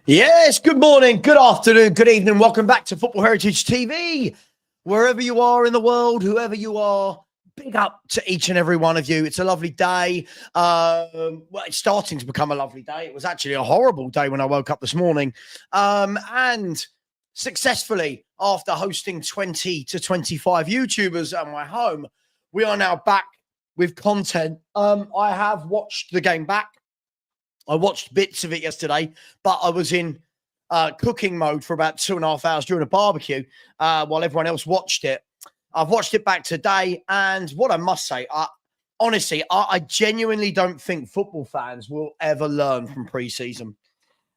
Yes, good morning, good afternoon, good evening. Welcome back to Football Heritage TV. Wherever you are in the world, whoever you are, big up to each and every one of you. It's a lovely day. Well, it's starting to become a lovely day. It was actually a horrible day when I woke up this morning. And successfully, after hosting 20 to 25 YouTubers at my home, we are now back with content. I have watched the game back. I watched bits of it yesterday, but I was in cooking mode for about 2.5 hours during a barbecue while everyone else watched it. I've watched it back today, and what I must say, honestly, I genuinely don't think football fans will ever learn from preseason.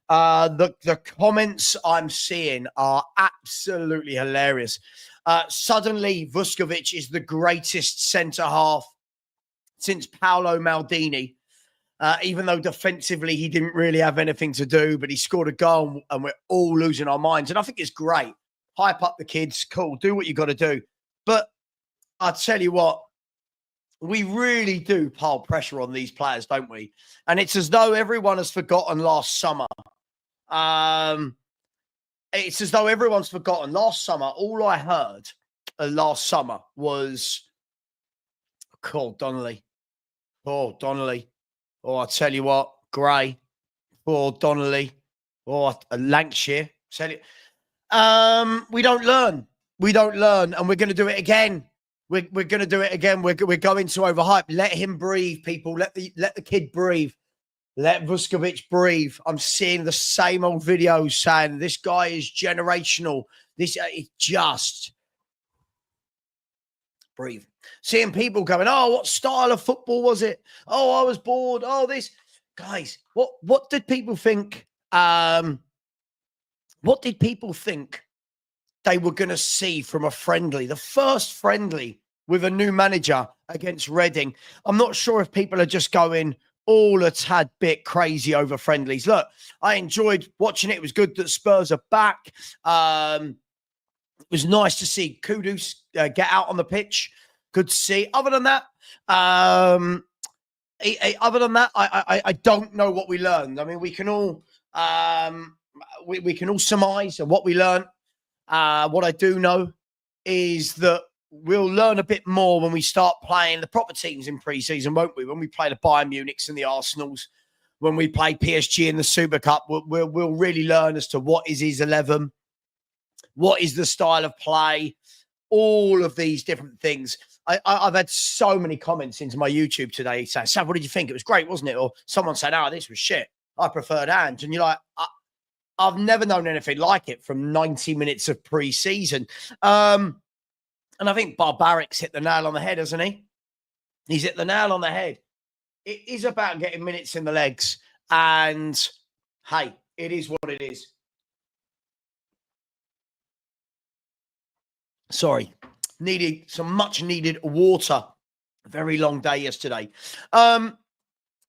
The comments I'm seeing are absolutely hilarious. Suddenly, Vuskovic is the greatest centre half since Paolo Maldini. Even though defensively he didn't really have anything to do, but he scored a goal and we're all losing our minds. And I think it's great. Hype up the kids. Cool. Do what you got to do. But I tell you what, we really do pile pressure on these players, don't we? And it's as though everyone has forgotten last summer. It's as though everyone's forgotten last summer. All I heard last summer was, call Donnelly. Oh, Donnelly. Oh, I tell you what, Gray, or Donnelly, or Lancashire. We don't learn. We don't learn, and we're going to do it again. We're going to do it again. We're going to overhype. Let him breathe, people. Let the kid breathe. Let Vuskovic breathe. I'm seeing the same old videos saying this guy is generational. This is just breathe. Seeing people going, oh, what style of football was it? Oh, I was bored. Oh, this. Guys, what did people think? What did people think they were going to see from a friendly, the first friendly with a new manager against Reading? I'm not sure if people are just going all a tad bit crazy over friendlies. Look, I enjoyed watching it. It was good that Spurs are back. It was nice to see Kudus get out on the pitch. Good to see. Other than that, I don't know what we learned. I mean, we can all we can all surmise what we learned. What I do know is that we'll learn a bit more when we start playing the proper teams in pre-season, won't we? When we play the Bayern Munichs and the Arsenals, when we play PSG in the Super Cup, we'll really learn as to what is his 11, what is the style of play, all of these different things. I've had so many comments into my YouTube today saying, Sav, what did you think? It was great, wasn't it? Or someone said, oh, this was shit. I preferred Ange. And you're like, I've never known anything like it from 90 minutes of pre-season. And I think Barbaric's hit the nail on the head, hasn't he? He's hit the nail on the head. It is about getting minutes in the legs. And, hey, it is what it is. Sorry. Needed some much needed water. A very long day yesterday. Yeah,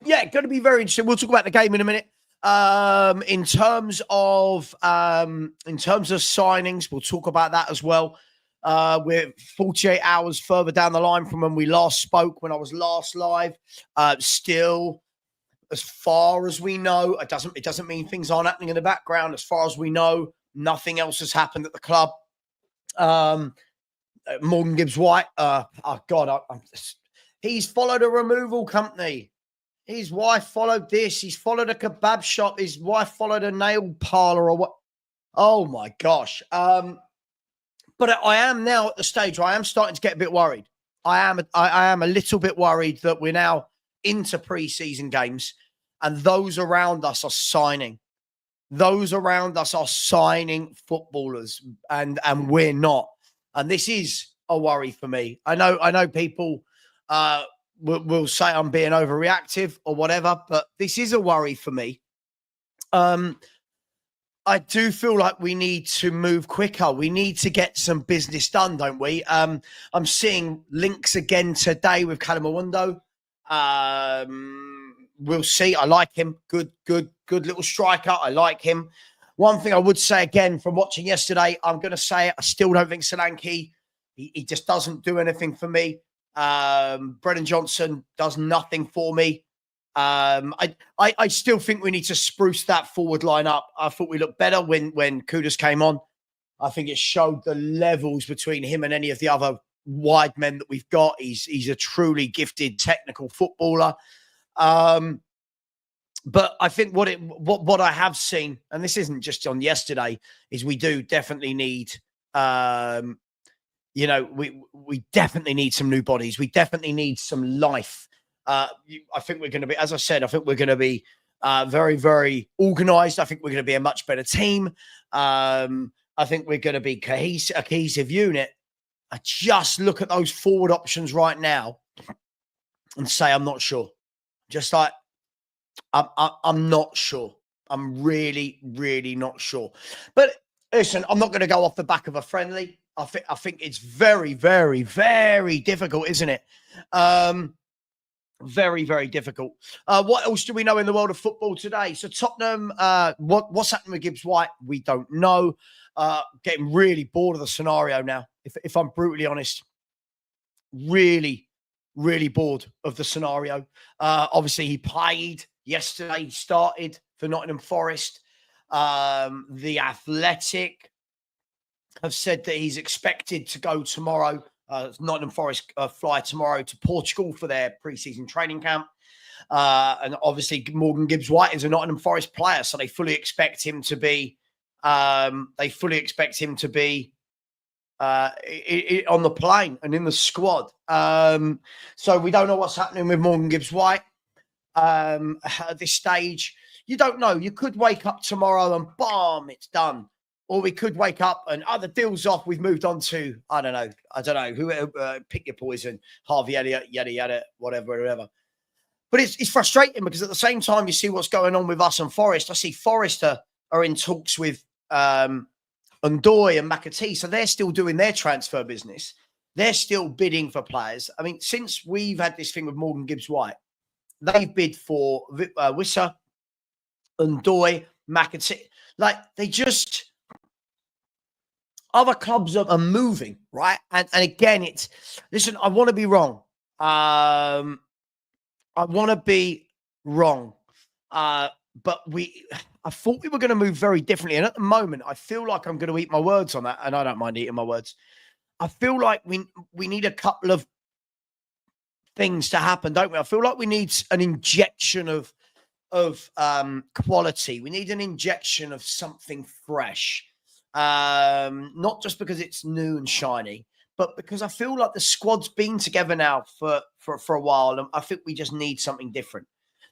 going to be very interesting. We'll talk about the game in a minute. In terms of signings, we'll talk about that as well. We're 48 hours further down the line from when we last spoke, when I was last live. Still, as far as we know, it doesn't mean things aren't happening in the background. As far as we know, nothing else has happened at the club. Morgan Gibbs-White, he's followed a removal company. His wife followed this. He's followed a kebab shop. His wife followed a nail parlor or what? Oh, my gosh. But I am now at the stage where I am starting to get a bit worried. I am a little bit worried that we're now into preseason games and those around us are signing. Those around us are signing footballers and we're not. And this is a worry for me. I know people will say I'm being overreactive or whatever, but this is a worry for me. I do feel like we need to move quicker. We need to get some business done, don't we? I'm seeing links again today with Calamundo. We'll see. I like him. Good little striker. I like him. One thing I would say again from watching yesterday, I'm going to say it, I still don't think Solanke, he just doesn't do anything for me. Brennan Johnson does nothing for me. I still think we need to spruce that forward line up. I thought we looked better when Kudus came on. I think it showed the levels between him and any of the other wide men that we've got. He's a truly gifted technical footballer. But I think what I have seen, and this isn't just on yesterday, is we do definitely need, we definitely need some new bodies. We definitely need some life. I think we're going to be, as I said, I think we're going to be very, very organised. I think we're going to be a much better team. I think we're going to be a cohesive unit. I just look at those forward options right now and say, I'm not sure. Just like, I'm not sure. I'm really, really not sure. But listen, I'm not going to go off the back of a friendly. I think it's very, very, very difficult, isn't it? Very, very difficult. What else do we know in the world of football today? So Tottenham, what's happening with Gibbs White? We don't know. Getting really bored of the scenario now, if I'm brutally honest. Really, really bored of the scenario. Obviously, he played yesterday. He started for Nottingham Forest. The Athletic have said that he's expected to go tomorrow. Nottingham Forest fly tomorrow to Portugal for their pre-season training camp. And obviously, Morgan Gibbs-White is a Nottingham Forest player, so they fully expect him to be. On the plane and in the squad. So we don't know what's happening with Morgan Gibbs-White at this stage. You don't know. You could wake up tomorrow and bam, it's done. Or we could wake up and the deal's off. We've moved on to, I don't know, who pick your poison, Harvey Elliott, yada, whatever. But it's frustrating because at the same time, you see what's going on with us and Forest. I see Forest are in talks with Ndoye and McAtee. So they're still doing their transfer business. They're still bidding for players. I mean, since we've had this thing with Morgan Gibbs-White, they've bid for Wissa, Ndoye, McAtee. Like, they just... Other clubs are moving, right? And again, listen, I want to be wrong. I want to be wrong. But I thought we were going to move very differently. And at the moment, I feel like I'm going to eat my words on that. And I don't mind eating my words. I feel like we need a couple of things to happen, don't we? I feel like we need an injection of quality. We need an injection of something fresh. Not just because it's new and shiny, but because I feel like the squad's been together now for a while, and I think we just need something different.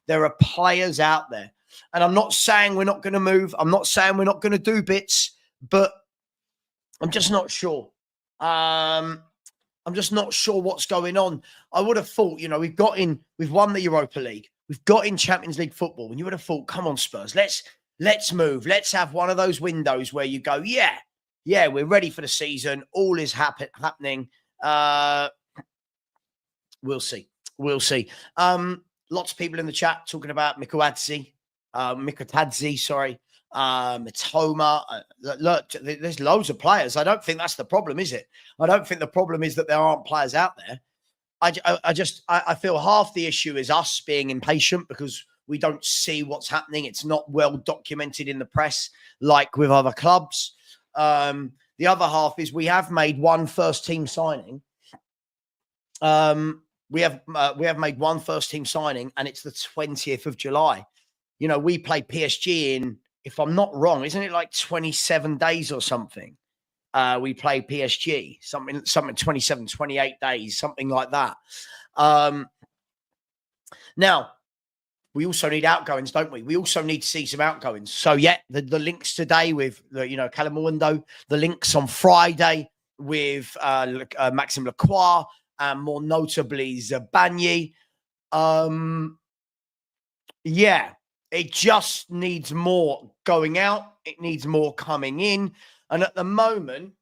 There are players out there, and I'm not saying we're not going to move. I'm not saying we're not going to do bits, but I'm just not sure. I'm just not sure what's going on. I would have thought, we've won the Europa League, we've got in Champions League football, and you would have thought, come on, Spurs, let's move. Let's have one of those windows where you go, yeah, we're ready for the season. All is happening. We'll see. Lots of people in the chat talking about Mikotadze, Matoma. Look, there's loads of players. I don't think that's the problem, is it? I don't think the problem is that there aren't players out there. I feel half the issue is us being impatient because we don't see what's happening. It's not well documented in the press like with other clubs. The other half is we have made one first team signing. We have made one first team signing, and it's the 20th of July. We play PSG in, if I'm not wrong, isn't it like 27 days or something? We play PSG, something 27, 28 days, something like that. Now, we also need outgoings, don't we? We also need to see some outgoings. So, the links today with, Calamundo, the links on Friday with Maxime Lacroix, and more notably Zabagny. It just needs more going out. It needs more coming in. And at the moment,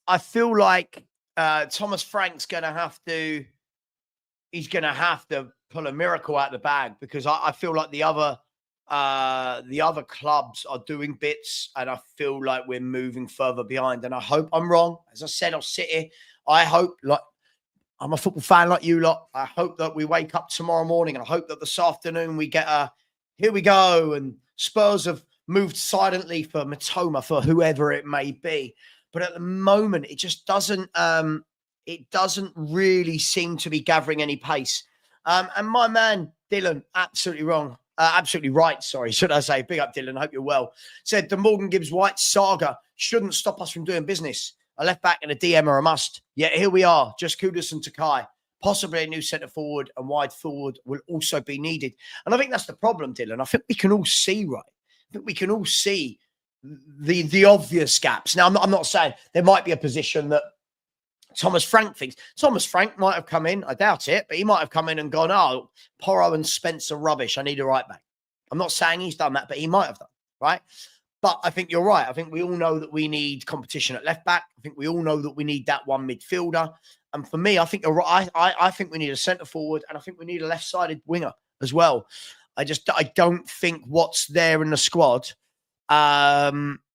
I feel like Thomas Frank's going to have to pull a miracle out of the bag, because I feel like the other clubs are doing bits, and I feel like we're moving further behind. And I hope I'm wrong. As I said, I'll sit here. I hope, I'm a football fan like you lot. I hope that we wake up tomorrow morning, and I hope that this afternoon we get a here we go. And Spurs have moved silently for Matoma, for whoever it may be. But at the moment, it just doesn't really seem to be gathering any pace. And my man Dylan, absolutely wrong. Absolutely right, sorry, should I say. Big up, Dylan. Hope you're well. Said the Morgan Gibbs White saga shouldn't stop us from doing business. A left back and a DM are a must. Yet here we are, just Kudus and Takai. Possibly a new centre forward and wide forward will also be needed. And I think that's the problem, Dylan. I think we can all see, right? I think we can all see the obvious gaps. Now, I'm not saying there might be a position that Thomas Frank thinks. Thomas Frank might have come in, I doubt it, but he might have come in and gone, oh, Porro and Spence are rubbish. I need a right back. I'm not saying he's done that, but he might have done, right? But I think you're right. I think we all know that we need competition at left back. I think we all know that we need that one midfielder. And for me, I think you're right. I think we need a centre forward, and I think we need a left-sided winger as well. I don't think what's there in the squad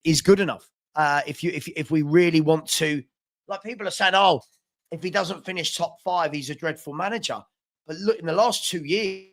is good enough. If we really want to, like people are saying, oh, if he doesn't finish top 5, he's a dreadful manager. But look, in the last 2 years,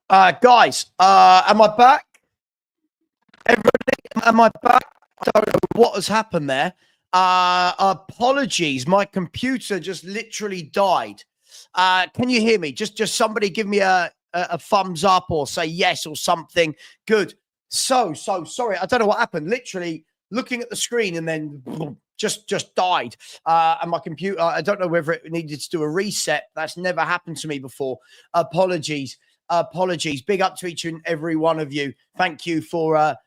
guys, am I back? Everybody, am I back? I don't know what has happened there. Apologies, my computer just literally died. Can you hear me? Just somebody give me a thumbs up or say yes or something. Good. So sorry. I don't know what happened. Literally looking at the screen and then just died. And my computer, I don't know whether it needed to do a reset. That's never happened to me before. Apologies. Big up to each and every one of you. Thank you for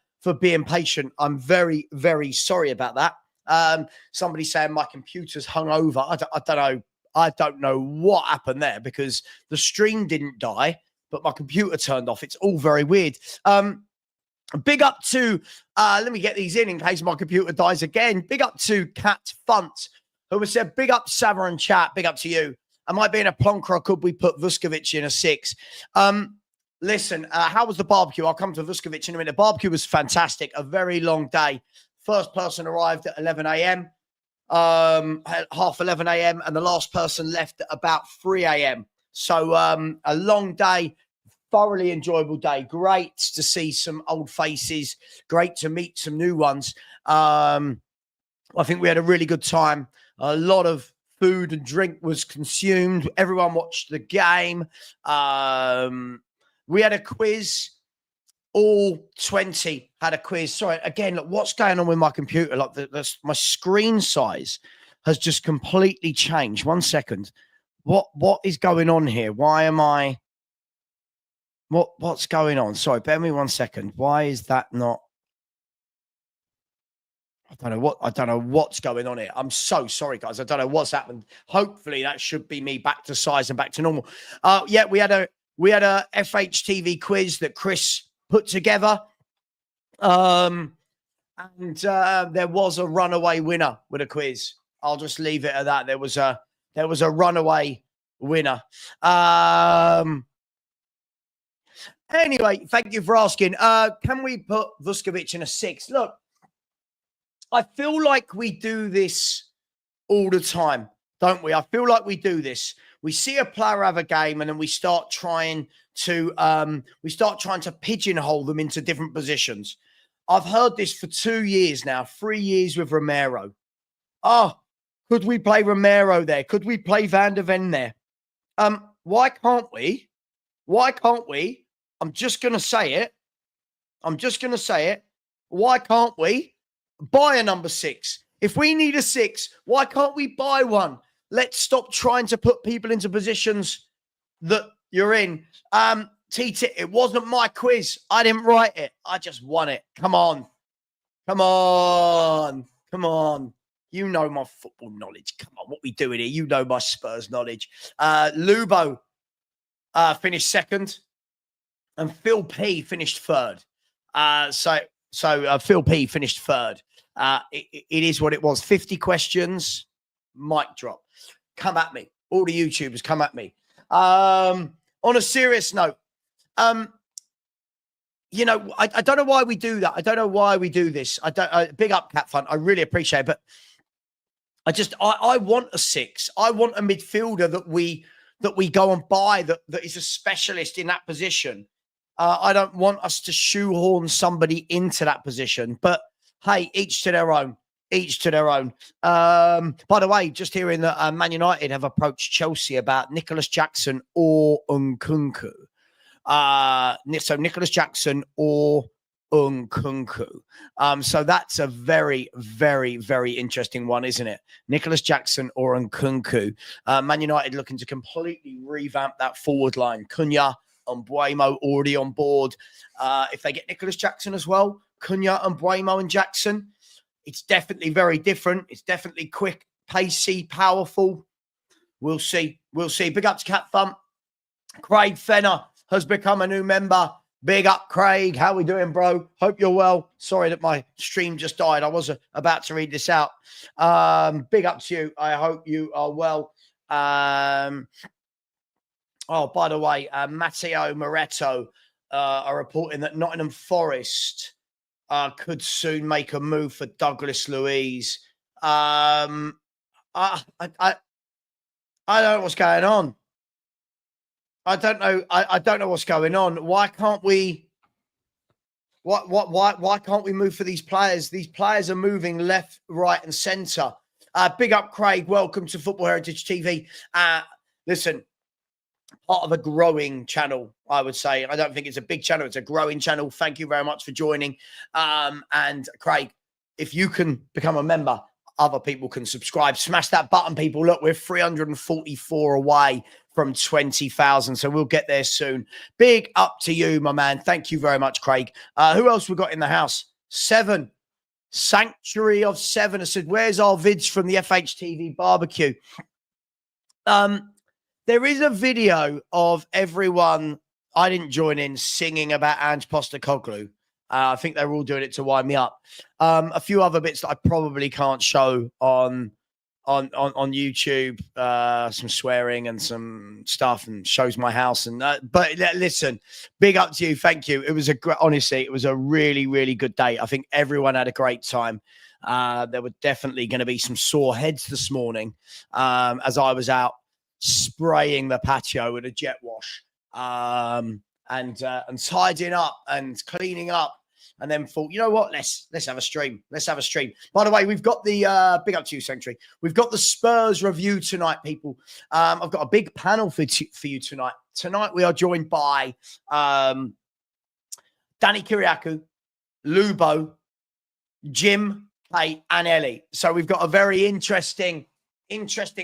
being patient. I'm very, very sorry about that. Somebody saying my computer's hung over. I don't know. I don't know what happened there because the stream didn't die, but my computer turned off. It's all very weird. Big up to, let me get these in case my computer dies again. Big up to Cat Funt, who has said, big up Savva and chat. Big up to you. Am I being a plonker or could we put Vuskovic in a 6? Listen, how was the barbecue? I'll come to Vuskovic in a minute. The barbecue was fantastic. A very long day. First person arrived at 11 a.m., half 11 a.m., and the last person left at about 3 a.m. So a long day, thoroughly enjoyable day. Great to see some old faces. Great to meet some new ones. I think we had a really good time. A lot of food and drink was consumed. Everyone watched the game. We had a quiz. All 20 had a quiz. Sorry, again, look, what's going on with my computer? Like my screen size has just completely changed. 1 second. What is going on here? Why am I? What's going on? Sorry, bear me 1 second. Why is that not? I don't know what's going on here. I'm so sorry, guys. I don't know what's happened. Hopefully that should be me back to size and back to normal. Yeah, we had a FHTV quiz that Chris put together. And there was a runaway winner with a quiz. I'll just leave it at that. There was a runaway winner. Anyway, thank you for asking. Can we put Vuskovic in a 6? Look, I feel like we do this all the time, don't we? I feel like we do this. We see a player have a game and then we start trying to pigeonhole them into different positions. I've heard this for 2 years now, 3 years with Romero. Oh, could we play Romero there? Could we play Van der Ven there? Why can't we? Why can't we? I'm just going to say it. Why can't we buy a number 6? If we need a 6, why can't we buy one? Let's stop trying to put people into positions that you're in. T-Tit, it wasn't my quiz. I didn't write it. I just won it. Come on. You know my football knowledge. Come on, what we doing here? You know my Spurs knowledge. Lubo finished second, and Phil P finished third. So Phil P finished third. It is what it was. 50 questions, mic drop. Come at me. All the YouTubers, come at me. On a serious note, I don't know why we do that. I don't know why we do this. Big up Cat Fun. I really appreciate it, but I want a 6. I want a midfielder that we go and buy that is a specialist in that position. I don't want us to shoehorn somebody into that position, but hey, each to their own. By the way, just hearing that Man United have approached Chelsea about Nicholas Jackson or Nkunku. So Nicholas Jackson or Nkunku. So that's a very, very, very interesting one, isn't it? Nicholas Jackson or Nkunku. Man United looking to completely revamp that forward line. Cunha and Buemo already on board. If they get Nicholas Jackson as well, Cunha and Buemo and Jackson, it's definitely very different. It's definitely quick, pacey, powerful. We'll see. Big up to Cat Thump. Craig Fenner has become a new member. Big up, Craig. How we doing, bro? Hope you're well. Sorry that my stream just died. I was about to read this out. Big up to you. I hope you are well. Oh, by the way, Matteo Moretto are reporting that Nottingham Forest could soon make a move for Douglas Luiz. I don't know what's going on. I don't know what's going on. Why can't we? Why can't we move for these players? These players are moving left, right, and centre. Big up, Craig. Welcome to Football Heritage TV. Listen, part of a growing channel, I would say. I don't think it's a big channel. It's a growing channel. Thank you very much for joining. And Craig, if you can become a member, other people can subscribe. Smash that button, people. Look, we're 344 away from 20,000. So we'll get there soon. Big up to you, my man. Thank you very much, Craig. Who else we got in the house? 7. Sanctuary of 7. I said, where's our vids from the FHTV barbecue? There is a video of everyone, I didn't join in, singing about Ange Postecoglou. I think they're all doing it to wind me up. A few other bits that I probably can't show on YouTube, some swearing and some stuff, and shows my house. And but listen, big up to you. Thank you. It was honestly, it was a really, really good day. I think everyone had a great time. There were definitely going to be some sore heads this morning as I was out spraying the patio with a jet wash and tidying up and cleaning up, and then thought, you know what, let's have a stream. By the way, we've got the big up to you, Sanctuary. We've got the Spurs review tonight, people. I've got a big panel for you tonight. Tonight we are joined by Danny Kiriakou, Lubo, Jim, Kate, and Ellie. So we've got a very interesting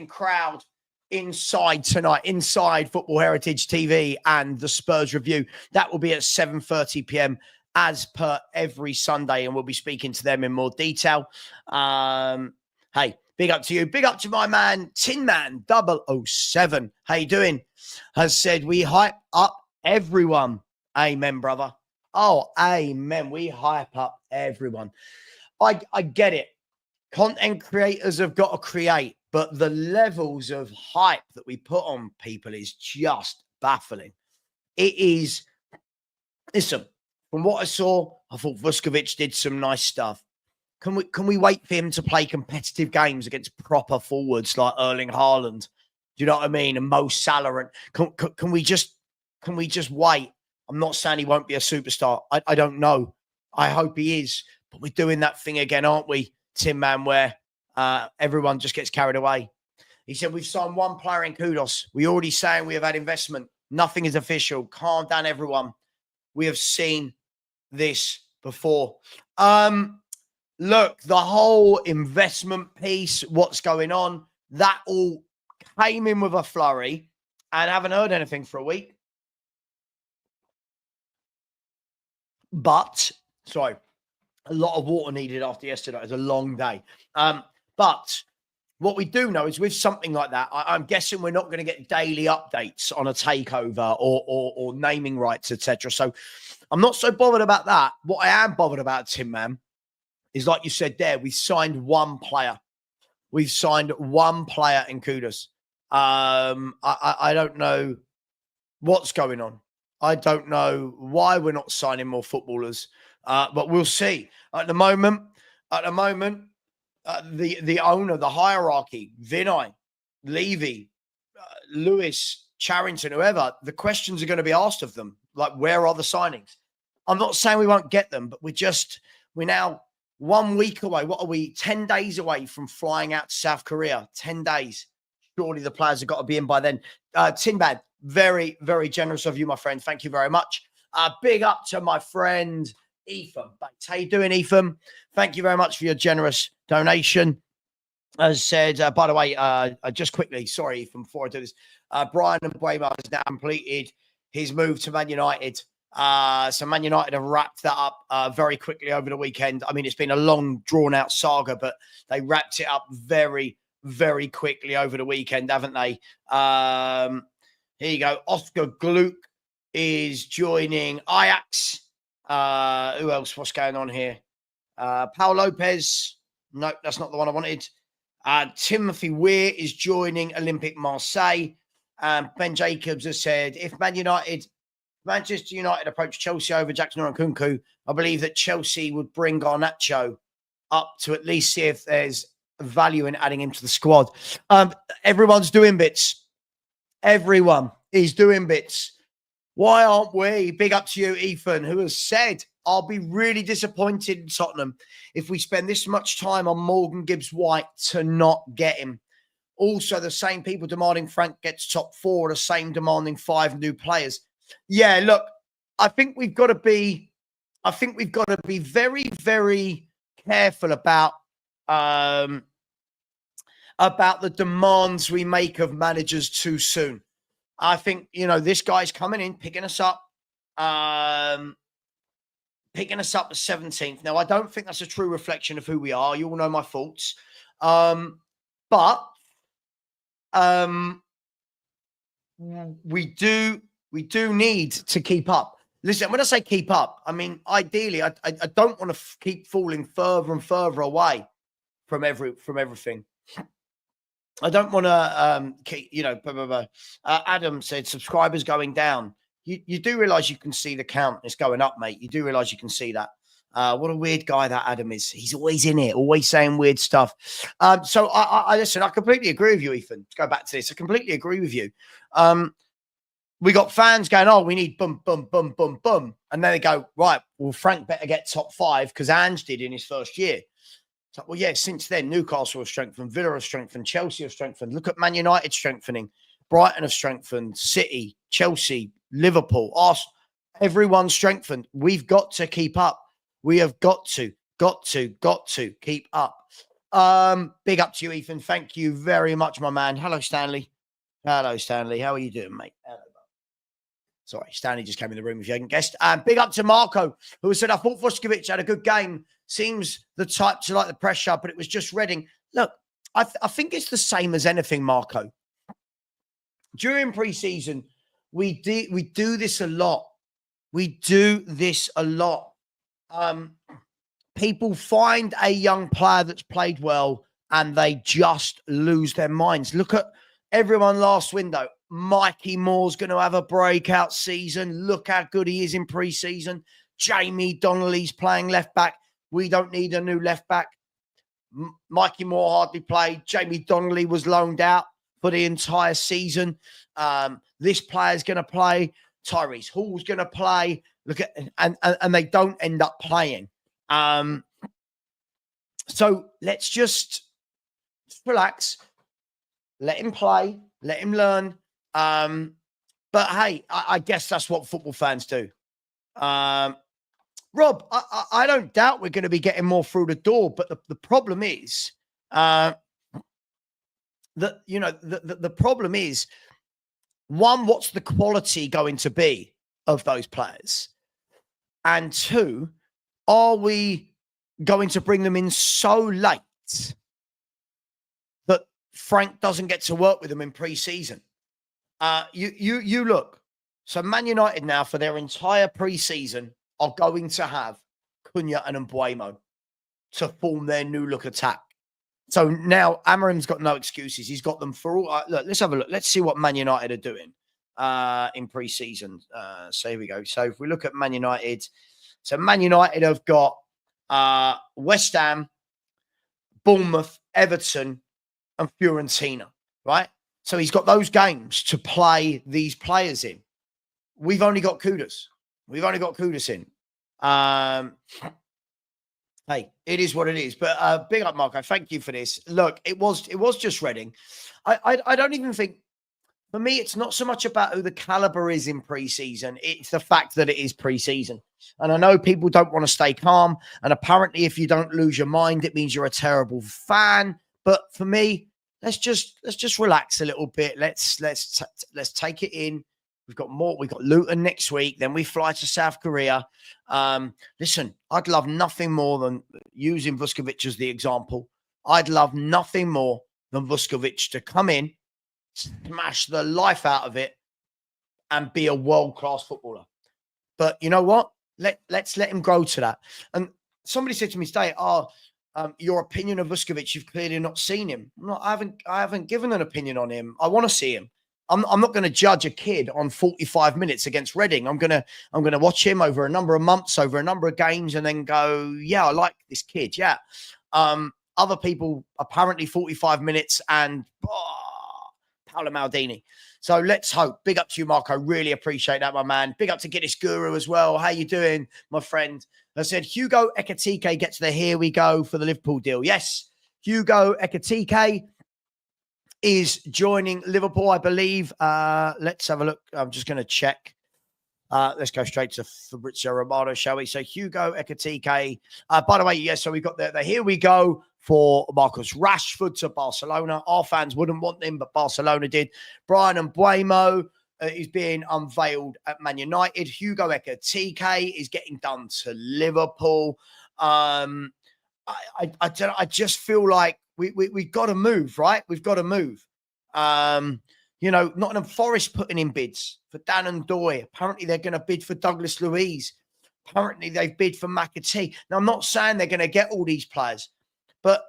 crowd inside tonight, inside Football Heritage TV and the Spurs review. That will be at 7:30 p.m. as per every Sunday, and we'll be speaking to them in more detail. Hey, big up to you. Big up to my man, Tin Man 007. How you doing? Has said, we hype up everyone. Amen, brother. Oh, amen. We hype up everyone. I get it. Content creators have got to create, but the levels of hype that we put on people is just baffling. It is. Listen, from what I saw, I thought Vuskovic did some nice stuff. Can we wait for him to play competitive games against proper forwards like Erling Haaland? Do you know what I mean? And Mo Salah. And can we just wait? I'm not saying he won't be a superstar. I don't know. I hope he is. But we're doing that thing again, aren't we, Tim Man, where everyone just gets carried away. He said, we've signed one player in Kudos. We're already saying we have had investment. Nothing is official. Calm down, everyone. We have seen this before. Look, the whole investment piece, what's going on, that all came in with a flurry and haven't heard anything for a week. But, sorry, a lot of water needed after yesterday. It was a long day. But what we do know is with something like that, I'm guessing we're not going to get daily updates on a takeover or naming rights, etc. So I'm not so bothered about that. What I am bothered about, Tim Man, is like you said there, we signed one player. We've signed one player in Kudos. I don't know what's going on. I don't know why we're not signing more footballers, but we'll see. At the moment, the owner, the hierarchy, Vinay, Levy, Lewis, Charrington, whoever, the questions are going to be asked of them. Like, where are the signings? I'm not saying we won't get them, but we're now 1 week away. What are we? 10 days away from flying out to South Korea. 10 days. Surely the players have got to be in by then. Tinbad, very, very generous of you, my friend. Thank you very much. Big up to my friend, Ethan Bates. How you doing, Ethan? Thank you very much for your generous donation. As said, by the way, just quickly, sorry, Ethan, before I do this, Brian Mbuema has now completed his move to Man United. So Man United have wrapped that up very quickly over the weekend. I mean, it's been a long, drawn-out saga, but they wrapped it up very, very quickly over the weekend, haven't they? Here you go. Oscar Gluck is joining Ajax. Who else? What's going on here? Paul Lopez. Nope, that's not the one I wanted. Timothy Weir is joining Olympique Marseille. Ben Jacobs has said, if Manchester United approach Chelsea over Jackson and Kunku, I believe that Chelsea would bring Garnacho up to at least see if there's value in adding him to the squad. Everyone's doing bits. Everyone is doing bits. Why aren't we? Big up to you, Ethan, who has said, I'll be really disappointed in Tottenham if we spend this much time on Morgan Gibbs-White to not get him. Also, the same people demanding Frank gets top 4 are the same demanding 5 new players. Yeah, look, I think we've got to be very, very careful about the demands we make of managers too soon. I think, this guy's coming in, picking us up the 17th. Now, I don't think that's a true reflection of who we are. You all know my faults. But we do need to keep up. Listen, when I say keep up, I mean, ideally, I don't want to keep falling further and further away from everything. I don't want to keep, Adam said subscribers going down. You do realize you can see the count. It's going up, mate. You do realize you can see that. What a weird guy that Adam is. He's always in it, always saying weird stuff. So I listen, I completely agree with you, Ethan. To go back to this, I completely agree with you. We got fans going, oh, we need boom, boom, boom, boom, boom. And then they go, right, well, Frank better get top 5 because Ange did in his first year. It's like, well, yeah, since then, Newcastle have strengthened, Villa have strengthened, Chelsea have strengthened. Look at Man United strengthening. Brighton have strengthened, City, Chelsea, Liverpool, Arsenal. Everyone's strengthened. We've got to keep up. We have got to keep up. Big up to you, Ethan. Thank you very much, my man. Hello, Stanley. Hello, Stanley. How are you doing, mate? Hello. Sorry, Stanley just came in the room if you hadn't guessed. Big up to Marco, who said, I thought Vuskovic had a good game. Seems the type to like the pressure, but it was just Reading. Look, I think it's the same as anything, Marco. During pre-season, we do this a lot. We do this a lot. People find a young player that's played well and they just lose their minds. Look at everyone last window. Mikey Moore's going to have a breakout season. Look how good he is in pre-season. Jamie Donnelly's playing left back. We don't need a new left back. Mikey Moore hardly played. Jamie Donnelly was loaned out for the entire season. This player's going to play. Tyrese Hall's going to play. Look at and they don't end up playing. So let's just relax. Let him play. Let him learn. But hey, I guess that's what football fans do. Rob, I don't doubt we're going to be getting more through the door, but the problem is that, the problem is, one, what's the quality going to be of those players? And two, are we going to bring them in so late that Frank doesn't get to work with them in pre-season? You look. So Man United now, for their entire pre-season, are going to have Cunha and Mbuemo to form their new look attack. So now Amarim's got no excuses. He's got them for all. Look, let's have a look. Let's see what Man United are doing in pre-season. So here we go. So if we look at Man United, so Man United have got West Ham, Bournemouth, Everton, and Fiorentina, right? So he's got those games to play these players in. We've only got Kudus. We've only got Kudus in. Hey, it is what it is. But big up, Marco. Thank you for this. Look, it was just Reading. I don't even think, for me, it's not so much about who the caliber is in pre-season. It's the fact that it is pre-season. And I know people don't want to stay calm. And apparently, if you don't lose your mind, it means you're a terrible fan. But for me, let's just relax a little bit. Let's take it in. We've got more. We've got Luton next week. Then we fly to South Korea. Listen, I'd love nothing more than, using Vuskovic as the example, I'd love nothing more than Vuskovic to come in, smash the life out of it, and be a world-class footballer. But you know what? Let's let him grow to that. And somebody said to me today, your opinion of Vuskovic, you've clearly not seen him. I haven't given an opinion on him. I want to see him. I'm not going to judge a kid on 45 minutes against Reading. I'm going to watch him over a number of months, over a number of games, and then go, yeah, I like this kid. Yeah. Other people, apparently 45 minutes and Paolo Maldini. So let's hope. Big up to you, Marco. Really appreciate that, my man. Big up to Guinness Guru as well. How you doing, my friend? I said, Hugo Ekitike gets the here we go for the Liverpool deal. Yes, Hugo Ekitike is joining Liverpool, I believe. Let's have a look. I'm just going to check. Let's go straight to Fabrizio Romano, shall we? So Hugo Ekitike. By the way, yes, so we've got the here we go for Marcus Rashford to Barcelona. Our fans wouldn't want him, but Barcelona did. Brian Mbuemo is being unveiled at Man United. Hugo Ekitike is getting done to Liverpool. I just feel like we've got to move, right? We've got to move. Nottingham Forest putting in bids for Dan and Doy. Apparently, they're going to bid for Douglas Luiz. Apparently, they've bid for McAtee. Now, I'm not saying they're going to get all these players, but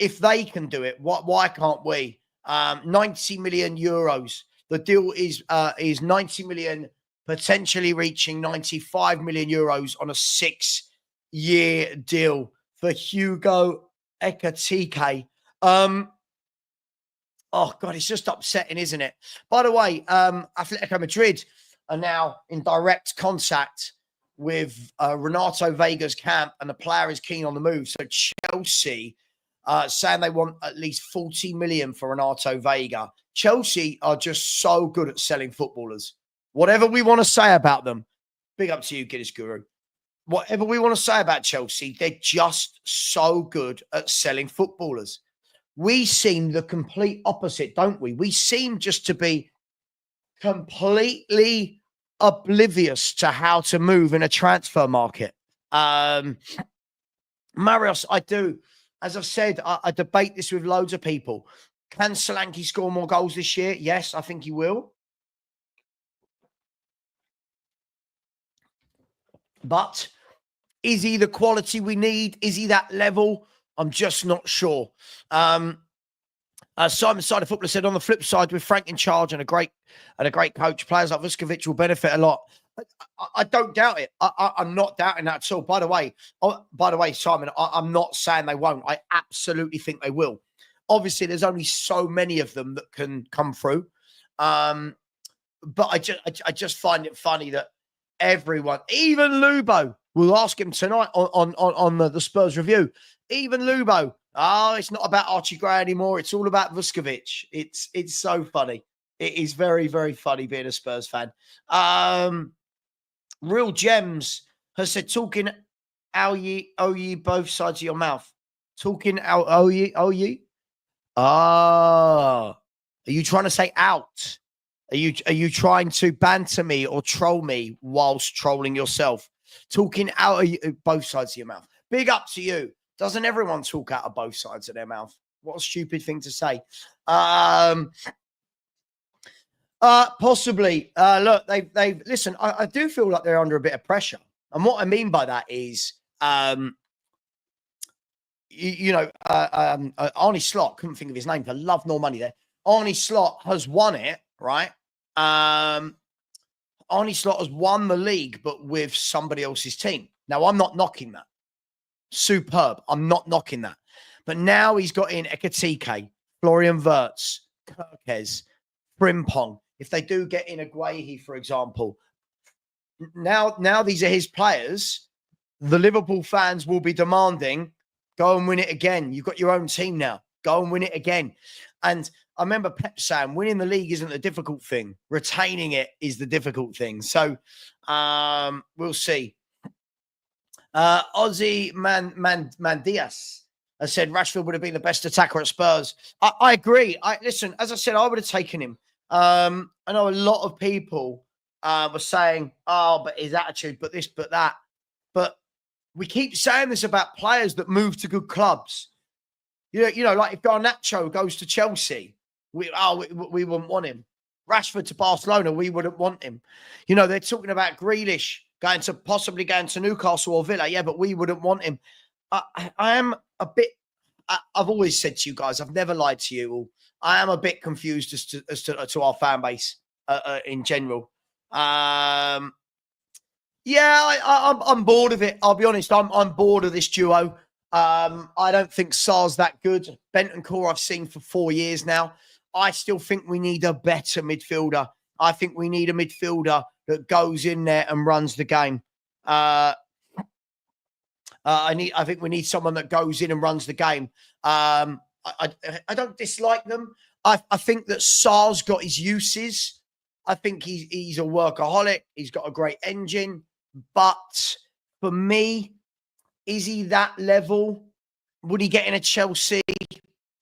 if they can do it, why can't we? 90 million euros. The deal is 90 million, potentially reaching 95 million euros on a 6-year deal for Hugo Ekitike. Oh God, it's just upsetting, isn't it? By the way, Atletico Madrid are now in direct contact with Renato Vega's camp, and the player is keen on the move. So Chelsea saying they want at least 40 million for Renato Vega. Chelsea are just so good at selling footballers. Whatever we want to say about them, big up to you, Guinness Guru. Whatever we want to say about Chelsea, they're just so good at selling footballers. We seem the complete opposite, don't we? We seem just to be completely oblivious to how to move in a transfer market. Marius, I do. As I've said, I debate this with loads of people. Can Solanke score more goals this year? Yes, I think he will. But is he the quality we need? Is he that level? I'm just not sure. Simon Sider Footballer said, on the flip side, with Frank in charge and a great coach, players like Vuskovic will benefit a lot. I don't doubt it. I'm not doubting that at all. By the way, Simon, I'm not saying they won't. I absolutely think they will. Obviously, there's only so many of them that can come through. But I just find it funny that everyone, even Lubo, we'll ask him tonight on the Spurs review. Even Lubo, it's not about Archie Gray anymore. It's all about Vuskovic. It's so funny. It is very, very funny being a Spurs fan. Real Gems has said, talking owe ye both sides of your mouth. Talking owe ye. Are you trying to say out? Are you trying to banter me or troll me whilst trolling yourself? Talking out of both sides of your mouth. Big up to you. Doesn't everyone talk out of both sides of their mouth? What a stupid thing to say. Possibly. Look, they listen. I do feel like they're under a bit of pressure, and what I mean by that is, Arnie Slot, couldn't think of his name for love nor money there. Arnie Slot has won it, right? Arnie Slot has won the league, but with somebody else's team. Now, I'm not knocking that. Superb. I'm not knocking that. But now he's got in Ekatike, Florian Wirtz, Kirkes, Frimpong. If they do get in Aguayi, for example, now these are his players. The Liverpool fans will be demanding, go and win it again. You've got your own team now. Go and win it again. And I remember Pep saying, winning the league isn't the difficult thing. Retaining it is the difficult thing. So we'll see. Ozzy Mandias has said Rashford would have been the best attacker at Spurs. I agree. Listen, as I said, I would have taken him. I know a lot of people were saying, but his attitude, but this, but that. But we keep saying this about players that move to good clubs. You know, like if Garnacho goes to Chelsea, we wouldn't want him. Rashford to Barcelona, we wouldn't want him. You know, they're talking about Grealish possibly going to Newcastle or Villa. Yeah, but we wouldn't want him. I am a bit, I've always said to you guys, I've never lied to you all. I am a bit confused as to our fan base in general. I'm bored of it. I'll be honest. I'm bored of this duo. I don't think Sar's that good. Bentancur I've seen for 4 years now. I still think we need a better midfielder. I think we need a midfielder that goes in there and runs the game. I think we need someone that goes in and runs the game. I don't dislike them. I think that Sar's got his uses. I think he's a workaholic. He's got a great engine. But for me, is he that level? Would he get in a Chelsea,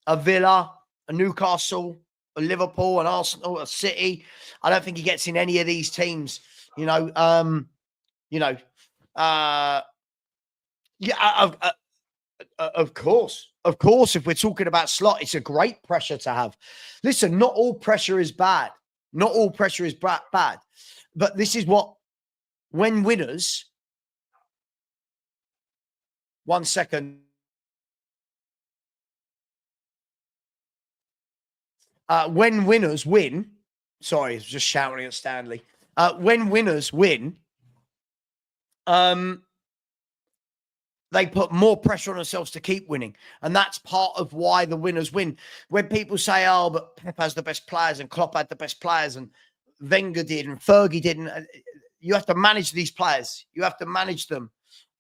a Villa, a Newcastle, a Liverpool, an Arsenal, a City? I don't think he gets in any of these teams. Of course, if we're talking about Slot, it's a great pressure to have. Listen, not all pressure is bad. Not all pressure is bad. But this is what, when winners, 1 second. When winners win, sorry, I was just shouting at Stanley. When winners win, they put more pressure on themselves to keep winning. And that's part of why the winners win. When people say, but Pep has the best players and Klopp had the best players and Wenger did and Fergie didn't, you have to manage these players. You have to manage them.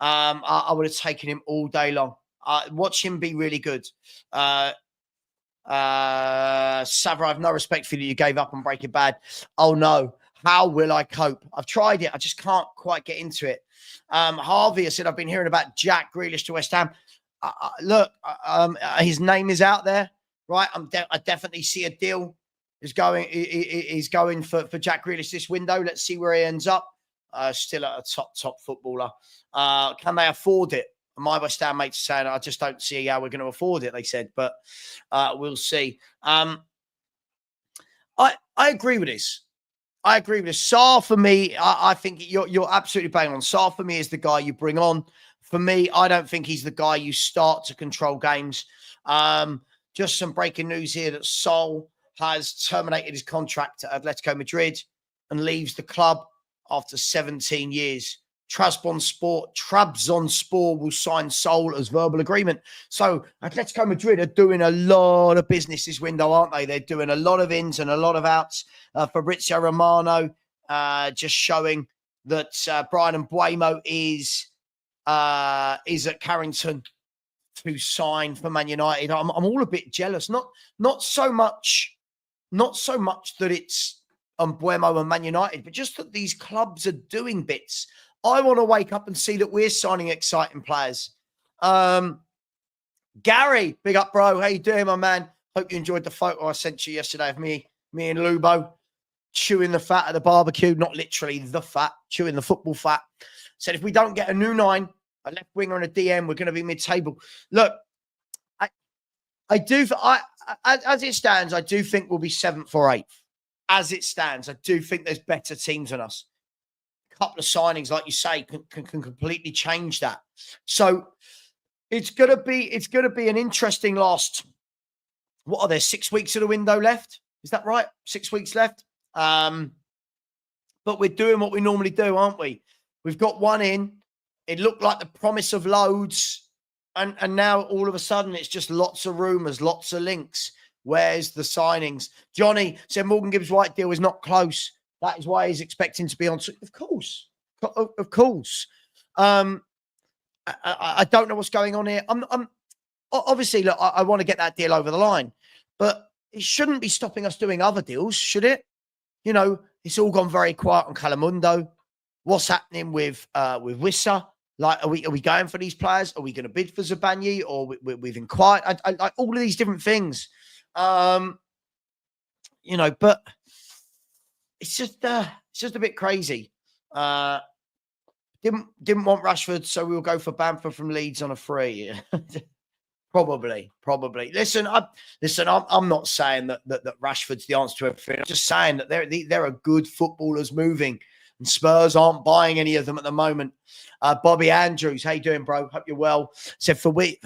I would have taken him all day long. Watch him be really good. Savva, I have no respect for you. You gave up on Breaking Bad. Oh no. How will I cope? I've tried it. I just can't quite get into it. Harvey, I said, I've been hearing about Jack Grealish to West Ham. Look, his name is out there, right? I definitely see a deal. is going for Jack Grealish this window. Let's see where he ends up. Still at a top footballer. Can they afford it? My West Ham mates saying, I just don't see how we're going to afford it, they said, but we'll see. I agree with this. I agree with this. Sarr, for me, I think you're absolutely bang on. Sarr, for me, is the guy you bring on. For me, I don't think he's the guy you start to control games. Just some breaking news here that Sol has terminated his contract at Atletico Madrid and leaves the club after 17 years. Trabzonspor will sign Sol as verbal agreement. So Atletico Madrid are doing a lot of business this window, aren't they? They're doing a lot of ins and a lot of outs. Fabrizio Romano just showing that Brian Mbeumo is at Carrington to sign for Man United. I'm all a bit jealous. Not so much that it's Mbeumo and Man United, but just that these clubs are doing bits. I want to wake up and see that we're signing exciting players. Gary, big up, bro. How you doing, my man? Hope you enjoyed the photo I sent you yesterday of me and Lubo chewing the fat at the barbecue. Not literally the fat, chewing the football fat. Said if we don't get a new 9, a left winger and a DM, we're going to be mid-table. Look, as it stands, I do think we'll be 7th or 8th. As it stands, I do think there's better teams than us. Couple of signings, like you say, can completely change that. So it's gonna be an interesting last. What are there? 6 weeks of the window left? Is that right? 6 weeks left. But we're doing what we normally do, aren't we? We've got one in. It looked like the promise of loads, and now all of a sudden it's just lots of rumours, lots of links. Where's the signings? Johnny said Morgan Gibbs-White deal is not close. That is why he's expecting to be on. Of course. I don't know what's going on here. I'm obviously, look, I want to get that deal over the line, but it shouldn't be stopping us doing other deals, should it? You know, it's all gone very quiet on Calamundo. What's happening with Wissa? Like, are we going for these players? Are we going to bid for Zabanyi, or we've inquired? I all of these different things. You know, but it's just a bit crazy. Didn't want Rashford, so we'll go for Bamford from Leeds on a free. Probably. Listen, I'm not saying that Rashford's the answer to everything. I'm just saying that there are good footballers moving, and Spurs aren't buying any of them at the moment. Bobby Andrews, how you doing, bro? Hope you're well. Said for me,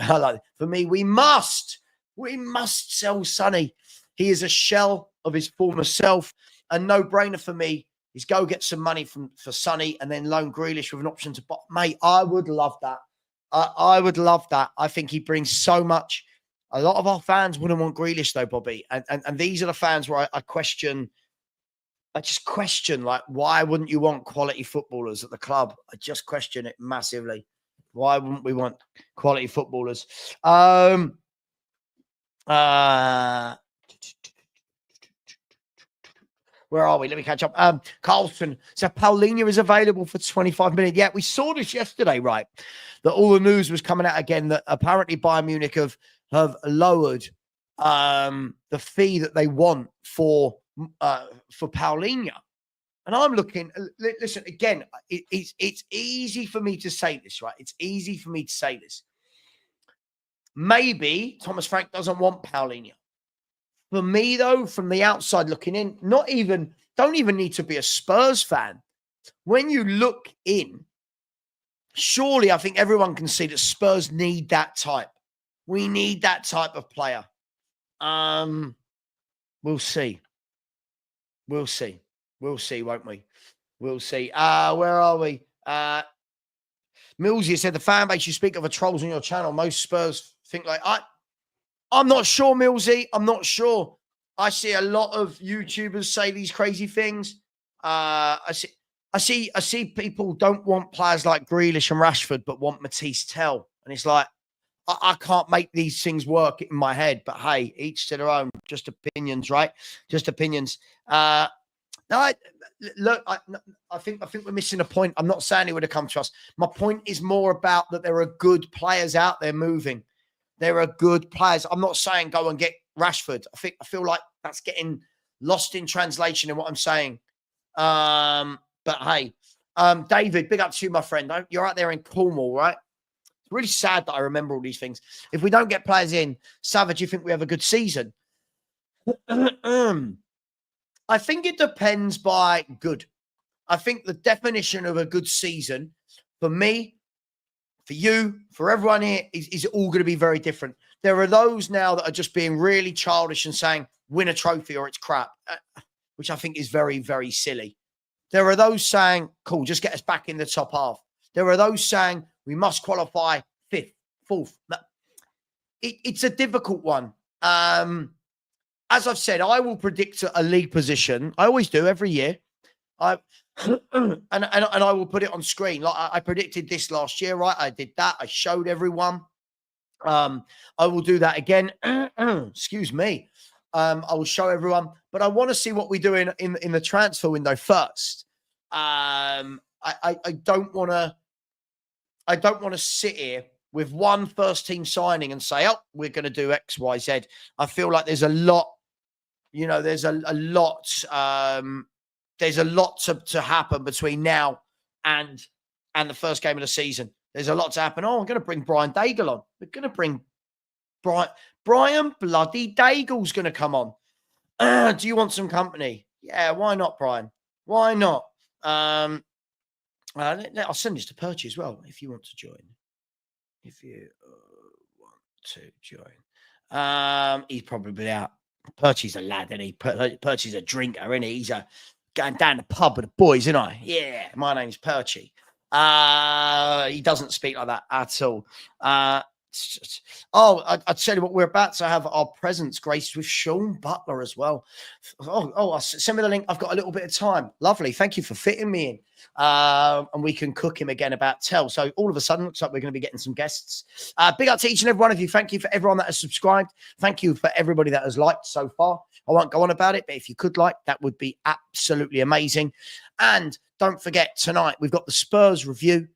we must sell Sonny. He is a shell of his former self. A no-brainer for me is go get some money for Sonny and then loan Grealish with an option to buy. Mate, I would love that. I would love that. I think he brings so much. A lot of our fans wouldn't want Grealish, though, Bobby. And these are the fans where I just question, like, why wouldn't you want quality footballers at the club? I just question it massively. Why wouldn't we want quality footballers? Where are we? Let me catch up. Carlton. So Paulinho is available for 25 million. Yeah, we saw this yesterday, right? That all the news was coming out again that apparently Bayern Munich have lowered the fee that they want for Paulinho. And I'm looking, listen, again, it's easy for me to say this, right? It's easy for me to say this. Maybe Thomas Frank doesn't want Paulinho. For me, though, from the outside looking in, don't even need to be a Spurs fan. When you look in, surely I think everyone can see that Spurs need that type. We need that type of player. We'll see. We'll see, won't we? We'll see. Where are we? Millsy said the fan base you speak of are trolls on your channel. Most Spurs think like I'm not sure, Millsy. I'm not sure. I see a lot of YouTubers say these crazy things. I see people don't want players like Grealish and Rashford, but want Matisse Tell. And it's like, I can't make these things work in my head. But hey, each to their own. Just opinions, right? Just opinions. I think we're missing a point. I'm not saying he would have come to us. My point is more about that there are good players out there moving. There are good players. I'm not saying go and get Rashford. I feel like that's getting lost in translation in what I'm saying. But hey, David, big up to you, my friend. You're out there in Cornwall, right? It's really sad that I remember all these things. If we don't get players in, Savva, do you think we have a good season? I think it depends by good. I think the definition of a good season for me, for you, for everyone here is all going to be very different. There are those now that are just being really childish and saying, win a trophy or it's crap, which I think is very, very silly. There are those saying, cool, just get us back in the top half. There are those saying we must qualify 5th, 4th. It's a difficult one. As I've said, I will predict a league position. I always do every year. And I will put it on screen. Like I predicted this last year, right? I did that. I showed everyone. I will do that again. Excuse me. I will show everyone, but I want to see what we do in the transfer window first. I don't want to sit here with one first team signing and say, oh, we're going to do X, Y, Z. I feel like there's a lot, there's a lot to happen between now and the first game of the season. There's a lot to happen. Oh, I'm going to bring Brian Daigle on. We're going to bring Brian bloody Daigle's going to come on. Do you want some company? Yeah, why not, Brian? Why not? I'll send this to Perchy as well if you want to join. If you want to join. He's probably out. Perchy's a lad, isn't he? Perchy's a drinker, isn't he? He's going down the pub with the boys, isn't I? Yeah, my name's Perchy. He doesn't speak like that at all. I'd tell you what, we're about to have our presence graced with Sean Butler as well. Send me the link. I've got a little bit of time. Lovely. Thank you for fitting me in. And we can cook him again about Tell. So all of a sudden, looks like we're going to be getting some guests. Big up to each and every one of you. Thank you for everyone that has subscribed. Thank you for everybody that has liked so far. I won't go on about it, but if you could like, that would be absolutely amazing. And don't forget, tonight, we've got the Spurs review.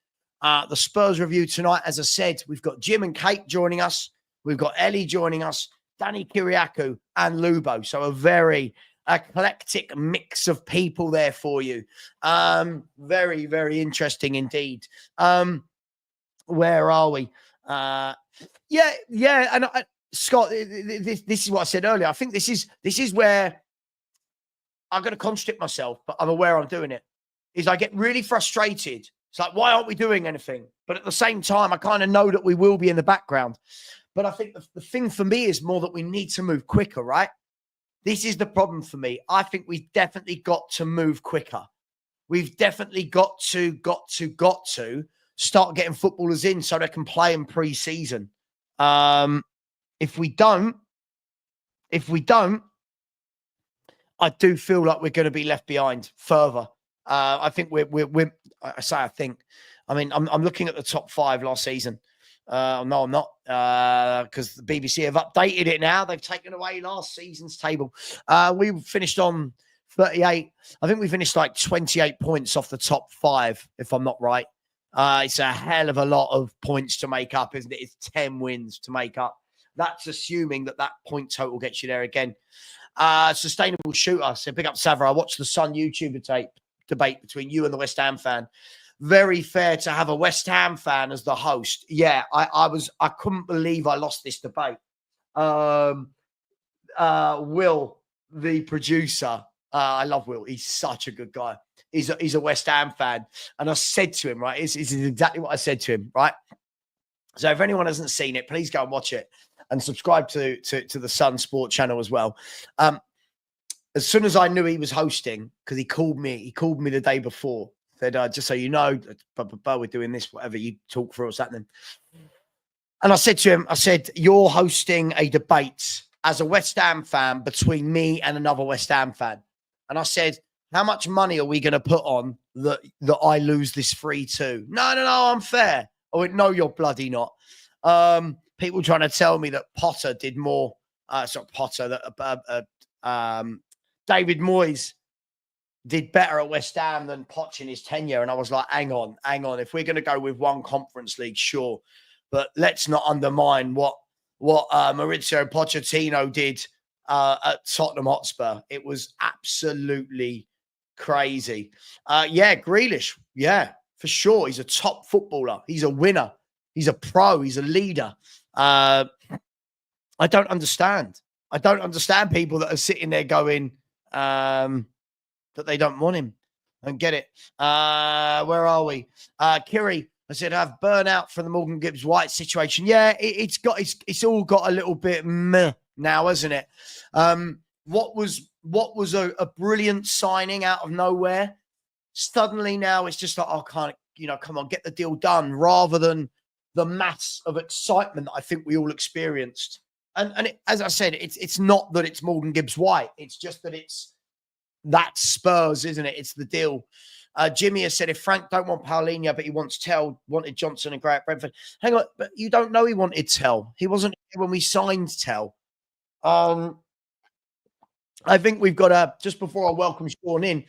The Spurs review tonight, as I said, we've got Jim and Kate joining us. We've got Ellie joining us, Danny Kiriakou and Lubo. So a very eclectic mix of people there for you. Very, very interesting indeed. Where are we? Yeah. And Scott, this is what I said earlier. I think this is where I'm going to contradict myself, but I'm aware I'm doing it. Is I get really frustrated. It's like, why aren't we doing anything? But at the same time, I kind of know that we will be in the background. But I think the thing for me is more that we need to move quicker, right? This is the problem for me. I think we've definitely got to move quicker. We've definitely got to start getting footballers in so they can play in pre-season. If we don't, I do feel like we're going to be left behind further. I think I'm looking at the top 5 last season. No, I'm not, because the BBC have updated it now. They've taken away last season's table. We finished on 38. I think we finished like 28 points off the top 5, if I'm not right. It's a hell of a lot of points to make up, isn't it? It's 10 wins to make up. That's assuming that point total gets you there again. Sustainable shooter. So big up Savva. I watched the Sun YouTube debate between you and the West Ham fan. Very fair to have a West Ham fan as the host. Yeah, I couldn't believe I lost this debate. Will, the producer, I love Will. He's such a good guy. He's a West Ham fan. And I said to him, right, this is exactly what I said to him, right? So if anyone hasn't seen it, please go and watch it and subscribe to the Sun Sport channel as well. As soon as I knew he was hosting, because he called me the day before, said, just so you know, we're doing this, whatever, you talk for us, happening. And I said to him, you're hosting a debate as a West Ham fan between me and another West Ham fan. And I said, how much money are we going to put on that I lose this 3-2? No, I'm fair. I went, no, you're bloody not. People trying to tell me that Potter did more. It's not Potter, that David Moyes did better at West Ham than Poch in his tenure. And I was like, hang on. If we're going to go with one Conference League, sure. But let's not undermine what Maurizio Pochettino did at Tottenham Hotspur. It was absolutely crazy. Yeah, Grealish. Yeah, for sure. He's a top footballer. He's a winner. He's a pro. He's a leader. I don't understand. I don't understand people that are sitting there going that they don't want him. I don't get it. Where are we? Kiri, I said, I've burnout from the Morgan Gibbs White situation. Yeah, it's all got a little bit meh now, hasn't it? What was a brilliant signing out of nowhere? Suddenly now it's just like, oh, can't, come on, get the deal done, rather than the mass of excitement that I think we all experienced. And as I said, it's not that it's Morgan Gibbs White. It's just that that's Spurs, isn't it? It's the deal. Jimmy has said, if Frank don't want Paulinho, but he wanted Johnson and Gray at Brentford. Hang on, but you don't know he wanted Tell. He wasn't here when we signed Tell. I think we've got to, just before I welcome Sean in,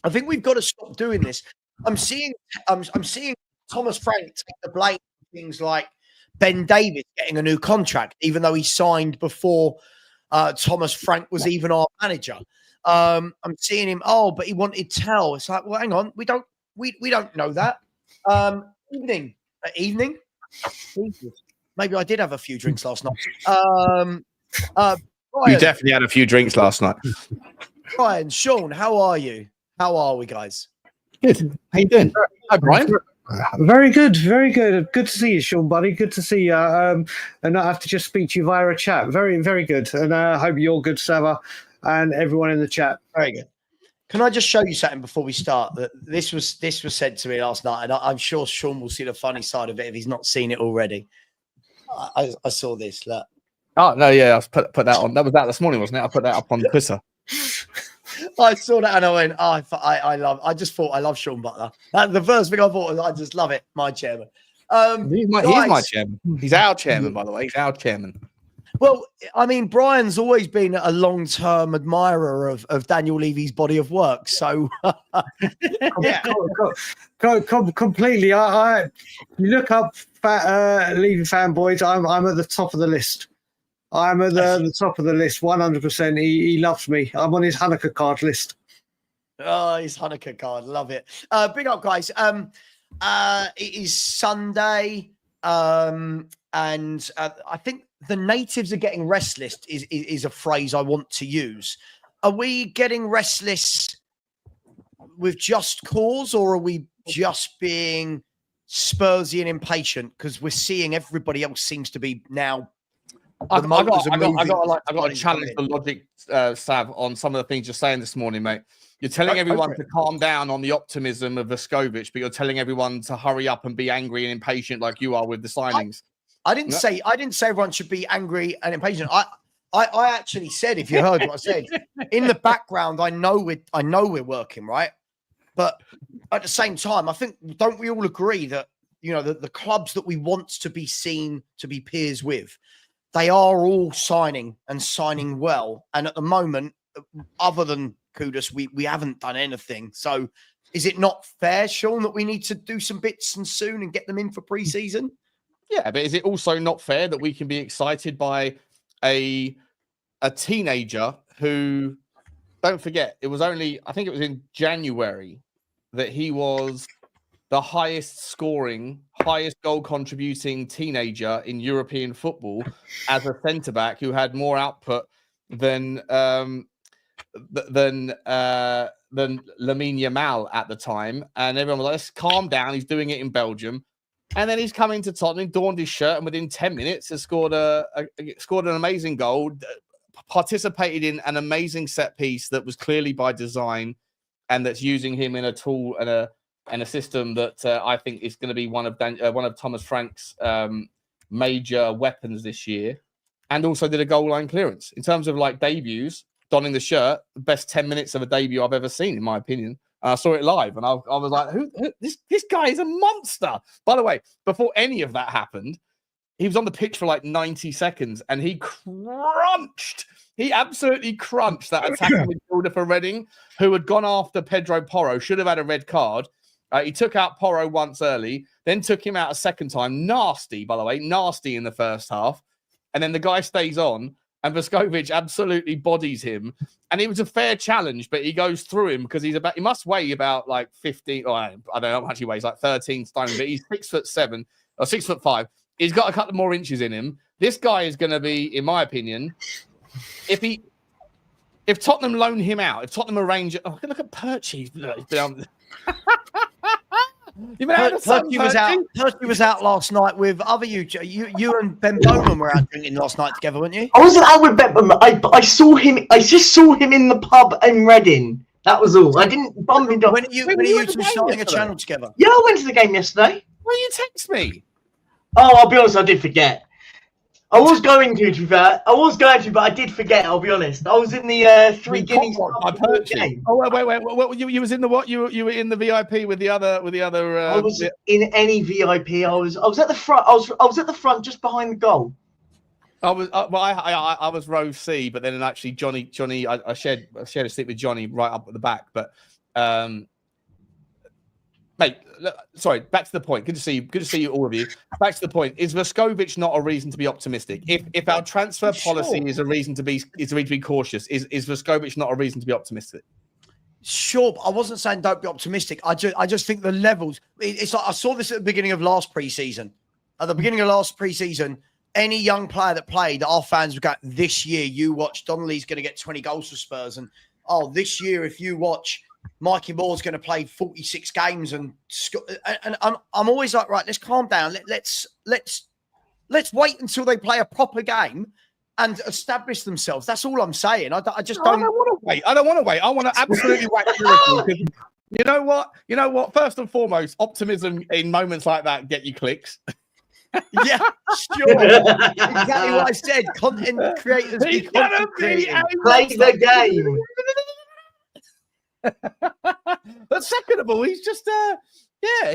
I think we've got to stop doing this. I'm seeing Thomas Frank take the blame for things like Ben Davies getting a new contract, even though he signed before Thomas Frank was even our manager. I'm seeing him. Oh, but he wanted Tell. It's like, well, hang on, we don't know that. Evening. Maybe I did have a few drinks last night. You definitely had a few drinks last night. Brian, Sean, how are you? How are we, guys? Good. How you doing? Hi, Brian. Very good, very good. Good to see you, Sean, buddy. Good to see you. And not have to just speak to you via a chat. Very, very good. And I hope you're good, Savva, and everyone in the chat. Very good. Can I just show you something before we start? That this was said to me last night, and I'm sure Sean will see the funny side of it if he's not seen it already. I saw this. Look. Oh no, yeah, I put that on. That was that this morning, wasn't it? I put that up on Twitter. I saw that and I went, I just thought I love Sean Butler. The first thing I thought was, I just love it, my chairman. He's my chairman. He's our chairman, by the way. He's our chairman. Well, I mean, Brian's always been a long-term admirer of Daniel Levy's body of work. So, yeah, completely. You look up Levy fanboys. I'm at the top of the list. I'm at the top of the list, 100%. He loves me. I'm on his Hanukkah card list. Oh, his Hanukkah card. Love it. Big up, guys. It is Sunday, and I think the natives are getting restless is a phrase I want to use. Are we getting restless with just cause, or are we just being Spursy and impatient? Because we're seeing everybody else seems to be now. I got to challenge the logic, Sav, on some of the things you're saying this morning, mate. You're telling everyone to calm down on the optimism of Vescovic, but you're telling everyone to hurry up and be angry and impatient like you are with the signings. I didn't say everyone should be angry and impatient. I actually said, if you heard what I said, in the background, I know we're working, right? But at the same time, I think, don't we all agree that, the clubs that we want to be seen to be peers with, they are all signing well. And at the moment, other than Kudus, we haven't done anything. So is it not fair, Sean, that we need to do some bits and soon and get them in for pre-season? Yeah, but is it also not fair that we can be excited by a teenager who, don't forget, I think it was in January that he was the highest goal contributing teenager in European football as a centre back who had more output than Lamine Yamal at the time. And everyone was like, let's calm down. He's doing it in Belgium. And then he's coming to Tottenham, donned his shirt, and within 10 minutes has scored an amazing goal, participated in an amazing set piece that was clearly by design, and that's using him in a tool and a system that I think is going to be one of Thomas Frank's major weapons this year, and also did a goal line clearance. In terms of like debuts, donning the shirt, the best 10 minutes of a debut I've ever seen, in my opinion. I saw it live, and I was like, this guy is a monster. By the way, before any of that happened, he was on the pitch for like 90 seconds, and he absolutely crunched that attacking midfielder for Reading, who had gone after Pedro Porro, should have had a red card. He took out Porro once early, then took him out a second time. Nasty, by the way, nasty in the first half. And then the guy stays on and Vescovic absolutely bodies him. And it was a fair challenge, but he goes through him because he must weigh about like 15, or I don't know how much he weighs, like 13 stone, but he's 6'7" or 6'5". He's got a couple more inches in him. This guy is going to be, in my opinion, if Tottenham loan him out, if Tottenham arrange it, look at Perchy. Percy was out last night with other you and Ben Bowman were out drinking last night together, weren't you? I wasn't out with Ben Bowman. I saw him. I just saw him in the pub in Reading. That was all. I didn't bump into. When are you two starting a channel together? Yeah, I went to the game yesterday. Why you text me? Oh, I'll be honest, I did forget. I was going to be fair. I was going to, but I did forget. I'll be honest. I was in the Three Guineas game. Oh wait! You was in the what? You were in the VIP with the other. I was in any VIP. I was at the front. I was at the front, just behind the goal. I was row C, but then actually Johnny, I shared a seat with Johnny right up at the back, but. Mate, sorry, back to the point. Good to see you, all of you. Back to the point. Is Vescovic not a reason to be optimistic? If our transfer policy is a reason to be cautious, is Vescovic not a reason to be optimistic? Sure, but I wasn't saying don't be optimistic. I just think the levels. It's like I saw this at the beginning of last preseason. At the beginning of last preseason, any young player that played, our fans would go, "This year, you watch Donnelly's going to get 20 goals for Spurs," and this year, if you watch. Mikey Moore's going to play 46 games, and I'm always like, right, let's calm down. Let's wait until they play a proper game and establish themselves. That's all I'm saying. I just don't. I don't want to wait. I want to absolutely wait. You know what? First and foremost, optimism in moments like that get you clicks. Yeah, sure. Exactly what I said. Content creators play the game. But second of all, he's just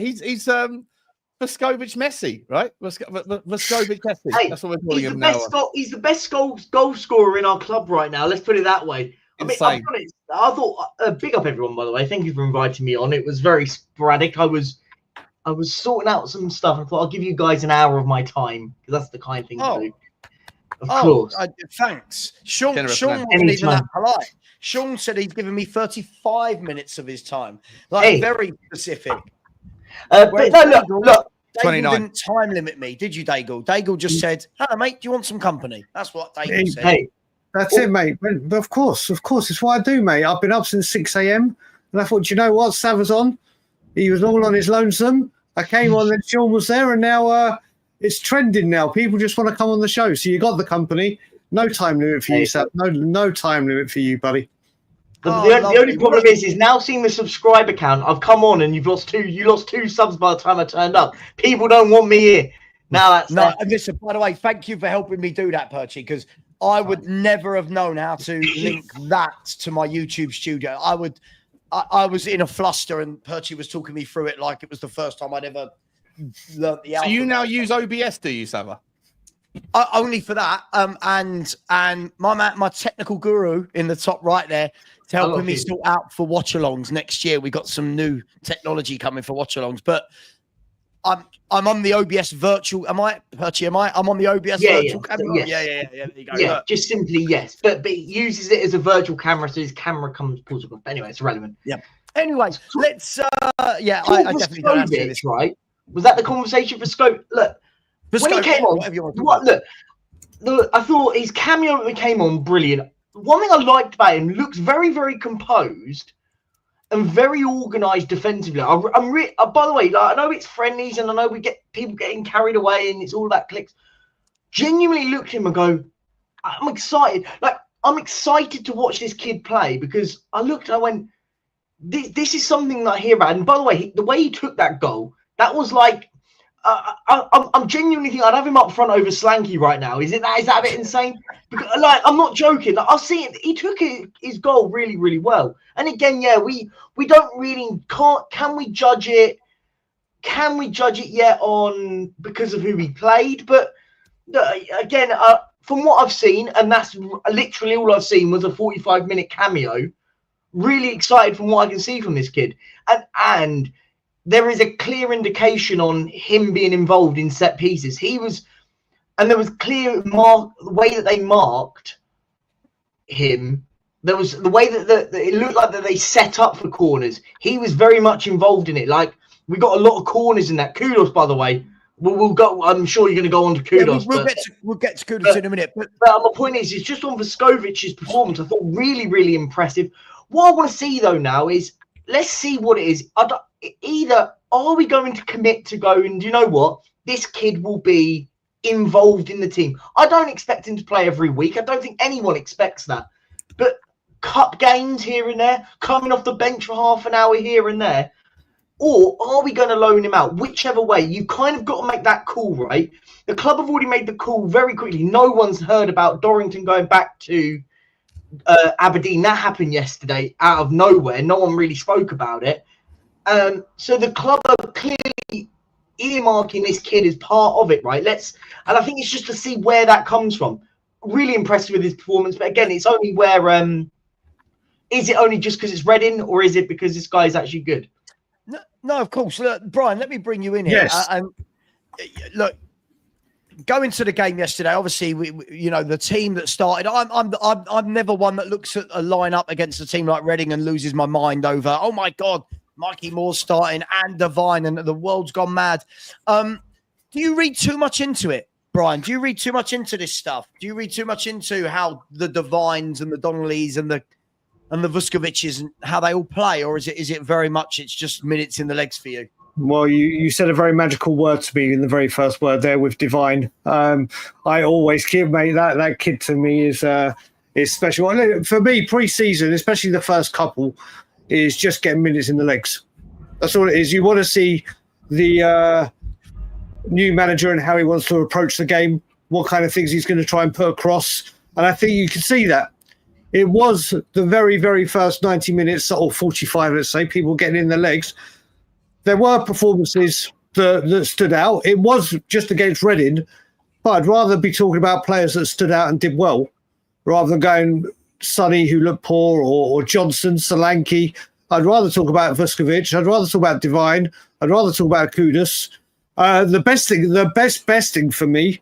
he's Vescovic Messi, right? Vescovic Messi. Hey, that's what we're calling him now. He's the best goal scorer in our club right now. Let's put it that way. I mean, I thought big up everyone, by the way. Thank you for inviting me on. It was very sporadic. I was sorting out some stuff. I thought I'll give you guys an hour of my time because that's the kind thing to do. Of course. Thanks. Sean wasn't even that polite. Sean said he's given me 35 minutes of his time. Very specific. But no, look. Daigle 29. Didn't time limit me, did you, Daigle? Daigle just said, "Hello, mate. Do you want some company?" That's what Daigle said. Hey, that's it, mate. But of course, it's what I do, mate. I've been up since 6 a.m. and I thought, you know what? Savva's on. He was all on his lonesome. I came on, and Sean was there, and now it's trending. Now people just want to come on the show. So you got the company. No time limit for you, Sav. No time limit for you, buddy. The only problem is now seeing the subscriber count. I've come on and you lost two subs by the time I turned up. People don't want me here. Now that's And listen, by the way, thank you for helping me do that, Perchy, because I would never have known how to link that to my YouTube studio. I was in a fluster and Perchy was talking me through it like it was the first time I'd ever learned the alphabet. So you now use OBS, do you, Savva? Only for that, and my technical guru in the top right there to helping me sort out for watch-alongs next year. We got some new technology coming for watch-alongs, but I'm on the OBS virtual. Am I, Perchy? I'm on the OBS virtual camera. Yeah. There you go. Yeah, just simply yes, but it uses it as a virtual camera, so his camera pulls up. Anyway, it's irrelevant. Yeah. Anyway, let's. I definitely don't have to do this. Right? Was that the conversation for Scope? Look. When he came on, look, I thought his cameo when he came on, brilliant. One thing I liked about him, looks very, very composed and very organised defensively. By the way, I know it's friendlies and I know we get people getting carried away and it's all that clicks. Genuinely looked at him and go, I'm excited. I'm excited to watch this kid play because I looked and I went, this is something that I hear about. And by the way, the way he took that goal, that was like, I'm genuinely thinking I'd have him up front over Slanky right now. Is that a bit insane? Because, I'm not joking. I'll see it. He took his goal really, really well. And again, we don't really can we judge it? Can we judge it yet on because of who he played? But again, from what I've seen, and that's literally all I've seen was a 45-minute cameo. Really excited from what I can see from this kid, and. There is a clear indication on him being involved in set pieces. And there was clear the way that they marked him, there was the way that it looked like that they set up for corners. He was very much involved in it. Like, we got a lot of corners in that. Kudos, by the way. We'll go. I'm sure you're going to go on to Kudos. Yeah, we'll get to Kudos in a minute. But my point is, it's just on Vescovic's performance. I thought really, really impressive. What I want to see though now is, let's see what it is. Either are we going to commit to go, and you know what, this kid will be involved in the team. I don't expect him to play every week. I don't think anyone expects that. But cup games here and there, coming off the bench for half an hour here and there. Or are we going to loan him out? Whichever way, you kind of got to make that call, right? The club have already made the call very quickly. No one's heard about Dorrington going back to Aberdeen. That happened yesterday out of nowhere. No one really spoke about it. So the club are clearly earmarking this kid as part of it, right? And I think it's just to see where that comes from. Really impressed with his performance, but again, it's only where is it only just because it's Reading, or is it because this guy is actually good? No, of course. Look, Brian, let me bring you in here. Yes. And look, going to the game yesterday, obviously, we the team that started. I'm never one that looks at a lineup against a team like Reading and loses my mind over, oh my God, Mikey Moore's starting and Devine and the world's gone mad. Do you read too much into it, Brian? Do you read too much into this stuff? Do you read too much into how the Devines and the Donnellys and the Vuskovics and how they all play, or is it very much it's just minutes in the legs for you? Well, you said a very magical word to me in the very first word there with Divine. I always keep, mate, that kid to me is special. For me, pre-season, especially the first couple, is just getting minutes in the legs. That's all it is. You want to see the new manager and how he wants to approach the game, what kind of things he's going to try and put across. And I think you can see that. It was the very, very first 90 minutes, or 45, let's say, people getting in their legs. There were performances that stood out. It was just against Reading, but I'd rather be talking about players that stood out and did well, rather than going Sonny, who looked poor, or Johnson, Solanke. I'd rather talk about Vuskovic. I'd rather talk about Divine. I'd rather talk about Kudus. The best thing for me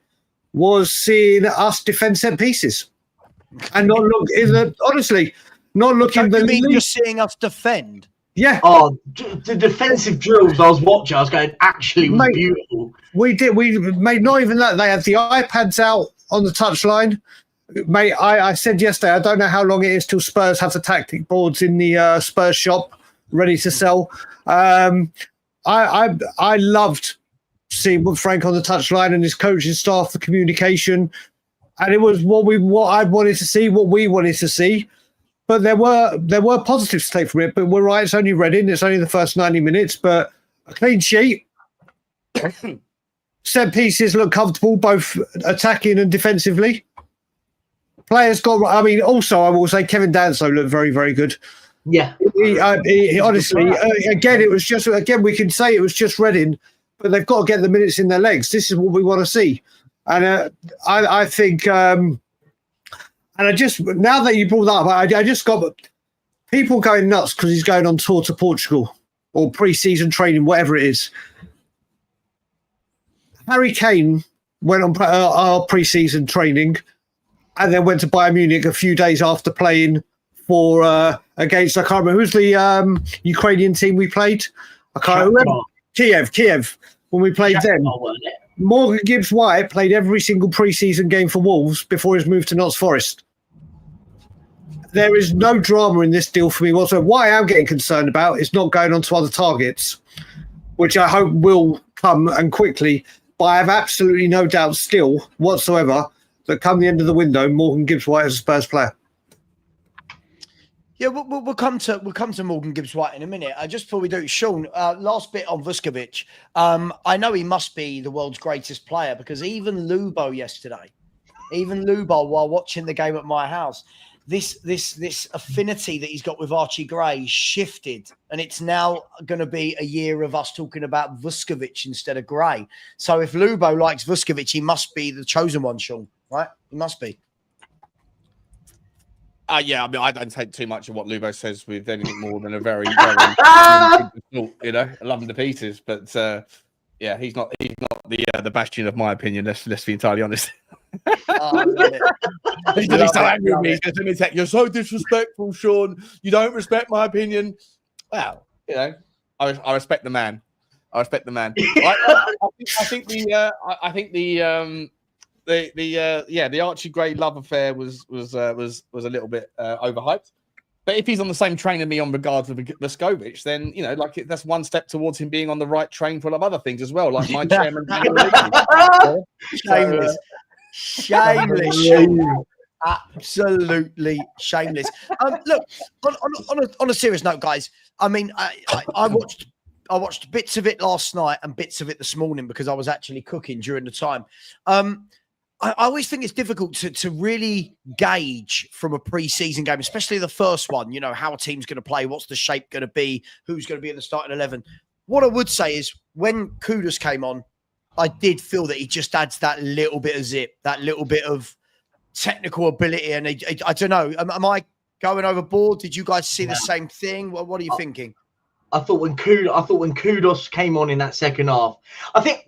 was seeing us defend set pieces. And not look honestly, not looking. You mean just seeing us defend? Yeah. Oh, the defensive drills I was watching, I was going, actually, was beautiful. We did. We made not even that. They had the iPads out on the touchline. Mate, I said yesterday, I don't know how long it is till Spurs have the tactic boards in the Spurs shop ready to sell. I loved seeing Frank on the touchline and his coaching staff, the communication. And it was what I wanted to see, what we wanted to see. But there were positives to take from it. But we're right, it's only Reading. It's only the first 90 minutes. But a clean sheet. Set pieces look comfortable, both attacking and defensively. Players got... I mean, also, I will say Kevin Danso looked very, very good. Yeah. He honestly, again, it was just... Again, we can say it was just Reading, but they've got to get the minutes in their legs. This is what we want to see. And I think, and I just, now that you brought that up, I just got people going nuts because he's going on tour to Portugal or pre-season training, whatever it is. Harry Kane went on our pre-season training and then went to Bayern Munich a few days after playing for against, I can't remember, who's the Ukrainian team we played? I can't remember. Kiev, when we played them. Morgan Gibbs-White played every single pre-season game for Wolves before his move to Notts Forest. There is no drama in this deal for me whatsoever. What I am getting concerned about is not going on to other targets, which I hope will come and quickly. But I have absolutely no doubt still whatsoever that come the end of the window, Morgan Gibbs-White is a Spurs player. Yeah, we'll come to Morgan Gibbs-White in a minute. Just before we do, Sean, last bit on Vuskovic. I know he must be the world's greatest player because even Lubo yesterday, while watching the game at my house, this affinity that he's got with Archie Gray shifted, and it's now going to be a year of us talking about Vuskovic instead of Gray. So if Lubo likes Vuskovic, he must be the chosen one, Sean, right? He must be. Yeah, I mean, I don't take too much of what Lubo says with anything more than a very, very, I love him to pieces. But yeah, he's not the bastion of my opinion. Let's be entirely honest. I love it. He's gonna be so angry with me. He's gonna say, "You're so disrespectful, Sean. You don't respect my opinion." Well, you know, I respect the man. I respect the man. I think the Archie Gray love affair was a little bit overhyped. But if he's on the same train as me on regards with Vescovic, then that's one step towards him being on the right train for a lot of other things as well, like my chairman. Shameless. Absolutely shameless. Look, on a serious note, guys. I mean, I watched bits of it last night and bits of it this morning because I was actually cooking during the time. I always think it's difficult to really gauge from a pre-season game, especially the first one, how a team's going to play, what's the shape going to be, who's going to be in the starting 11. What I would say is when Kudus came on, I did feel that he just adds that little bit of zip, that little bit of technical ability. And I don't know, am I going overboard? Did you guys see the same thing? What are you thinking? I thought when Kudus came on in that second half, I think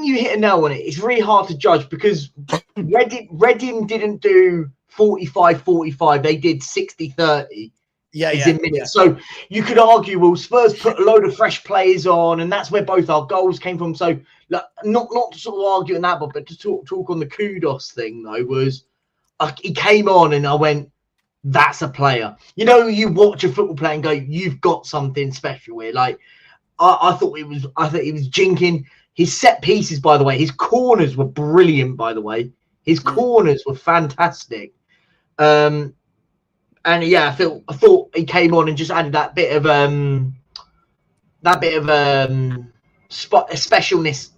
you hit a nail on it. It's really hard to judge because Reading didn't do 45-45. They did 60-30. In minutes. So you could argue, well, Spurs put a load of fresh players on, and that's where both our goals came from. So not to sort of argue on that, but to talk on the Kudus thing though was he came on and I went, that's a player. You watch a football player and go, you've got something special here. Like I thought he was jinking his set pieces. By the way, his corners were brilliant. By the way, his corners were fantastic. And yeah, I thought he came on and just added that bit of specialness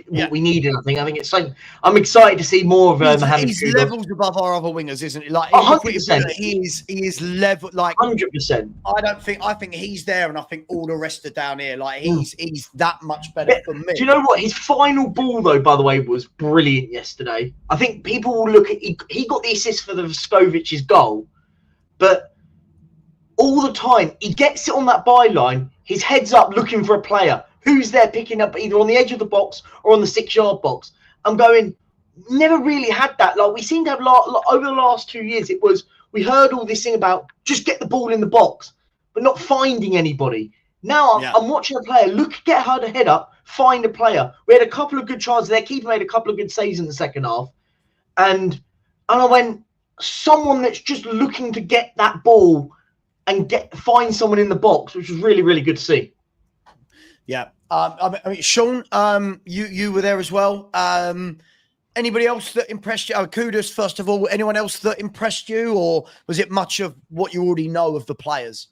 what we needed. I think it's like I'm excited to see more of Mohamed. He's levels above our other wingers, isn't he? Like 100%. He is level like 100%. I think he's there, and I think all the rest are down here. Like he's that much better for me. Do you know what? His final ball though, by the way, was brilliant yesterday. I think people will look at he got the assist for the Vescovic's goal. But all the time, he gets it on that byline, his head's up looking for a player. Who's there picking up either on the edge of the box or on the 6-yard box? I'm going, never really had that. Like we seem to have over the last 2 years, it was, we heard all this thing about just get the ball in the box, but not finding anybody. Now I'm watching a player, get her head up, find a player. We had a couple of good chances. Their keeper made a couple of good saves in the second half. And I went, someone that's just looking to get that ball and find someone in the box, which was really, really good to see. Yeah. I mean, Sean, you were there as well. Anybody else that impressed you? Kudus, first of all. Anyone else that impressed you, or was it much of what you already know of the players?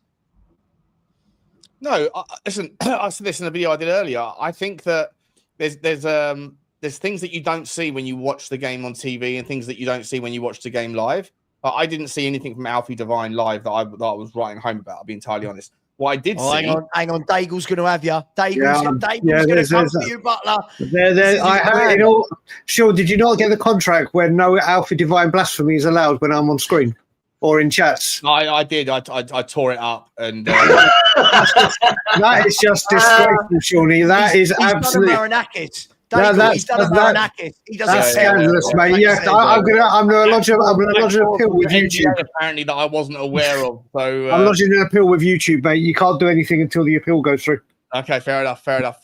No, listen. I said this in the video I did earlier. I think that there's things that you don't see when you watch the game on TV, and things that you don't see when you watch the game live. I didn't see anything from Alfie Devine live that I was writing home about. I'll be entirely honest. What I did see. Hang on. Daigle's going to have you. Daigle's going to come for you, Butler. I have it in all. Sure, did you not get the contract where no Alfie Devine blasphemy is allowed when I'm on screen or in chats? I did. I tore it up, and that is just disgraceful, Shawnee. That is absolutely. He's done a Maranakis. He doesn't that's scandalous, mate. Yeah, I'm gonna lodge an appeal with YouTube. Apparently, that I wasn't aware of. So I'm lodging an appeal with YouTube, mate. You can't do anything until the appeal goes through. Okay, fair enough. What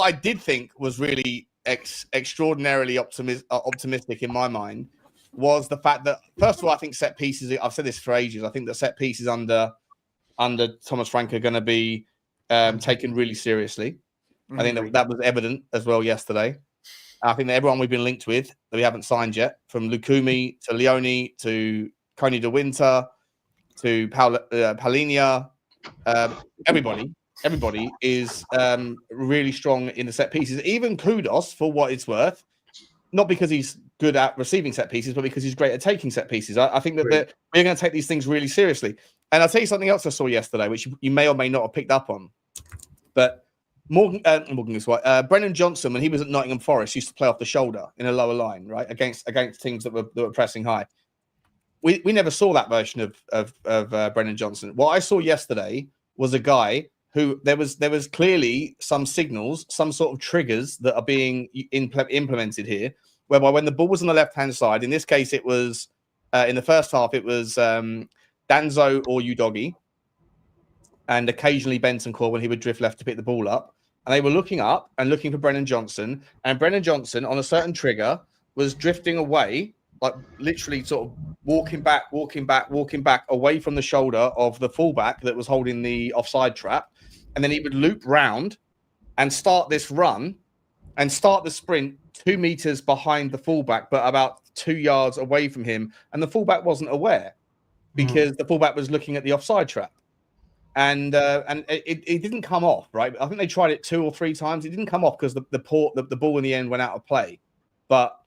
I did think was really extraordinarily optimistic in my mind was the fact that, first of all, I think set pieces. I've said this for ages. I think that set pieces under Thomas Frank are going to be taken really seriously. I think that was evident as well yesterday. I think that everyone we've been linked with that we haven't signed yet, from Lukumi to Leone to Coney de Winter to Paulinia, everybody is really strong in the set pieces. Even Kudus, for what it's worth, not because he's good at receiving set pieces, but because he's great at taking set pieces. I think that we're going to take these things really seriously. And I'll tell you something else I saw yesterday, which you may or may not have picked up on. But Brennan Johnson, when he was at Nottingham Forest, used to play off the shoulder in a lower line, right, against teams that were pressing high. We never saw that version of Brennan Johnson. What I saw yesterday was a guy who there was clearly some signals, some sort of triggers that are being implemented here, whereby when the ball was on the left-hand side, in this case, it was in the first half, it was Danzo or Udogi, and occasionally Bentancur when he would drift left to pick the ball up. And they were looking up and looking for Brennan Johnson. And Brennan Johnson, on a certain trigger, was drifting away, like literally sort of walking back away from the shoulder of the fullback that was holding the offside trap. And then he would loop round and start this run and start the sprint 2 meters behind the fullback, but about 2 yards away from him. And the fullback wasn't aware because the fullback was looking at the offside trap. And it didn't come off, right? I think they tried it 2 or 3 times. It didn't come off because the ball in the end went out of play. But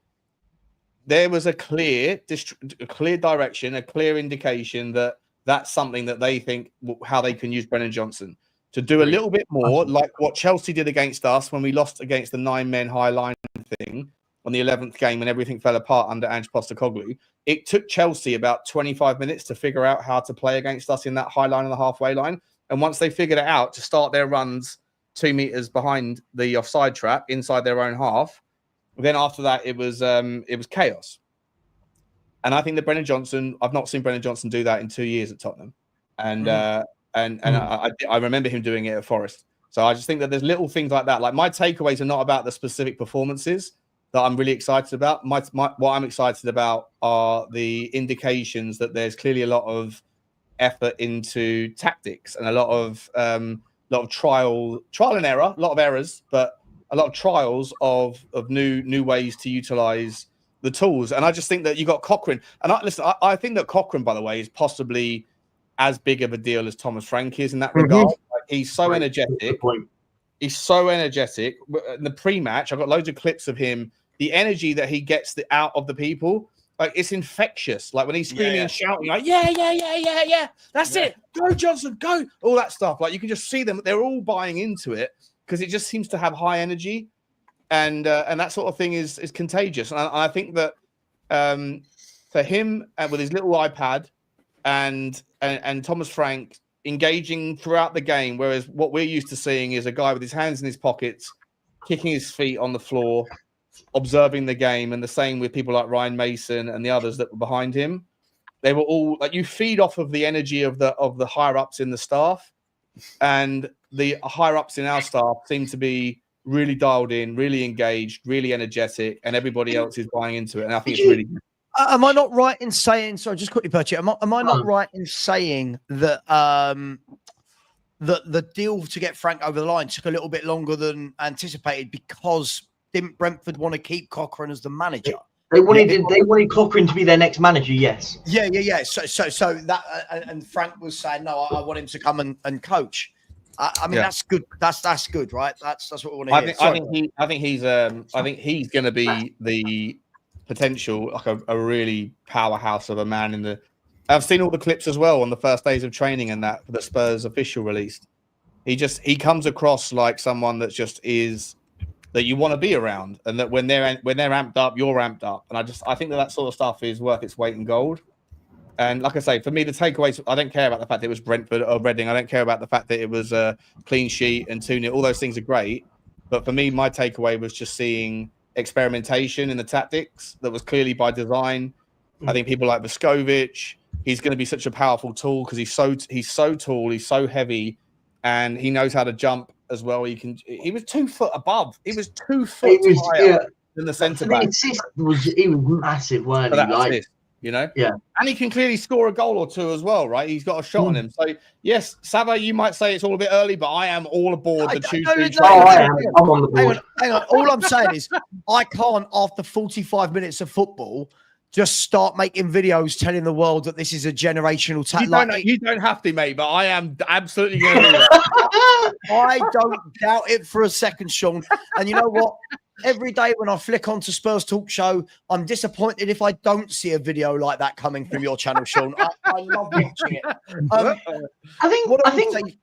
there was a clear direction, a clear indication that that's something that they think how they can use Brennan Johnson to do a little bit more, like what Chelsea did against us when we lost against the 9-men high line thing on the 11th game when everything fell apart under Ange Postecoglou. It took Chelsea about 25 minutes to figure out how to play against us in that high line and the halfway line. And once they figured it out, to start their runs 2 meters behind the offside trap inside their own half, then after that, it was chaos. And I think that Brennan Johnson, I've not seen Brennan Johnson do that in 2 years at Tottenham. And I remember him doing it at Forest. So I just think that there's little things like that. Like my takeaways are not about the specific performances that I'm really excited about. What I'm excited about are the indications that there's clearly a lot of effort into tactics and a lot of trial and error, a lot of errors, but a lot of trials of new ways to utilize the tools. And I just think that you got Cochrane. And I think that Cochrane, by the way, is possibly as big of a deal as Thomas Frank is in that regard. Like, he's so energetic. He's so energetic. In the pre-match, I've got loads of clips of him. The energy that he gets out of the people, like it's infectious. Like when he's screaming and shouting, like yeah, that's it. Go Johnson, go! All that stuff. Like you can just see them. They're all buying into it because it just seems to have high energy, and that sort of thing is contagious. And I think that for him and with his little iPad and Thomas Frank engaging throughout the game, whereas what we're used to seeing is a guy with his hands in his pockets, kicking his feet on the floor, observing the game, and the same with people like Ryan Mason and the others that were behind him. They were all like, you feed off of the energy of the higher ups in the staff, and the higher ups in our staff seem to be really dialed in, really engaged, really energetic, and everybody else is buying into it. And I think it's really good. Am I not right in saying? Sorry, just quickly, Perchy. Am I not right in saying that the deal to get Frank over the line took a little bit longer than anticipated because didn't Brentford want to keep Cochrane as the manager? They wanted Cochrane to be their next manager. Yes. Yeah. So that and Frank was saying no, I want him to come and coach. I mean that's good. That's good, right? That's what we want to hear. I think he's going to be the potential, like a really powerhouse of a man in the. I've seen all the clips as well on the first days of training and that the Spurs official released. He comes across like someone that just is that you want to be around, and that when they're amped up, you're amped up. And I think that sort of stuff is worth its weight in gold. And like I say, for me, the takeaways, I don't care about the fact that it was Brentford or Reading. I don't care about the fact that it was a clean sheet and 2-0. All those things are great. But for me, my takeaway was just seeing experimentation in the tactics that was clearly by design. I think people like Vescovic, he's going to be such a powerful tool because he's so tall, he's so heavy, and he knows how to jump as well. He was 2 foot above. He was 2 foot higher than the centre back. He was massive, weren't he? Like, you know? Yeah. And he can clearly score a goal or two as well, right? He's got a shot on him. So, yes, Savva, you might say it's all a bit early, but I am all aboard the Tuesday. I'm on the board. Hang on. All I'm saying is I can't, after 45 minutes of football, just start making videos telling the world that this is a generational talent. You don't have to, mate, but I am absolutely going to do that. I don't doubt it for a second, Sean. And you know what? Every day when I flick onto Spurs Talk Show, I'm disappointed if I don't see a video like that coming from your channel, Sean. I love watching it. I think.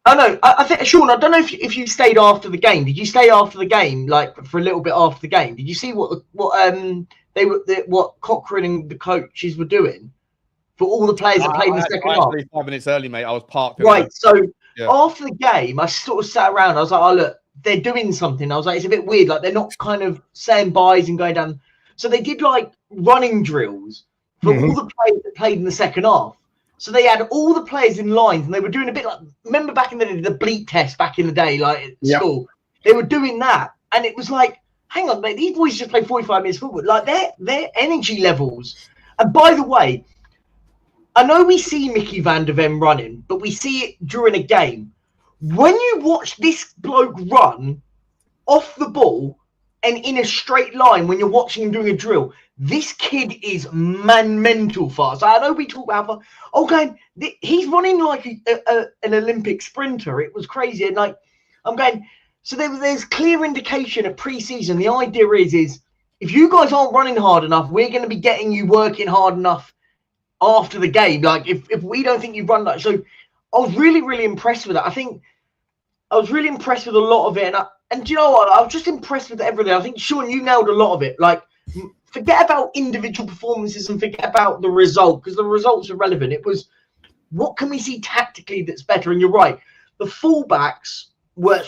Oh no, I think Sean. I don't know if you stayed after the game. Did you stay after the game, like for a little bit after the game? Did you see what Cochrane and the coaches were doing? for all the players that played in the second half. 5 minutes early, mate. I was parked. Right. So after the game, I sort of sat around. I was like, oh, look, they're doing something. I was like, it's a bit weird. Like, they're not kind of saying byes and going down. So they did like running drills for all the players that played in the second half. So they had all the players in lines and they were doing a bit like, remember back in the day, the bleep test back in the day, like at school, they were doing that. And it was like, hang on, mate, these boys just play 45 minutes football. Like their energy levels. And by the way, I know we see Mickey van der Ven running, but we see it during a game. When you watch this bloke run off the ball and in a straight line when you're watching him doing a drill, this kid is mental fast. I know we talk about, he's running like an Olympic sprinter. It was crazy. And like, I'm going, so there's clear indication at pre-season. The idea is if you guys aren't running hard enough, we're going to be getting you working hard enough after the game. Like if we don't think you've run that. So I was really, really impressed with that. I think I was really impressed with a lot of it. And do you know what? I was just impressed with everything. I think, Sean, you nailed a lot of it. Like, forget about individual performances and forget about the result, because the results are relevant. It was, what can we see tactically that's better? And you're right. The fullbacks were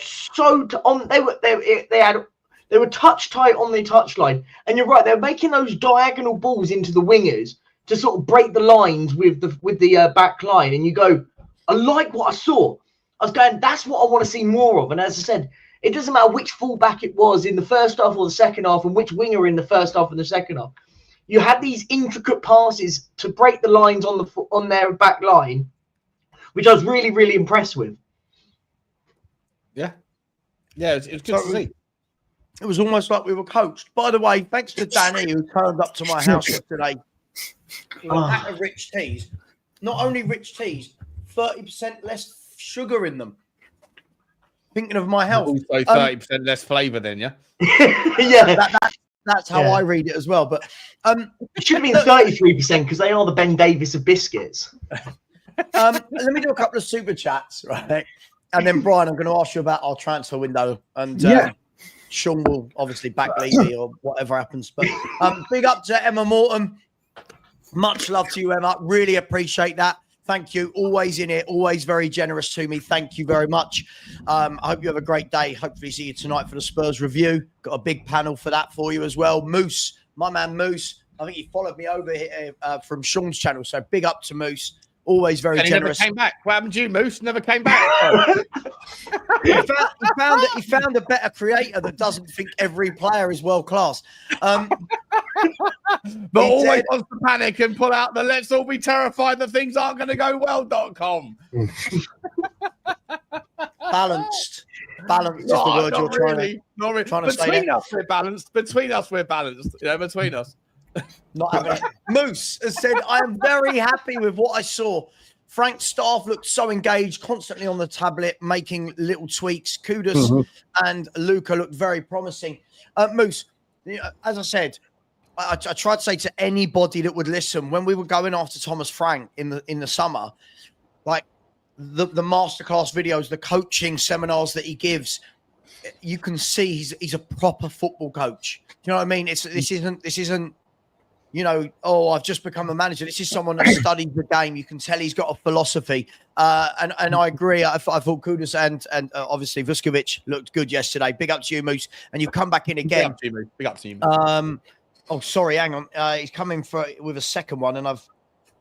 they were touch tight on their touchline. And you're right. They were making those diagonal balls into the wingers to sort of break the lines with the back line. And you go, I like what I saw. I was going, that's what I want to see more of. And as I said, it doesn't matter which fullback it was in the first half or the second half and which winger in the first half and the second half. You had these intricate passes to break the lines on their back line, which I was really, really impressed with. Yeah. Yeah, it's good to see. It was almost like we were coached. By the way, thanks to Danny, who turned up to my house yesterday with a pack of rich teas. Not only rich teas, 30% less sugar in them. Thinking of my health. Also 30% less flavour then, yeah? Yeah. That's how I read it as well. But it should have been 33% because they are the Ben Davis of biscuits. Let me do a couple of super chats, right? And then, Brian, I'm going to ask you about our transfer window. And Sean will obviously back Levy or whatever happens. But big up to Emma Morton. Much love to you, Emma. Really appreciate that. Thank you. Always in it. Always very generous to me. Thank you very much. I hope you have a great day. Hopefully see you tonight for the Spurs review. Got a big panel for that for you as well. Moose, my man Moose. I think he followed me over here from Sean's channel. So big up to Moose. Always very generous. Never came back. What happened to you, Moose? Never came back. He found a better creator that doesn't think every player is world class. But always wants to panic and pull out the let's all be terrified that things aren't going to go well.com. Balanced is the word you're trying to say. Between us, we're balanced. Between us, we're balanced. You know, between us. Not having it. Moose has said, I am very happy with what I saw. Frank's staff looked so engaged, constantly on the tablet, making little tweaks. Kudus and Luca looked very promising. Moose, as I said, I tried to say to anybody that would listen, when we were going after Thomas Frank in the summer, like the masterclass videos, the coaching seminars that he gives, you can see he's a proper football coach. You know what I mean? This isn't, you know, I've just become a manager. This is someone that studies the game. You can tell he's got a philosophy. And I agree. I thought Kudus and obviously Vuskovic looked good yesterday. Big up to you, Moose. And you come back in again. Big up to you, Moose. Sorry, hang on. He's coming with a second one, and I've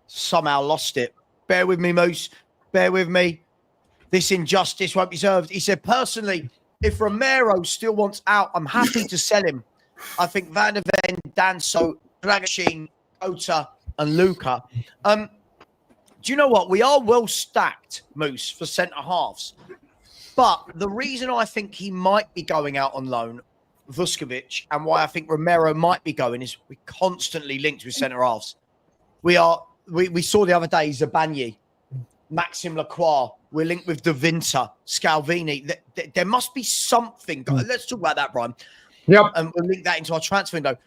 somehow lost it. Bear with me, Moose. Bear with me. This injustice won't be served. He said, personally, if Romero still wants out, I'm happy to sell him. I think Van der Ven, Danso, Dragoshin, Ota, and Luca. Do you know what? We are well stacked, Moose, for centre halves. But the reason I think he might be going out on loan, Vuskovic, and why I think Romero might be going is we constantly linked with centre halves. We saw the other day Zabanyi, Maxim Lacroix. We're linked with De Vinter, Scalvini. There must be something. Let's talk about that, Brian. Yep. And we'll link that into our transfer window.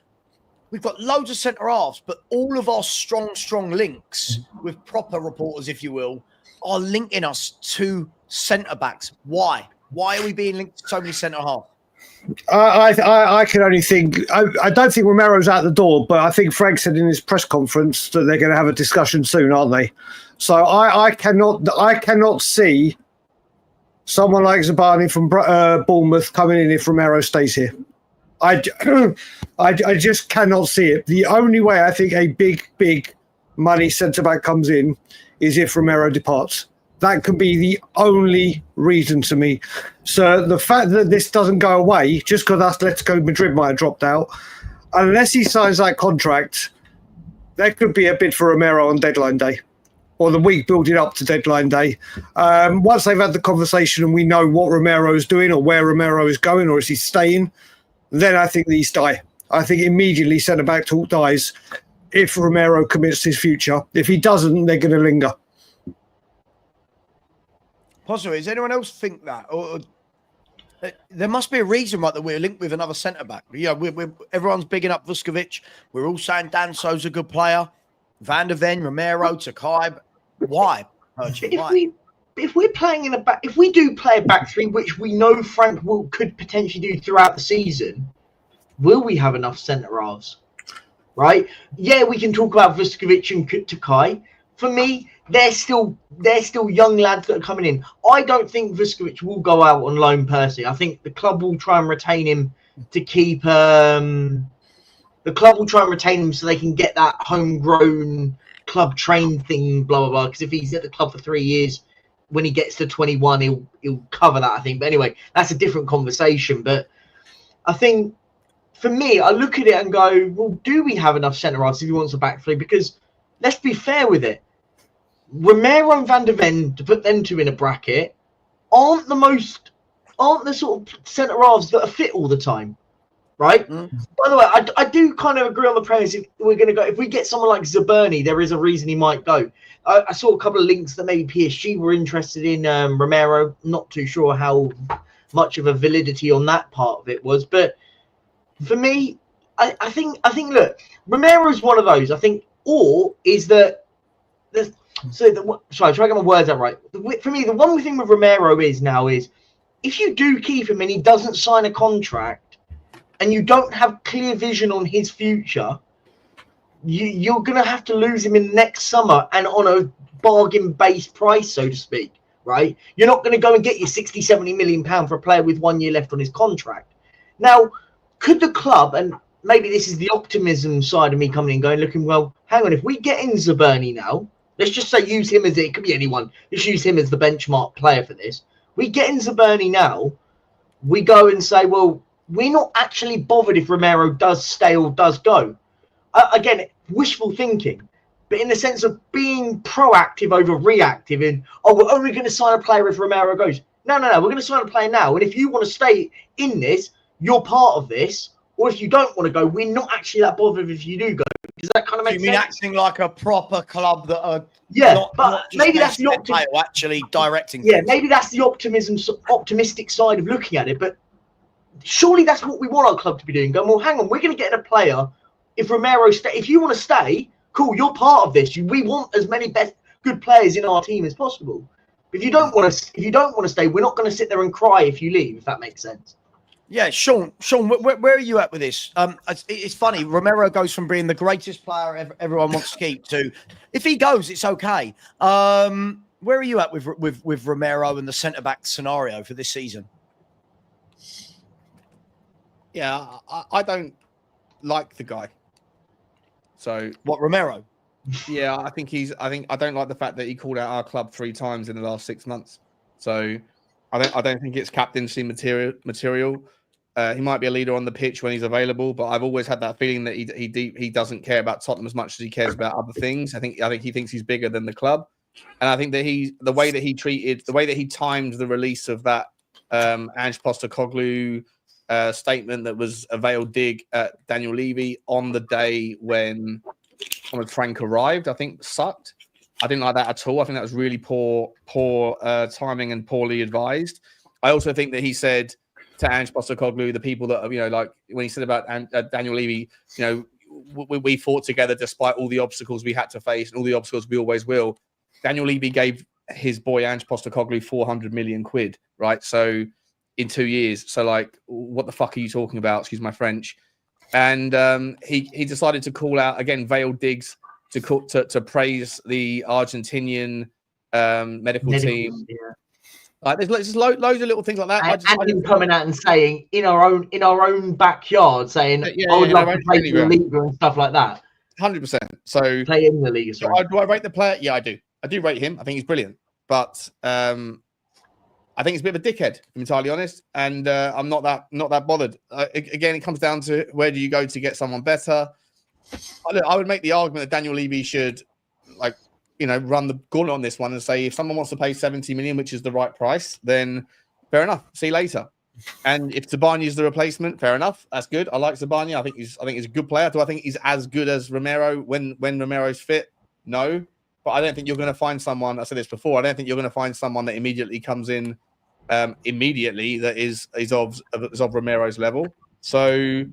We've got loads of centre halves, but all of our strong links with proper reporters, if you will, are linking us to centre backs. Why? Why are we being linked to so many centre halves? I can only think. I don't think Romero's out the door, but I think Frank said in his press conference that they're going to have a discussion soon, aren't they? So I cannot see someone like Zabani from Bournemouth coming in if Romero stays here. I just cannot see it. The only way I think a big money centre back comes in is if Romero departs. That could be the only reason to me. So the fact that this doesn't go away just because Atletico Madrid might have dropped out, unless he signs that contract, there could be a bid for Romero on deadline day or the week building up to deadline day. Once they've had the conversation and we know what Romero is doing or where Romero is going or is he staying, then I think these die. I think immediately centre-back talk dies if Romero commits to his future. If he doesn't, they're going to linger. Possibly. Does anyone else think that? Or there must be a reason, right, that we're linked with another centre-back. You know, everyone's bigging up Vuskovic. We're all saying Danso's a good player. Van der Ven, Romero, Takai. Why? If we're playing in if we do play a back three, which we know Frank could potentially do throughout the season, will we have enough centre halves? Right? Yeah, we can talk about Vuskovic and Takai. For me, they're still young lads that are coming in. I don't think Vuskovic will go out on loan per se. I think the club will try and retain him to keep. The club will try and retain him so they can get that homegrown club trained thing. Blah blah blah. Because if he's at the club for 3 years, when he gets to 21, he'll cover that. I think. But anyway, that's a different conversation. But I think for me, I look at it and go, well, do we have enough centre halves if he wants a back three? Because let's be fair with it. Romero and Van der Ven, to put them two in a bracket, aren't the sort of centre halves that are fit all the time, right? By the way, I do kind of agree on the premise. If we get someone like Zaberni, there is a reason he might go. I saw a couple of links that maybe PSG were interested in Romero. Not too sure how much of a validity on that part of it was, but for me, I think look, Romero is one of those. I think, or is that the. Sorry, try to get my words out right. For me, the one thing with Romero is if you do keep him and he doesn't sign a contract and you don't have clear vision on his future, you're going to have to lose him in next summer and on a bargain-based price, so to speak, right? You're not going to go and get your 60, 70 million pound for a player with 1 year left on his contract. Now, could the club, and maybe this is the optimism side of me coming in going, looking, well, hang on, if we get in Zaberni now, let's just say use him it could be anyone. Let's use him as the benchmark player for this. We get in Zaberni now. We go and say, well, we're not actually bothered if Romero does stay or does go. Again, wishful thinking, but in the sense of being proactive over reactive. And we're only going to sign a player if Romero goes. No. We're going to sign a player now. And if you want to stay in this, you're part of this. Or if you don't want to go, we're not actually that bothered if you do go. Does that kind of make sense? You mean acting like a proper club that are but maybe that's the actually directing. Yeah, maybe that's the optimistic side of looking at it. But surely that's what we want our club to be doing. Going, well, hang on, we're going to get in a player. If Romero if you want to stay, cool, you're part of this. We want as many good players in our team as possible. If you don't want to stay, we're not going to sit there and cry if you leave. If that makes sense. Yeah, Sean, where are you at with this? It's funny. Romero goes from being the greatest player everyone wants to keep to, if he goes, it's okay. Where are you at with Romero and the centre back scenario for this season? Yeah, I don't like the guy. So what, Romero? Yeah, I don't like the fact that he called out our club 3 times in the last 6 months. So I don't think it's captaincy material. He might be a leader on the pitch when he's available, but I've always had that feeling that he doesn't care about Tottenham as much as he cares about other things. I think he thinks he's bigger than the club, and I think that the way that he timed the release of that Ange Postecoglou statement that was a veiled dig at Daniel Levy on the day when Frank arrived, I think sucked. I didn't like that at all. I think that was really poor timing and poorly advised. I also think that he said to Ange Postecoglou, the people that, like when he said about Daniel Levy, we fought together despite all the obstacles we had to face and all the obstacles we always will. Daniel Levy gave his boy Ange Postecoglou 400 million quid, right? So in 2 years. So like, what the fuck are you talking about? Excuse my French. And he decided to call out again veiled digs to praise the Argentinian medical team. Yeah. Like there's just loads of little things like that. And him coming out and saying in our own backyard, saying I would love to play for the Liga and stuff like that. 100%. So play in the Liga. Do I rate the player? Yeah, I do. I do rate him. I think he's brilliant, but I think he's a bit of a dickhead, if I'm entirely honest. And I'm not that bothered. Again, it comes down to where do you go to get someone better. I would make the argument that Daniel Levy should, like, run the gauntlet on this one and say if someone wants to pay 70 million, which is the right price, then fair enough. See you later. And if Zabarnyi is the replacement, fair enough. That's good. I like Zabarnyi. I think he's a good player. Do I think he's as good as Romero when Romero's fit? No. But I don't think you're going to find someone. I said this before. I don't think you're going to find someone that immediately comes in immediately that is of Romero's level. So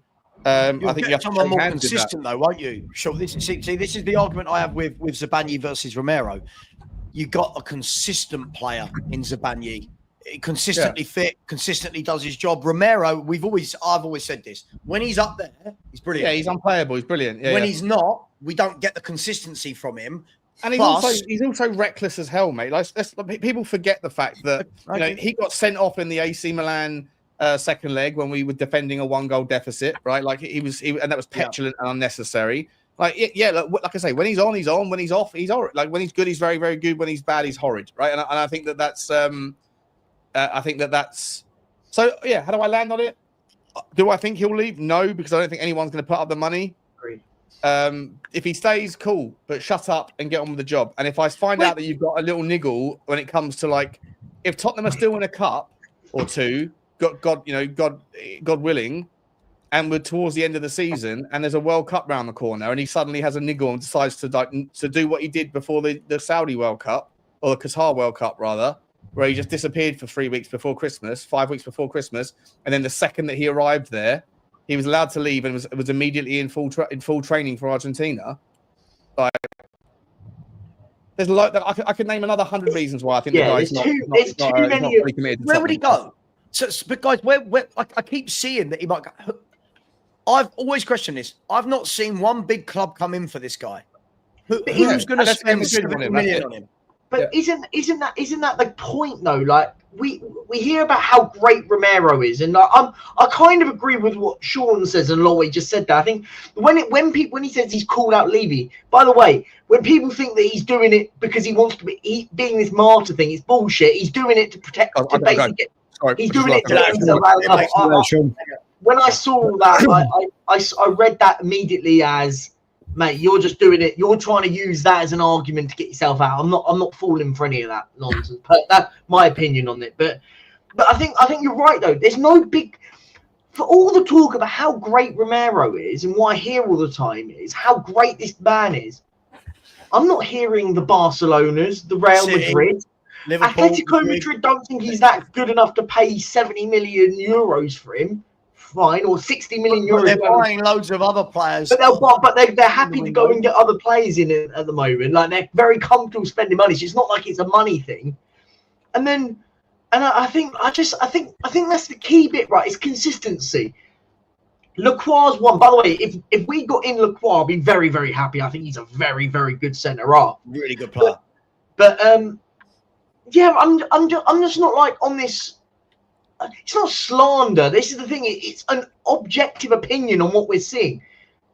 I think you have someone more consistent, though, won't you? Sure. This is the argument I have with Zabarnyi versus Romero. You got a consistent player in Zabarnyi. Consistently fit, consistently does his job. Romero, I've always said this. When he's up there, he's brilliant. Yeah, he's unplayable. He's brilliant. Yeah, when he's not, we don't get the consistency from him. And he's also reckless as hell, mate. People forget the fact that he got sent off in the AC Milan second leg when we were defending a 1-goal deficit, right? Like and that was petulant and unnecessary. Like I say, when he's on, he's on. When he's off, he's horrid. Like when he's good, he's very, very good. When he's bad, he's horrid, right? And I think that's so. Yeah, how do I land on it? Do I think he'll leave? No, because I don't think anyone's going to put up the money. Agreed. If he stays, cool, but shut up and get on with the job. And if I find out that you've got a little niggle when it comes to like, if Tottenham are still in a cup or two, God willing, and we're towards the end of the season, and there's a World Cup round the corner, and he suddenly has a niggle and decides to do what he did before the Saudi World Cup or the Qatar World Cup rather, where he just disappeared for 3 weeks before Christmas, 5 weeks before Christmas, and then the second that he arrived there, he was allowed to leave and was immediately in full training for Argentina. Like, there's a lot. I could name another 100 reasons why I think the guy's not fully committed. Where would he go? So, but guys, where I keep seeing that he might go. I've always questioned this. I've not seen one big club come in for this guy. Who's going to spend 70 million on him? But isn't that the point though? Like we hear about how great Romero is, and I kind of agree with what Sean says and Lloyd just said that. I think when he says he's called out Levy, by the way, when people think that he's doing it because he wants to be being this martyr thing, it's bullshit. He's doing it to protect. He's doing it to get into the World Cup. When I saw that, I read that immediately as, mate, you're just doing it. You're trying to use that as an argument to get yourself out. I'm not falling for any of that nonsense. But that's my opinion on it. But I think you're right though. There's no big, for all the talk about how great Romero is and what I hear all the time is how great this man is. I'm not hearing the Barcelonas, the Real Madrid, Liverpool, Atletico Madrid don't think he's that good enough to pay 70 million euros for him. Fine, or 60 million euros. They're buying loads of other players, but they're happy to go and get other players in it at the moment. Like they're very comfortable spending money. So it's not like it's a money thing. And I think that's the key bit, right? It's consistency. Lacroix's one. By the way, if we got in Lacroix, I'd be very, very happy. I think he's a very, very good centre half. Really good player. But yeah, I'm just not like on this. It's not slander. This is the thing. It's an objective opinion on what we're seeing.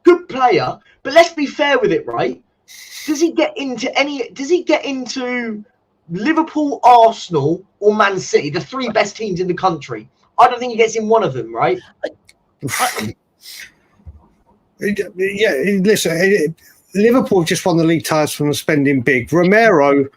Good player, but let's be fair with it, right? Does he get into Liverpool, Arsenal, or Man City, the three best teams in the country? I don't think he gets in one of them, right? Yeah, listen, Liverpool just won the league titles from spending big. Romero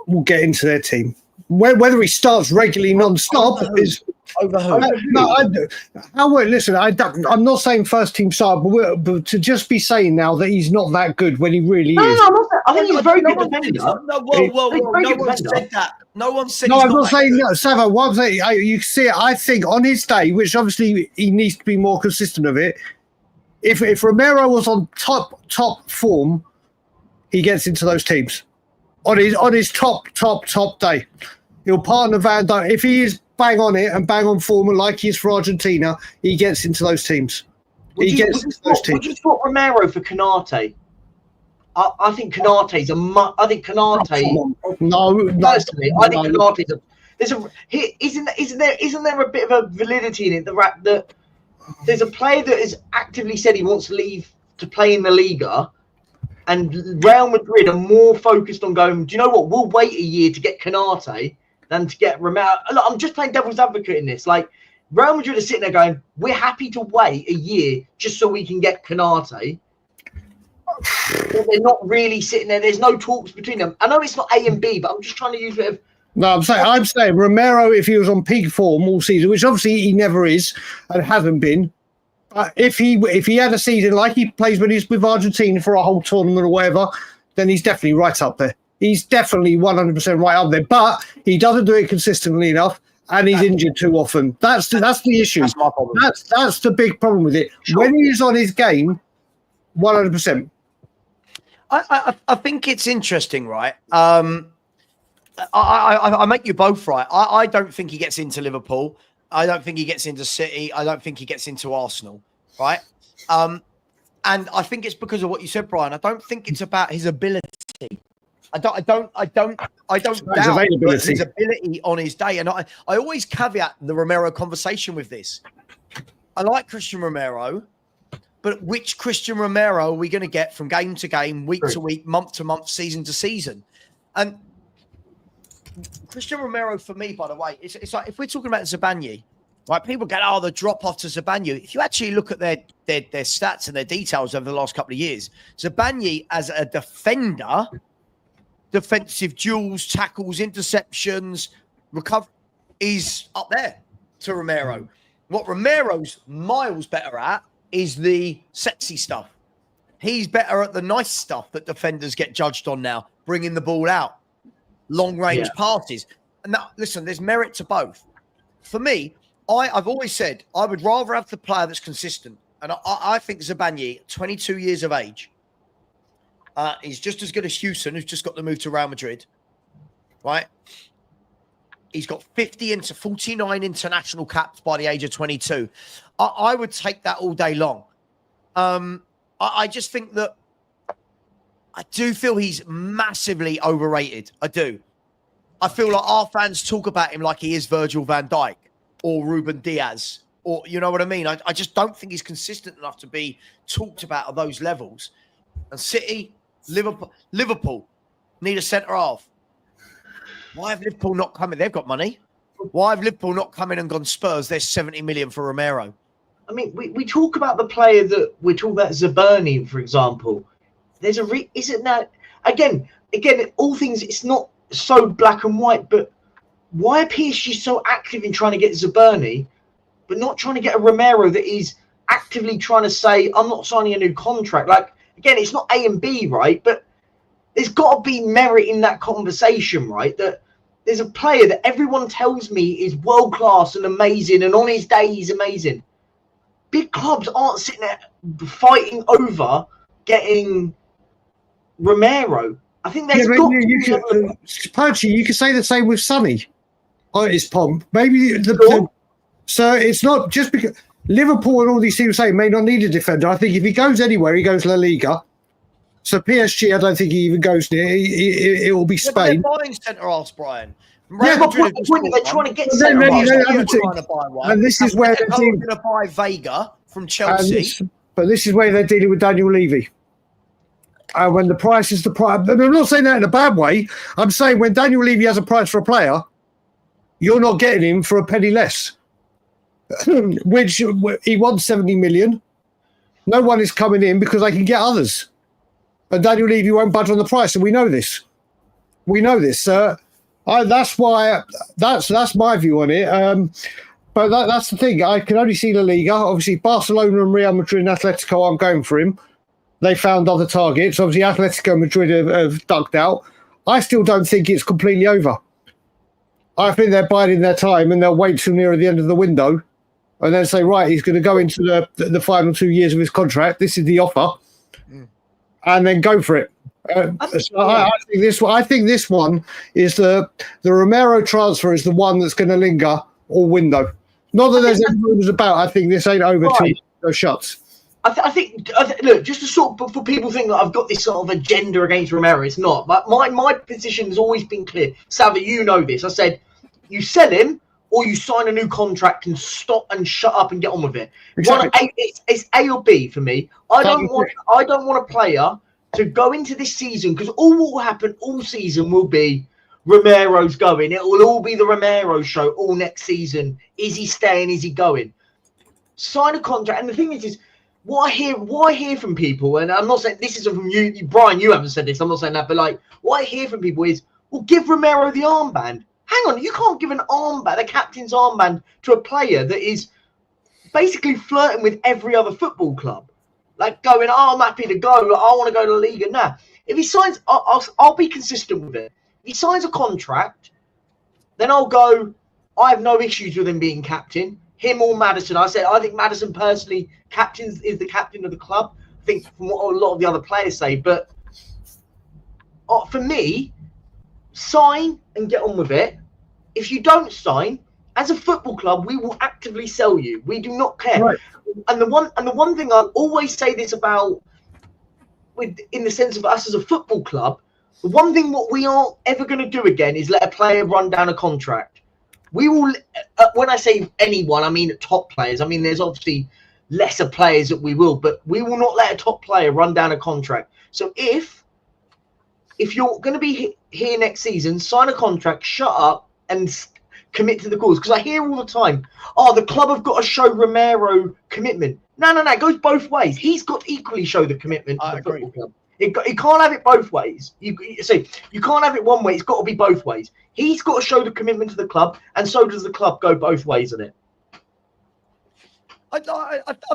will get into their team. Whether he starts regularly non-stop is listen, I'm not saying first team start, but to just be saying now that he's not that good when he really is. No, I think he's a very good defender. No one said that. No one said. No, I'm not saying no, Savva. What I'm saying, you see it. I think on his day, which obviously he needs to be more consistent of it. If Romero was on top form, he gets into those teams. On his top day, he'll partner Van Dijk. If he is bang on it and bang on form, and like he is for Argentina, he gets into those teams. Would you swap Romero for Canate? I think Canate's I think Canate. No, personally, I think Canate's isn't there a bit of a validity in it? The fact that there's a player that has actively said he wants to leave to play in the Liga, and Real Madrid are more focused on going, do you know what? We'll wait a year to get Canate than to get Romero. Look, I'm just playing devil's advocate in this. Like, Real Madrid are sitting there going, we're happy to wait a year just so we can get Canate. But they're not really sitting there. There's no talks between them. I know it's not A and B, but I'm just trying to use a bit of. No, I'm saying Romero, if he was on peak form all season, which obviously he never is and hasn't been, if he had a season like he plays when he's with Argentina for a whole tournament or whatever, then he's definitely right up there. He's definitely 100% right up there. But he doesn't do it consistently enough, and he's injured too often. That's the issue. That's my problem. That's the big problem with it. Sure. When he's on his game, 100%. I think it's interesting, right? I make you both right. I don't think he gets into Liverpool. I don't think he gets into City. I don't think he gets into Arsenal, right? And I think it's because of what you said, Brian. I don't think it's about his ability. I don't doubt his ability on his day. And I always caveat the Romero conversation with this. I like Christian Romero, but which Christian Romero are we going to get from game to game, week to week, month to month, season to season? And Christian Romero, for me, by the way, it's like if we're talking about Zabanyi, right? People get, the drop off to Zabanyi. If you actually look at their stats and their details over the last couple of years, Zabanyi as a defender, defensive duels, tackles, interceptions, recovery, is up there to Romero. What Romero's miles better at is the sexy stuff. He's better at the nice stuff that defenders get judged on now, bringing the ball out, long-range passes. And now, listen, there's merit to both. For me, I've always said I would rather have the player that's consistent. And I think Zabanyi, 22 years of age, he's just as good as Houston, who's just got the move to Real Madrid, right? He's got 49 international caps by the age of 22. I would take that all day long. I just think that I do feel he's massively overrated. I do. I feel like our fans talk about him like he is Virgil van Dijk or Ruben Diaz, or you know what I mean? I just don't think he's consistent enough to be talked about at those levels. And City, Liverpool need a centre half. Why have Liverpool not come in? They've got money. Why have Liverpool not come in and gone Spurs? There's 70 million for Romero. I mean, we talk about the player that we're talking about, Zaberni, for example. There's isn't that again? All things. It's not so black and white. But why are PSG so active in trying to get Zaberni, but not trying to get a Romero that is actively trying to say, I'm not signing a new contract? Like, again, it's not A and B, right? But there's got to be merit in that conversation, right? That there's a player that everyone tells me is world class and amazing, and on his day he's amazing. Big clubs aren't sitting there fighting over getting Romero. I think there's you could say the same with Sonny on his pomp. Maybe so it's not just because Liverpool and all these teams say may not need a defender. I think if he goes anywhere, he goes La Liga. So PSG, I don't think he even goes near. It will be Spain. They're buying centre halves, Brian. They're trying to get centre halves. And this is where they're going to buy Vega from Chelsea. But this is where they're dealing with Daniel Levy. When the price is the price. I'm not saying that in a bad way. I'm saying when Daniel Levy has a price for a player, you're not getting him for a penny less. Which he wants 70 million. No one is coming in because they can get others. And Daniel Levy won't budge on the price, and we know this. That's why. That's my view on it. But that's the thing. I can only see La Liga. Obviously, Barcelona and Real Madrid and Atletico aren't going for him. They found other targets. Obviously, Atletico Madrid have ducked out. I still don't think it's completely over. I think they're biding their time and they'll wait till near the end of the window and then say, right, he's going to go into the final 2 years of his contract. This is the offer. And then go for it. I think this one is the Romero transfer is the one that's going to linger all window. Not that there's any rumours about. I think this ain't over till those shots. I think, look, just to sort of, for people think that I've got this sort of agenda against Romero, it's not. But my position has always been clear. Savva, you know this. I said, you sell him or you sign a new contract and stop and shut up and get on with it. Exactly. It's A or B for me. I don't want a player to go into this season, because all will happen all season will be Romero's going. It will all be the Romero show all next season. Is he staying? Is he going? Sign a contract. And the thing is what I hear from people, and I'm not saying this is from you, Brian, you haven't said this, I'm not saying that, but like what I hear from people is, well, give Romero the armband. Hang on, you can't give an armband, a captain's armband, to a player that is basically flirting with every other football club. Like going, I'm happy to go, I want to go to the league and that. If he signs, I'll be consistent with it. If he signs a contract, then I'll go, I have no issues with him being captain. Him or Maddison. I think Maddison personally is the captain of the club. I think from what a lot of the other players say. But for me, sign and get on with it. If you don't sign, as a football club, we will actively sell you. We do not care. Right. And the one thing I always say this about, in the sense of us as a football club, the one thing what we aren't ever going to do again is let a player run down a contract. We will, when I say anyone, I mean top players. I mean, there's obviously lesser players that we will, but we will not let a top player run down a contract. So if you're going to be here next season, sign a contract, shut up, and commit to the cause. Because I hear all the time, the club have got to show Romero commitment. No, it goes both ways. He's got to equally show the commitment to the football club. It can't have it both ways. You can't have it one way. It's got to be both ways. He's got to show the commitment to the club, and so does the club go both ways in it. I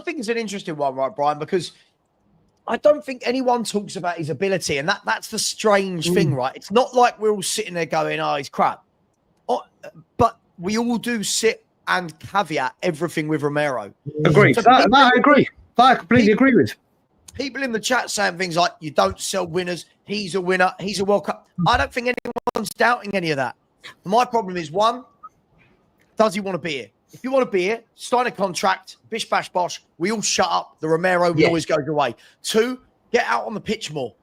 think it's an interesting one, right, Brian? Because I don't think anyone talks about his ability, and that's the strange thing, right? It's not like we're all sitting there going, he's crap. But we all do sit and caveat everything with Romero. Agree. So I agree. I completely agree with. People in the chat saying things like, you don't sell winners, he's a winner, he's a World Cup. I don't think anyone's doubting any of that. My problem is, one, does he want to be here? If you want to be here, sign a contract, bish, bash, bosh, we all shut up, the Romero noise goes away. Two, get out on the pitch more.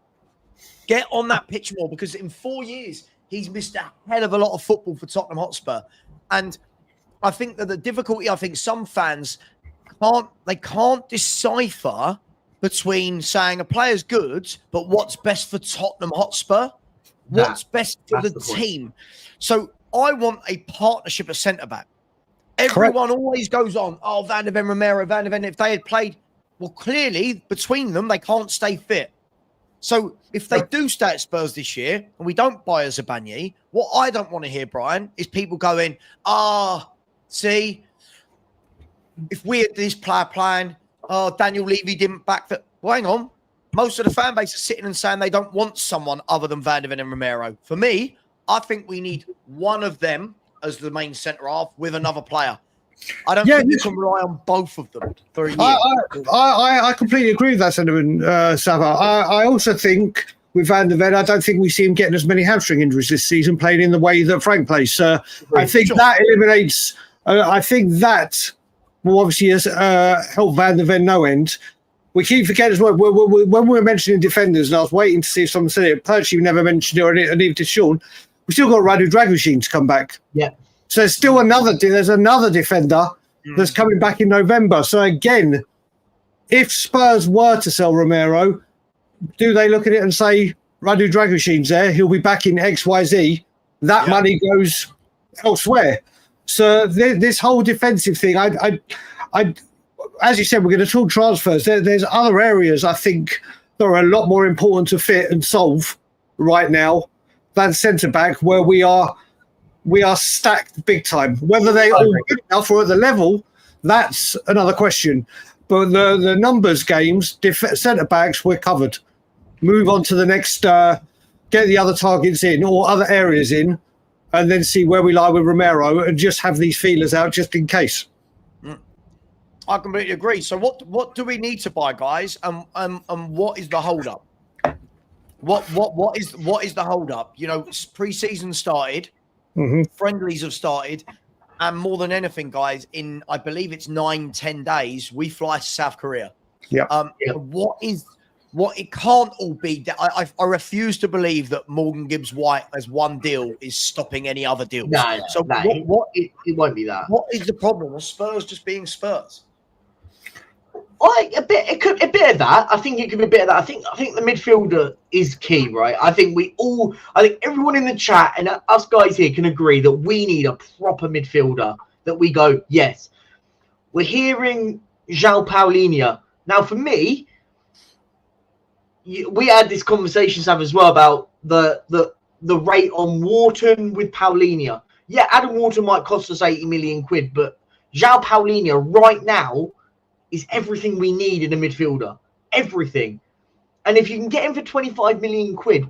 Get on that pitch more, because in 4 years, he's missed a hell of a lot of football for Tottenham Hotspur. And I think that the difficulty, I think some fans can't decipher between saying a player's good, but what's best for Tottenham Hotspur? What's best for the team? So I want a partnership of centre-back. Everyone always goes on, Van de Ven, Romero, Van de Ven. If they had played, well, clearly, between them, they can't stay fit. So if they do stay at Spurs this year and we don't buy a Zabanyi, what I don't want to hear, Brian, is people going, see, if we had this player playing, Daniel Levy didn't back that. Well, hang on. Most of the fan base are sitting and saying they don't want someone other than Van de Ven and Romero. For me, I think we need one of them as the main centre half with another player. I don't think you can rely on both of them for a year. I completely agree with that sentiment, Savva. I also think with Van de Ven, I don't think we see him getting as many hamstring injuries this season playing in the way that Frank plays. I think that eliminates... I think that will obviously help Van de Ven no end. We keep forgetting as well, when we were mentioning defenders, and I was waiting to see if someone said it, Percy never mentioned it, or neither did Sean, we still got Radu Dragusin to come back. Yeah. So there's still another defender that's coming back in November. So again, if Spurs were to sell Romero, do they look at it and say, Radu Dragusin's there, he'll be back in XYZ, that money goes elsewhere. So this whole defensive thing, I as you said, we're going to talk transfers. There's other areas I think that are a lot more important to fit and solve right now than centre-back, where we are stacked big time. Whether they all good enough or at the level, that's another question. But the numbers games, centre-backs, we're covered. Move on to the next, get the other targets in or other areas in, and then see where we lie with Romero and just have these feelers out just in case. I completely agree. So what do we need to buy, guys? And what is the hold up? What is the hold up? You know, pre-season started, friendlies have started. And more than anything, guys, in I believe it's 9-10 days, we fly to South Korea. Yeah. What it can't all be that I refuse to believe that Morgan Gibbs White as one deal is stopping any other deals. No, so it won't be that. What is the problem? Are Spurs just being Spurs? A bit of that. I think it could be a bit of that. I think the midfielder is key, right? I think everyone in the chat and us guys here can agree that we need a proper midfielder that we go, yes. We're hearing João Paulinho. Now, for me, we had this conversation, Sav, as well about the rate on Wharton with Paulinho. Yeah, Adam Wharton might cost us 80 million quid, but João Paulinho right now is everything we need in a midfielder. Everything. And if you can get him for 25 million quid,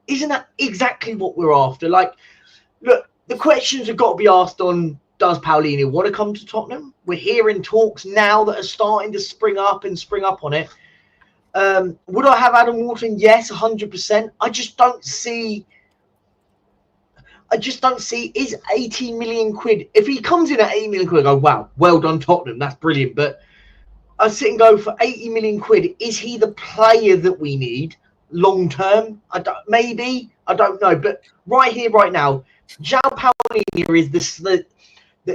isn't that exactly what we're after? Like, look, the questions have got to be asked on, does Paulinho want to come to Tottenham? We're hearing talks now that are starting to spring up on it. Would I have Adam Wharton? Yes, 100%. I just don't see is 18 million quid. If he comes in at 80 million quid, I go, wow, well done, Tottenham. That's brilliant. But I sit and go, for 80 million quid, is he the player that we need long term? I don't know. But right here, right now, João Paulinho is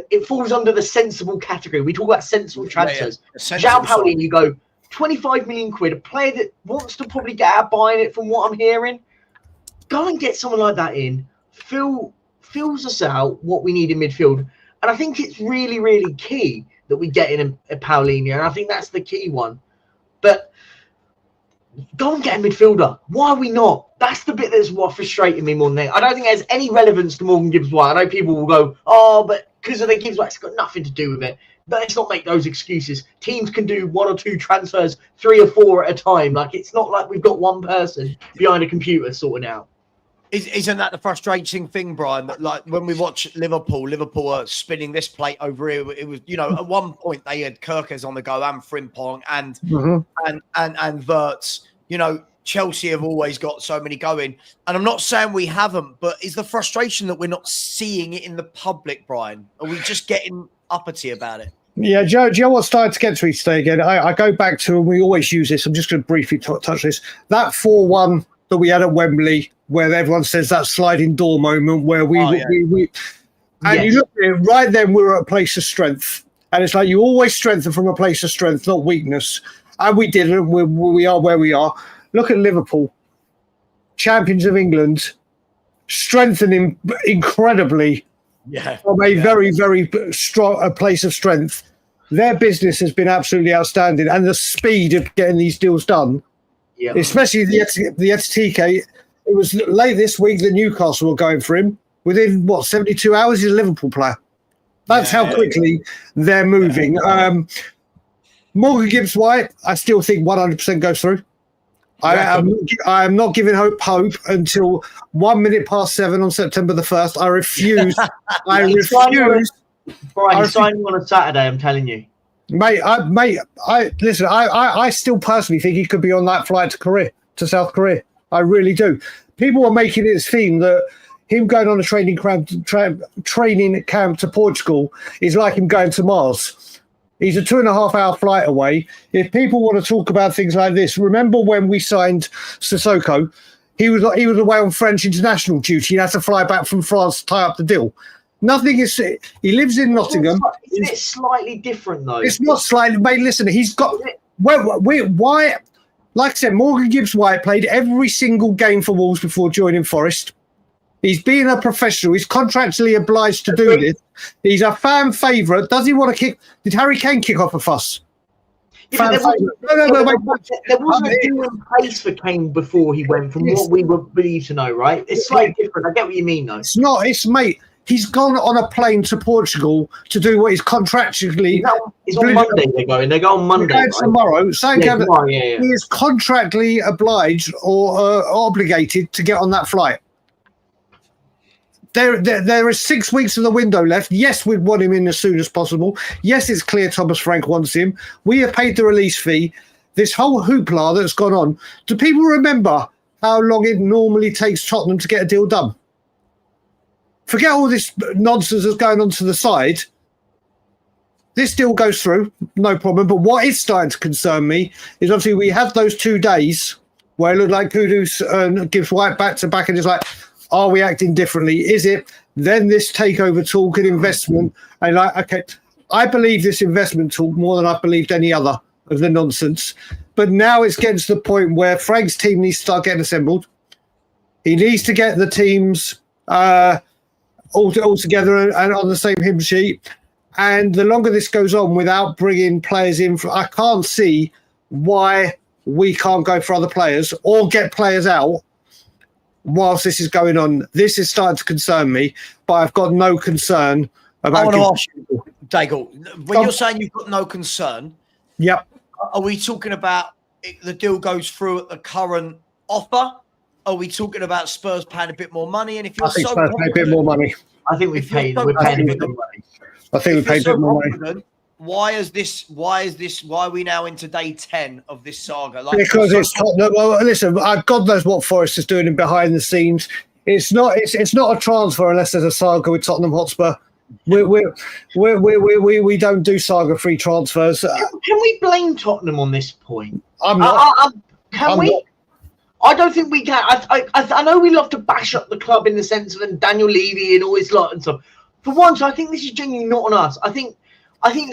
it falls under the sensible category. We talk about sensible transfers. João Paulinho, you go 25 million quid, a player that wants to probably get out buying it from what I'm hearing. Go and get someone like that in. Fills us out what we need in midfield. And I think it's really, really key that we get in a Paulinho. And I think that's the key one. But go and get a midfielder. Why are we not? That's the bit that's what frustrating me more than that. I don't think there's any relevance to Morgan Gibbs White. I know people will go, oh, but because of the Gibbs White, it's got nothing to do with it. But let's not make those excuses. Teams can do 1 or 2 transfers, 3 or 4 at a time. Like, it's not like we've got one person behind a computer sorting out. Isn't that the frustrating thing, Brian? That, like, when we watch Liverpool are spinning this plate over here. It was, at one point they had Kirkers on the go and Frimpong and Wirtz. Chelsea have always got so many going, and I'm not saying we haven't, but is the frustration that we're not seeing it in the public, Brian? Are we just getting uppity about it? Yeah, Joe, do you know what started to get to me today again? I go back to, and we always use this, I'm just going to briefly touch this, that 4-1 that we had at Wembley, where everyone says that sliding door moment where we you look at it, right then we were at a place of strength. And it's like you always strengthen from a place of strength, not weakness. And we did it. We are where we are. Look at Liverpool, champions of England, strengthening incredibly from a very, very strong place of strength. Their business has been absolutely outstanding, and the speed of getting these deals done, especially the Etitike. It was late this week that Newcastle were going for him. Within 72 hours, he's a Liverpool player. That's how quickly they're moving. Morgan Gibbs White, I still think 100% goes through. I am not giving hope until 7:01 on September the 1st. I refuse. Brian, he's signing on a Saturday, I'm telling you. Mate, listen, I still personally think he could be on that flight to South Korea. I really do. People are making it seem that him going on a training camp to Portugal is like him going to Mars. He's a 2.5-hour flight away. If people want to talk about things like this, remember when we signed Sissoko, he was away on French international duty. He had to fly back from France to tie up the deal. Nothing is. He lives in Nottingham. Isn't it slightly different though? It's not slightly. Mate, listen, he's got. Why? Like I said, Morgan Gibbs White played every single game for Wolves before joining Forest. He's being a professional. He's contractually obliged to do this. He's a fan favourite. Does he want to kick? Did Harry Kane kick off a fuss? Yeah, there wasn't a deal in place for Kane before he went, from what we were believed to know, right? It's slightly different. I get what you mean, though. It's not. It's, mate, he's gone on a plane to Portugal to do what he's contractually... It's on Monday they're going. They go on Monday, right? Tomorrow. Tomorrow, He is contractually obliged or obligated to get on that flight. There is 6 weeks of the window left. Yes, we'd want him in as soon as possible. Yes, it's clear Thomas Frank wants him. We have paid the release fee. This whole hoopla that's gone on. Do people remember how long it normally takes Tottenham to get a deal done? forget all this nonsense that's going on to the side. This deal goes through, no problem. But what is starting to concern me is obviously we have those 2 days where it looked like Kudus gives White back to back and it's like, are we acting differently? Is it then this takeover talk and investment? And like, okay, I believe this investment talk more than I've believed any other of the nonsense. But now it's getting to the point where Frank's team needs to start getting assembled. He needs to get the teams all together and on the same hymn sheet. And the longer this goes on without bringing players in, I can't see why we can't go for other players or get players out whilst this is going on. This is starting to concern me, but I've got no concern about... I want to ask you, Daigle, when you're saying you've got no concern, yep. Are we talking about the deal goes through at the current offer? Are we talking about Spurs paying a bit more money? And if you're Spurs pay a bit more money. I think we're paying a bit more money. I think we paid a bit more money. Why are we now into day 10 of this saga? Like, because it's Tottenham. Well, listen, God knows what Forest is doing behind the scenes. It's not a transfer unless there's a saga with Tottenham Hotspur. We don't do saga-free transfers. Can we blame Tottenham on this point? I'm not. Can we? Not. I don't think we can. I know we love to bash up the club in the sense of Daniel Levy and all this lot and stuff. For once, I think this is genuinely not on us. I think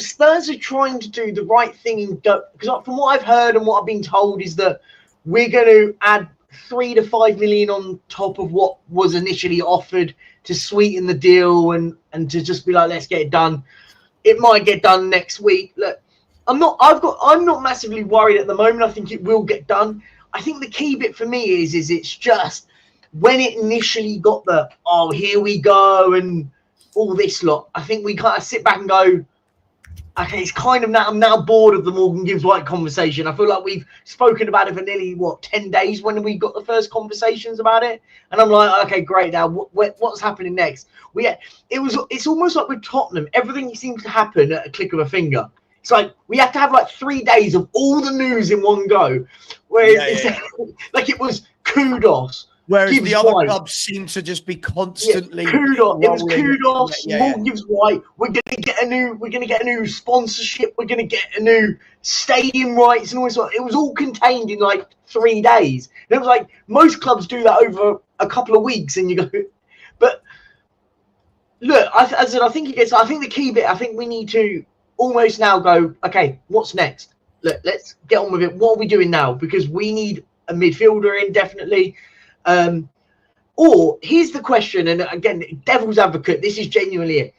Spurs are trying to do the right thing because from what I've heard and what I've been told is that we're going to add 3 to 5 million on top of what was initially offered to sweeten the deal and to just be like, let's get it done. It might get done next week. Look, I'm not massively worried at the moment. I think it will get done. I think the key bit for me is it's just when it initially got the, oh, here we go and all this lot, I think we kind of sit back and go, okay, it's kind of now, I'm now bored of the Morgan Gibbs White conversation. I feel like we've spoken about it for nearly, 10 days when we got the first conversations about it. And I'm like, okay, great. Now what's happening next? It's almost like with Tottenham, everything seems to happen at a click of a finger. It's like we have to have like 3 days of all the news in one go. Whereas like it was kudos. Whereas Gibbs the other White. Clubs seem to just be constantly kudos. It was kudos. Yeah. Gibbs White. We're gonna get a new sponsorship. We're gonna get a new stadium rights and all this. It was all contained in like 3 days. And it was like most clubs do that over a couple of weeks, and you go. But look, I think the key bit. I think we need to almost now go. Okay, what's next? Look, let's get on with it. What are we doing now? Because we need a midfielder in definitely. Or here's the question, and again, devil's advocate, this is genuinely it.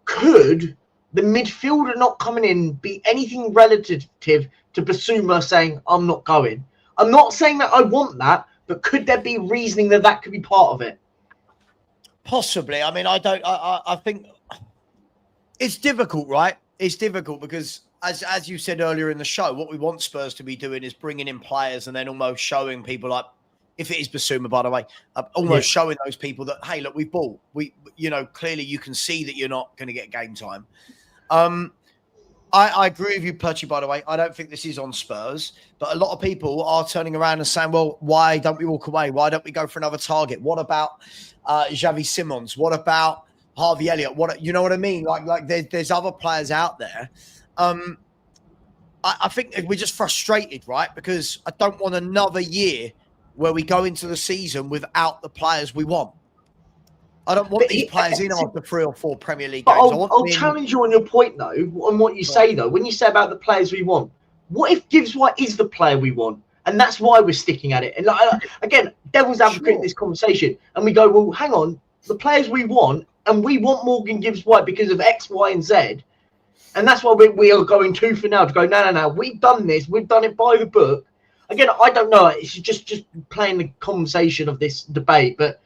Could the midfielder not coming in be anything relative to Basuma saying, I'm not going? I'm not saying that I want that, but could there be reasoning that could be part of it? Possibly. I mean, I think it's difficult, right? It's difficult because as you said earlier in the show, what we want Spurs to be doing is bringing in players and then almost showing people like, if it is Basuma, by the way, almost showing those people that, hey, look, we've bought. Clearly you can see that you're not going to get game time. I agree with you, Perchy, by the way. I don't think this is on Spurs, but a lot of people are turning around and saying, well, why don't we walk away? Why don't we go for another target? What about Xavi Simons? What about Harvey Elliott? You know what I mean? Like there's other players out there. I think we're just frustrated, right? Because I don't want another year where we go into the season without the players we want. I don't want these players in after 3 or 4 Premier League games. I'll challenge you on your point, though, on what you say, though. When you say about the players we want, what if Gibbs White is the player we want? And that's why we're sticking at it. And again, devil's advocate in this conversation. And we go, well, hang on, the players we want, and we want Morgan Gibbs White because of X, Y, and Z. And that's why we are going tooth and nail to go, no, we've done this. We've done it by the book. Again, I don't know. It's just playing the conversation of this debate. But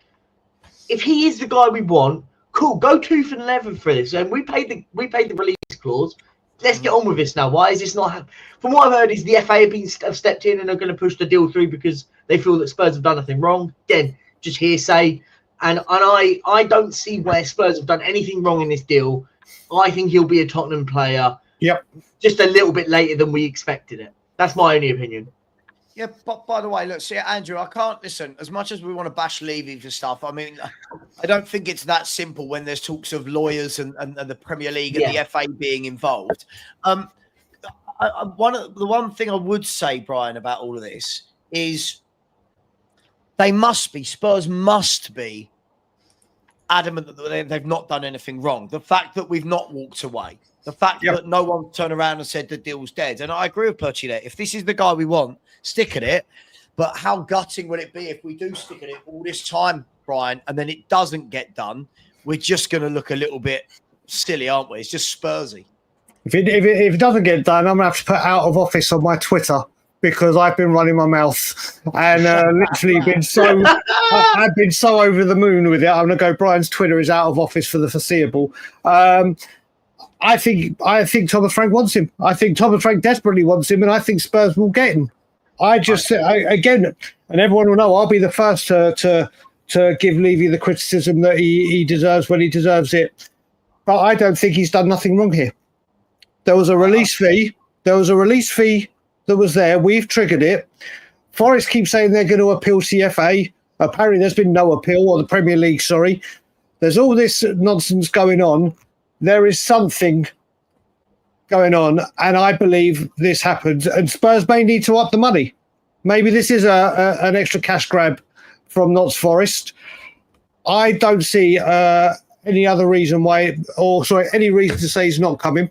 if he is the guy we want, cool. Go tooth and leather for this. And we paid the release clause. Let's get on with this now. Why is this not? From what I've heard, is the FA have stepped in and are going to push the deal through because they feel that Spurs have done nothing wrong. Again, just hearsay. And I don't see where Spurs have done anything wrong in this deal. I think he'll be a Tottenham player. Yep. Just a little bit later than we expected it. That's my only opinion. Yeah, but by the way, look, see, Andrew, I can't listen. As much as we want to bash Levy for stuff, I mean, I don't think it's that simple when there's talks of lawyers and the Premier League and the FA being involved. The one thing I would say, Brian, about all of this is Spurs must be adamant that they've not done anything wrong. The fact that we've not walked away, the fact that no one turned around and said the deal's dead. And I agree with Perchy there. If this is the guy we want, stick at it. But how gutting would it be if we do stick at it all this time, Brian, and then it doesn't get done? We're just going to look a little bit silly, aren't we? It's just Spursy. If it doesn't get done, I'm going to have to put out of office on my Twitter, because I've been running my mouth and literally I've been so over the moon with it. I'm going to go, Brian's Twitter is out of office for the foreseeable. I think Thomas Frank wants him. I think Thomas Frank desperately wants him, and I think Spurs will get him. Again, and everyone will know, I'll be the first to give Levy the criticism that he deserves when he deserves it. But I don't think he's done nothing wrong here. There was a release fee. That was there. We've triggered it. Forest keeps saying they're going to appeal to the FA. Apparently there's been no appeal, or the Premier League, sorry. There's all this nonsense going on. There is something going on, and I believe this happens. And Spurs may need to up the money. Maybe this is an extra cash grab from Notts Forest. I don't see any other reason why, any reason to say he's not coming.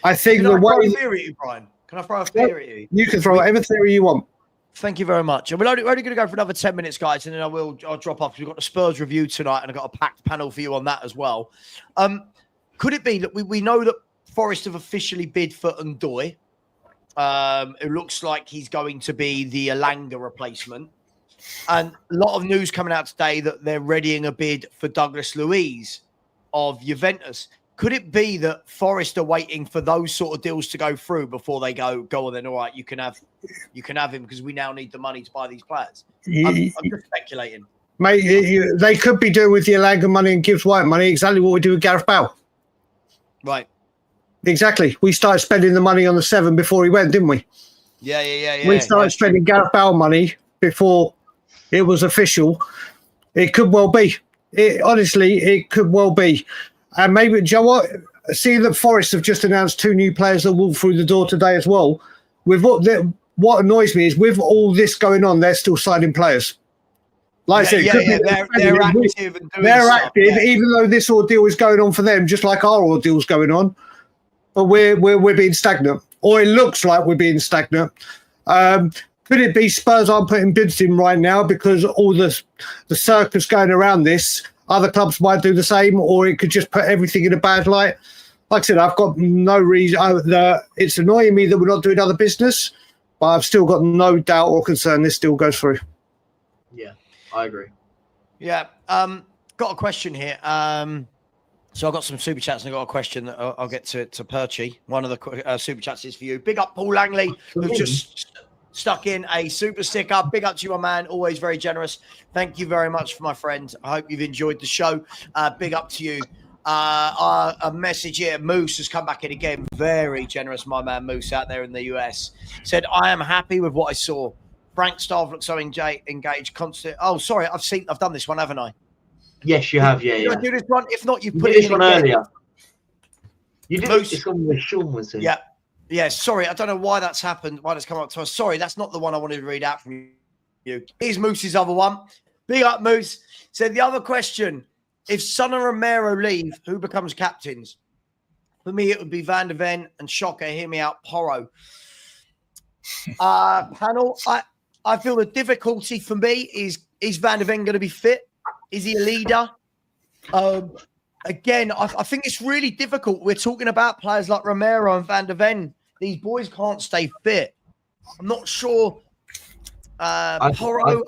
I think the way. Brian? Can I throw a theory at you? You can throw whatever theory you want. Thank you very much. And we're only going to go for another 10 minutes, guys, and then I'll drop off. We've got the Spurs review tonight, and I've got a packed panel for you on that as well. Could it be that we know that Forest have officially bid for Ndoye? It looks like he's going to be the Elanga replacement. And a lot of news coming out today that they're readying a bid for Douglas Luiz of Juventus. Could it be that Forest are waiting for those sort of deals to go through before they go on then, all right, you can have him because we now need the money to buy these players? I'm just speculating. Mate, they could be doing with the Elanga money and Gibbs White money exactly what we do with Gareth Bale. Right. Exactly. We started spending the money on the 7 before he went, didn't we? Yeah. We started spending Gareth Bale money before it was official. It could well be. It could well be. And maybe, do you know what? Seeing that Forest have just announced 2 new players that walked through the door today as well. With what annoys me is with all this going on, they're still signing players. Like I said, they're active and doing they're stuff, active, even though this ordeal is going on for them, just like our ordeal's going on. But we're being stagnant, or it looks like we're being stagnant. Could it be Spurs aren't putting bids in right now because all the circus going around this? Other clubs might do the same, or it could just put everything in a bad light. Like I said, I've got no reason. It's annoying me that we're not doing other business, but I've still got no doubt or concern this still goes through. Yeah, I agree. Yeah, got a question here. So I've got some super chats and I've got a question that I'll get to Perchy. One of the super chats is for you. Big up Paul Langley, who just stuck in a super sticker. Big up to you, my man. Always very generous. Thank you very much for my friend. I hope you've enjoyed the show. Big up to you. A message here. Moose has come back in again. Very generous, my man Moose out there in the US. Said, I am happy with what I saw. Frank staff looks so engaged, constant. Oh, sorry. I've done this one, haven't I? Yes, you have. Yeah. Did I do this one? If not, you put it this one earlier. You did Moose. this one where Sean was in. Yeah. Yeah, sorry, I don't know why that's happened, why that's come up to us. Sorry, that's not the one I wanted to read out from you. Here's Moose's other one. Big up, Moose. Said the other question, if Son and Romero leave, who becomes captains? For me, it would be Van der Ven and Shocker, hear me out, Porro. Panel, I feel the difficulty for me is Van der Ven going to be fit? Is he a leader? Again, I think it's really difficult. We're talking about players like Romero and Van der Ven. These boys can't stay fit. I'm not sure. Porro,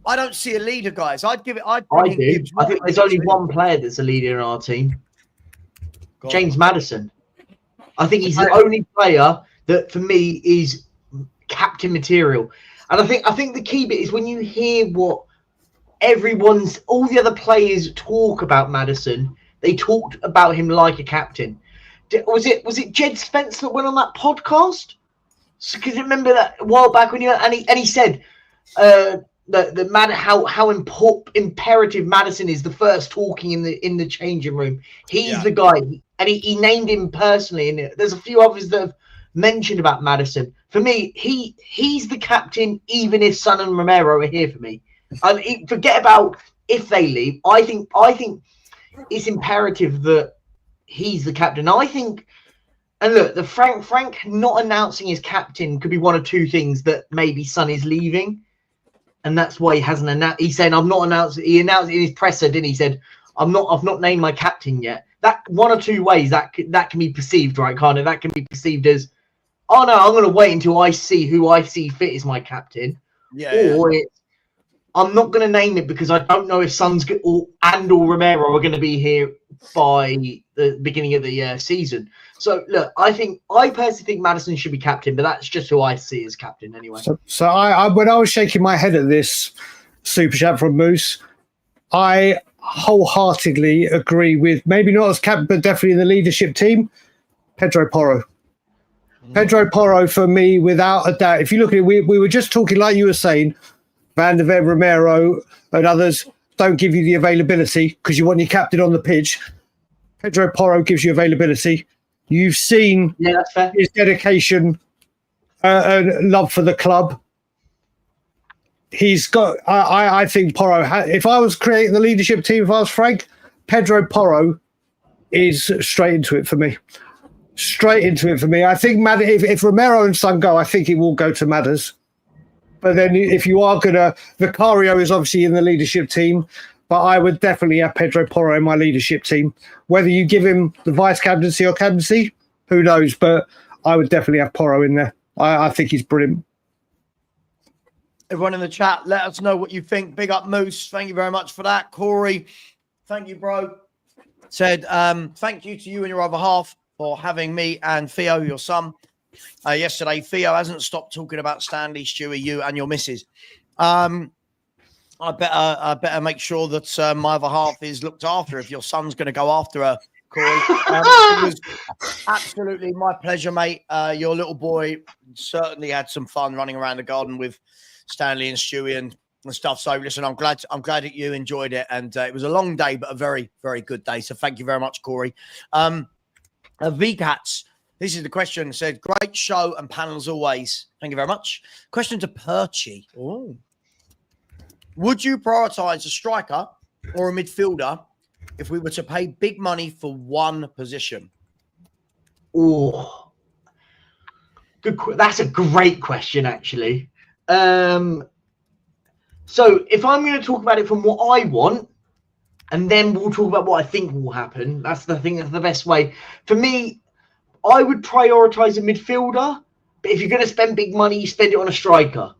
I don't see a leader, guys. I do. I think there's only one player that's a leader in our team. James Maddison. I think he's the only player that, for me, is captain material. And I think the key bit is when you hear what all the other players talk about Maddison, they talked about him like a captain. Was it Jed Spence that went on that podcast? Because remember that a while back when he said how imperative Maddison is, the first talking in the changing room. He's the guy, and he named him personally. And there's a few others that have mentioned about Maddison. For me, he's the captain, even if Son and Romero are here for me. Forget about if they leave. I think it's imperative that he's the captain. I think. And look, the Frank not announcing his captain could be one of two things: that maybe Son is leaving, and that's why he hasn't announced. He's saying, "I'm not announcing." He announced it in his presser, didn't he? He said, I've not named my captain yet." That one or two ways that can be perceived, right? Kind of that can be perceived as, "Oh no, I'm going to wait until I see who I see fit as my captain," or I'm not going to name it because I don't know if Son's or Romero are going to be here by the beginning of the season. So look, I personally think Maddison should be captain, but that's just who I see as captain anyway. So I when I was shaking my head at this super chat from Moose, I wholeheartedly agree with, maybe not as captain, but definitely in the leadership team, Pedro Porro. Pedro Porro for me, without a doubt. If you look at it, we were just talking, like you were saying, Van der Ven, Romero and others don't give you the availability because you want your captain on the pitch. Pedro Porro gives you availability. You've seen that's fair. His dedication and love for the club. He's got, I think Porro, if I was creating the leadership team, if I was Frank, Pedro Porro is straight into it for me. Straight into it for me. I think if Romero and Son go, I think it will go to Madders. But then if you are going to, Vicario is obviously in the leadership team, but I would definitely have Pedro Porro in my leadership team. Whether you give him the vice captaincy or captaincy, who knows? But I would definitely have Porro in there. I think he's brilliant. Everyone in the chat, let us know what you think. Big up Moose. Thank you very much for that. Corey, thank you, bro. Said, thank you to you and your other half for having me and Theo, your son. Yesterday, Theo hasn't stopped talking about Stanley, Stewie, you and your missus. I better make sure that my other half is looked after if your son's going to go after her, Corey. It was absolutely my pleasure, mate. Your little boy certainly had some fun running around the garden with Stanley and Stewie and stuff. So listen, I'm glad that you enjoyed it, and it was a long day, but a very, very good day. So thank you very much, Corey. VCats. This is the question. Said, great show and panel as always. Thank you very much. Question to Perchy. Ooh. Would you prioritise a striker or a midfielder if we were to pay big money for one position? Oh, good. That's a great question, actually. So if I'm going to talk about it from what I want, and then we'll talk about what I think will happen. That's the thing. That's the best way. For me, I would prioritise a midfielder, but if you're going to spend big money, you spend it on a striker.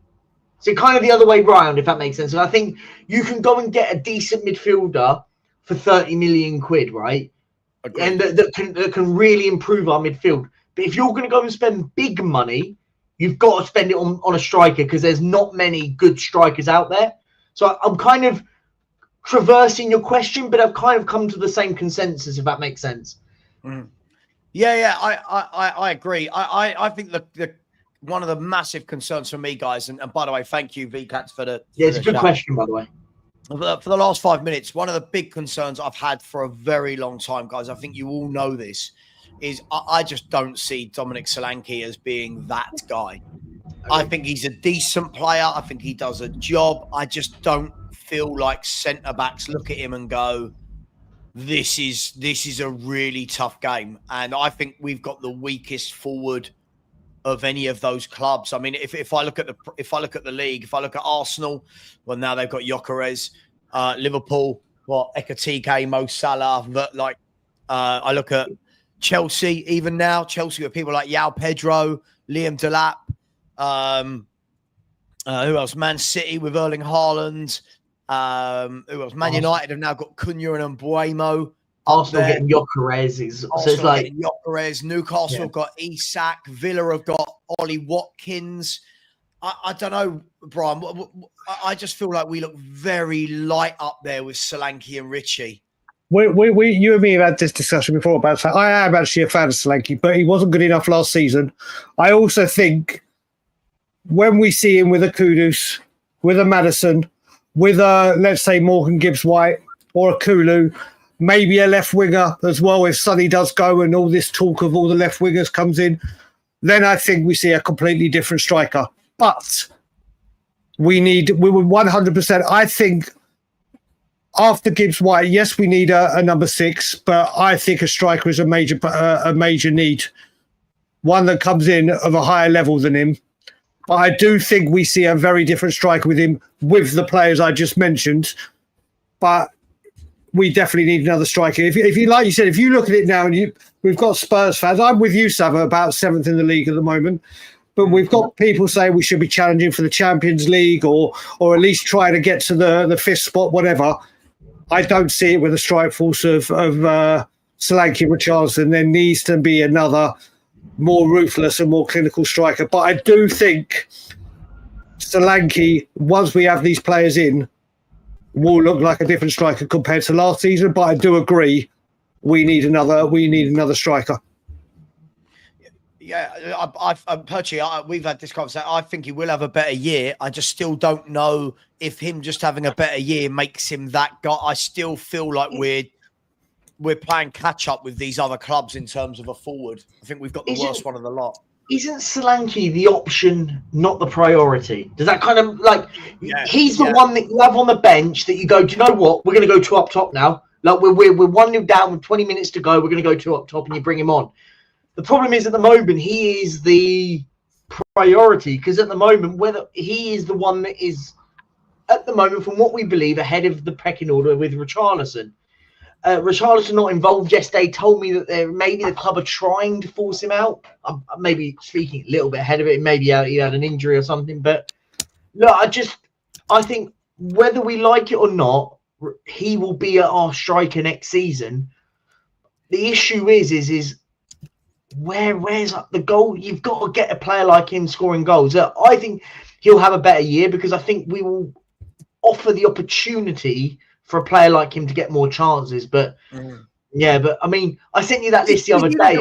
So kind of the other way round, if that makes sense. And I think you can go and get a decent midfielder for 30 million quid, right? Agreed. And that can really improve our midfield. But if you're going to go and spend big money, you've got to spend it on a striker because there's not many good strikers out there. So I'm kind of traversing your question, but I've kind of come to the same consensus, if that makes sense. Mm. Yeah, I agree. I think the one of the massive concerns for me, guys, and by the way, thank you, VCats, for the it's a good question, by the way. For the last 5 minutes, one of the big concerns I've had for a very long time, guys, I think you all know this, is I just don't see Dominic Solanke as being that guy. I think he's a decent player. I think he does a job. I just don't feel like centre-backs look at him and go, this is a really tough game. And I think we've got the weakest forward of any of those clubs. I mean, if I look at the league, if I look at Arsenal, well, now they've got Gyökeres, Liverpool, Ekatike, Mo Salah, but I look at Chelsea, even now, Chelsea with people like João Pedro, Liam Delap, who else? Man City with Erling Haaland, who else? Man United have now got Cunha and Mbuemo. Arsenal getting Gyökeres. So it's like Gyökeres. Newcastle have got Isak. Villa have got Ollie Watkins. I don't know, Brian. I just feel like we look very light up there with Solanke and Richie. You and me have had this discussion before about that. I am actually a fan of Solanke, but he wasn't good enough last season. I also think when we see him with a Kudus, with a Madison, with a, let's say, Morgan Gibbs-White or a Kulu, maybe a left winger as well, if Sonny does go and all this talk of all the left wingers comes in, then I think we see a completely different striker. But we were 100%. I think after Gibbs-White, yes, we need a number 6, but I think a striker is a major need. One that comes in of a higher level than him. But I do think we see a very different striker with him, with the players I just mentioned. But we definitely need another striker. If you, like you said, if you look at it now, and we've got Spurs fans. I'm with you, Savva, about 7th in the league at the moment. But we've got people saying we should be challenging for the Champions League or at least try to get to the 5th spot, whatever. I don't see it with a strike force of Solanke Richarlison. There needs to be another more ruthless and more clinical striker. But I do think Solanke, once we have these players in, will look like a different striker compared to last season. But I do agree, we need another striker. Yeah, Perchie, we've had this conversation. I think he will have a better year. I just still don't know if him just having a better year makes him that guy. I still feel like we're playing catch up with these other clubs in terms of a forward. I think we've got the worst one of the lot. Isn't Solanke the option, not the priority? Does that kind of he's the one that you have on the bench that you go, do you know what? We're going to go 2 up top now. Like we're 1-0 down with 20 minutes to go. We're going to go 2 up top and you bring him on. The problem is at the moment he is the priority because at the moment whether he is the one that is at the moment from what we believe ahead of the pecking order with Richarlison. Richarlison not involved yesterday told me that maybe the club are trying to force him out. I'm maybe speaking a little bit ahead of it. Maybe he had an injury or something. But look, I think whether we like it or not, he will be our striker next season. The issue is where's the goal? You've got to get a player like him scoring goals. I think he'll have a better year because I think we will offer the opportunity for a player like him to get more chances. But but I mean, I sent you that list the other day.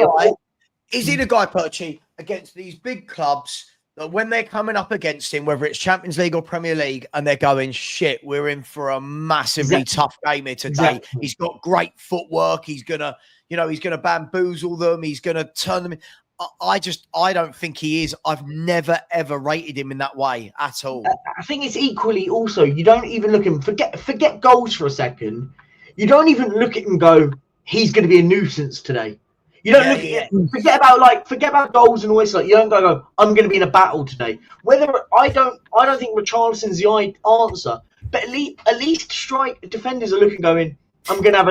Is he the guy, Perchie, against these big clubs that when they're coming up against him, whether it's Champions League or Premier League, and they're going, shit, we're in for a massively tough game here today. He's got great footwork. He's gonna bamboozle them. He's gonna turn them in. I don't think he is. I've never, ever rated him in that way at all. I think it's equally also, you don't even look at him, forget goals for a second. You don't even look at him and go, he's going to be a nuisance today. You don't look at it, forget about goals and all this. Like, you don't go, I'm going to be in a battle today. I don't think Richarlison's the answer, but at least strike defenders are looking going, I'm going to have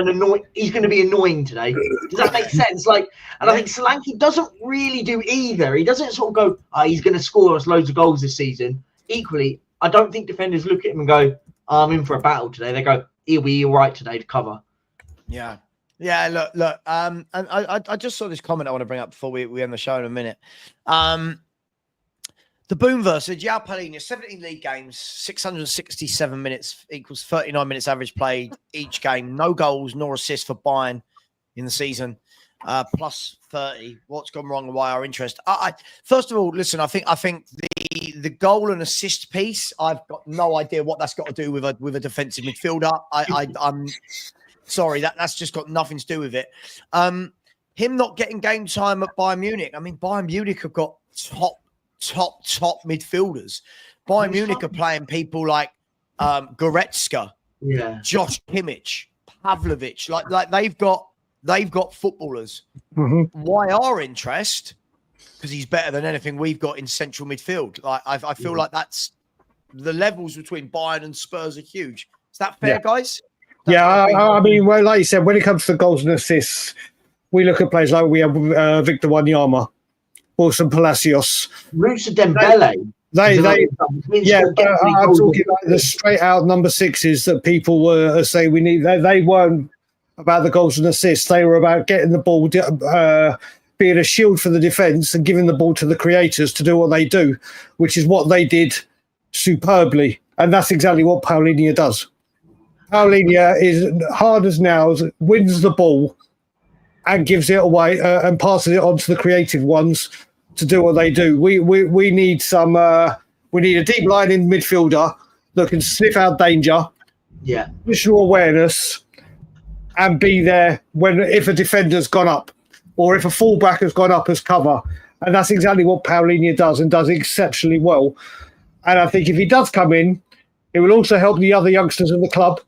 he's going to be annoying today. Does that make sense? And I think Solanke doesn't really do either. He doesn't sort of go, he's going to score us loads of goals this season. Equally, I don't think defenders look at him and go, I'm in for a battle today. They go, he'll be all right today to cover. Yeah. Yeah, look. And I just saw this comment I want to bring up before we end the show in a minute. The Boomverse said, João Palhinha, 17 league games, 667 minutes equals 39 minutes average played each game. No goals nor assists for Bayern in the season. Plus 30. What's gone wrong and why our interest? First of all, listen, I think the goal and assist piece, I've got no idea what that's got to do with a defensive midfielder. I'm sorry, that's just got nothing to do with it. Him not getting game time at Bayern Munich. I mean, Bayern Munich have got top midfielders. Bayern Munich are playing people like Goretzka, Josh Kimmich, Pavlovic. Like they've got footballers. Mm-hmm. Why our interest? Because he's better than anything we've got in central midfield. Like I feel like that's the levels between Bayern and Spurs are huge. Is that fair, guys? I mean, well, like you said, when it comes to goals and assists, we look at players like we have Victor Wanyama, Wilson Palacios, Moussa Dembele. I'm talking about the straight out number 6s that people were saying we need. They weren't about the goals and assists. They were about getting the ball, being a shield for the defence and giving the ball to the creators to do what they do, which is what they did superbly. And that's exactly what Palhinha does. Palhinha is hard as nails, wins the ball and gives it away and passes it on to the creative ones to do what they do. We need some We need a deep lying midfielder that can sniff out danger, positional awareness, and be there if a defender's gone up or if a fullback has gone up as cover. And that's exactly what Paulinho does and does exceptionally well. And I think if he does come in, it will also help the other youngsters in the club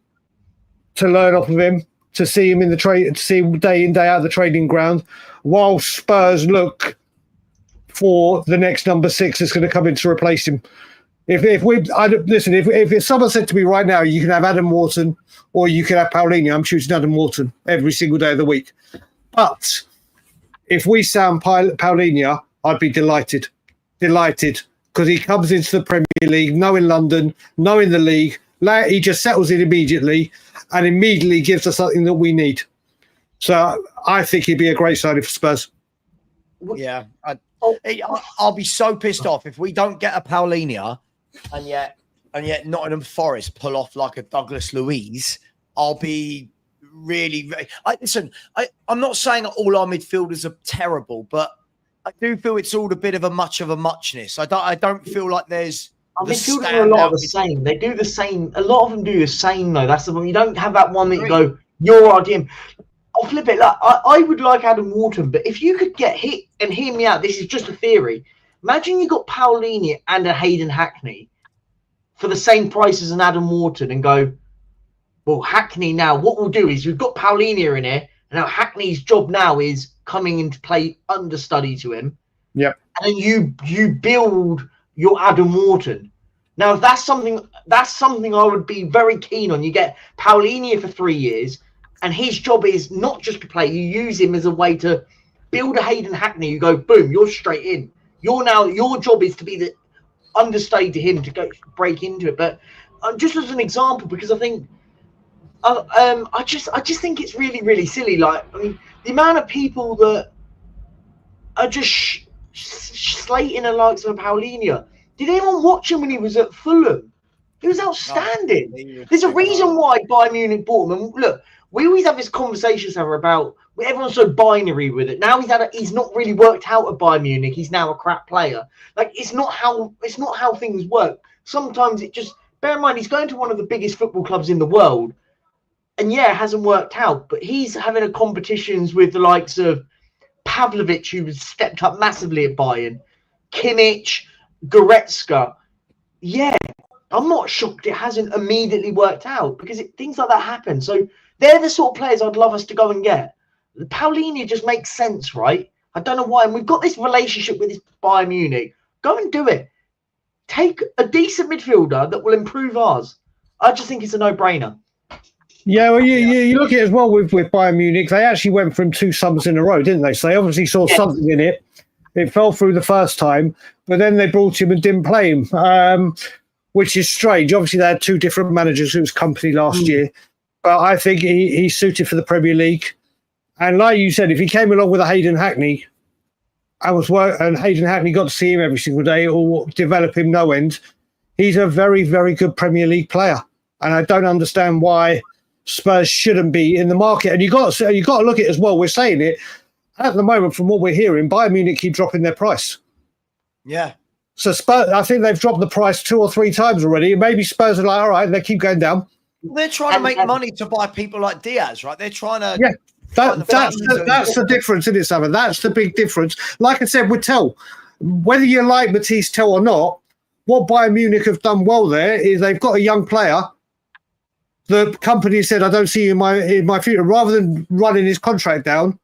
to learn off of him, to see him in the trade, to see him day in, day out the training ground, while Spurs look for the next number 6 that's going to come in to replace him. If someone said to me right now, you can have Adam Wharton or you can have Paulinho, I'm choosing Adam Wharton every single day of the week. But if we sound Paulinho, I'd be delighted, because he comes into the Premier League, knowing London, knowing the league. He just settles in immediately and immediately gives us something that we need. So I think he'd be a great signing for Spurs. Yeah, I'll be so pissed off if we don't get a Paulinho and yet Nottingham Forest pull off like a Douglas Luiz. I'll be really. I'm not saying all our midfielders are terrible, but I do feel it's all a bit of a muchness. I don't feel like there's. Our midfielders are a lot of the same. They do the same. A lot of them do the same though. That's the one. You don't have that one that you go, you're our DM. I'll flip it. Like, I would like Adam Wharton, but if you could get hit and hear me out, this is just a theory. Imagine you got Paulinho and a Hayden Hackney for the same price as an Adam Wharton and go, well, Hackney now, what we'll do is we've got Paulinho in here, and now Hackney's job now is coming into play understudy to him. Yep. And then you build your Adam Wharton. Now, if that's something I would be very keen on. You get Paulinho for 3 years, and his job is not just to play. You use him as a way to build a Hayden Hackney. You go, boom, you're straight in. Your job is to be the understudy to him to go break into it. But just as an example, because I think, I just think it's really, really silly. Like, I mean, the amount of people that are just slating the likes of Paulinho. Did anyone watch him when he was at Fulham? He was outstanding. There's a reason why Bayern Munich bought him. And look, we always have this conversation, Savva, about everyone's so binary with it. Now he's not really worked out at Bayern Munich. He's now a crap player. Like, it's not how things work. Sometimes it just, bear in mind, he's going to one of the biggest football clubs in the world, and it hasn't worked out. But he's having a competitions with the likes of Pavlovic, who has stepped up massively at Bayern, Kimmich, Goretzka. Yeah, I'm not shocked it hasn't immediately worked out, because things like that happen. So they're the sort of players I'd love us to go and get. Paulinho just makes sense, right? I don't know why. And we've got this relationship with this Bayern Munich. Go and do it. Take a decent midfielder that will improve ours. I just think it's a no-brainer. Yeah, well, you look at it as well with Bayern Munich. They actually went from 2 summers in a row, didn't they? So they obviously saw something in it. It fell through the first time, but then they brought him and didn't play him, which is strange. Obviously, they had 2 different managers who was company last year, but I think he's suited for the Premier League. And like you said, if he came along with a Hayden Hackney and Hayden Hackney got to see him every single day or develop him no end, he's a very, very good Premier League player. And I don't understand why Spurs shouldn't be in the market. And you got to look at it as well. We're saying it at the moment, from what we're hearing, Bayern Munich keep dropping their price. Yeah. So Spurs, I think they've dropped the price 2 or 3 times already. Maybe Spurs are like, all right, they keep going down. They're trying to make money to buy people like Diaz, right? They're trying to. Yeah, that's the difference, isn't it, Savva? That's the big difference. Like I said with Tell, whether you like Matisse Tell or not, what Bayern Munich have done well there is they've got a young player. The company said, I don't see you in my future. Rather than running his contract down,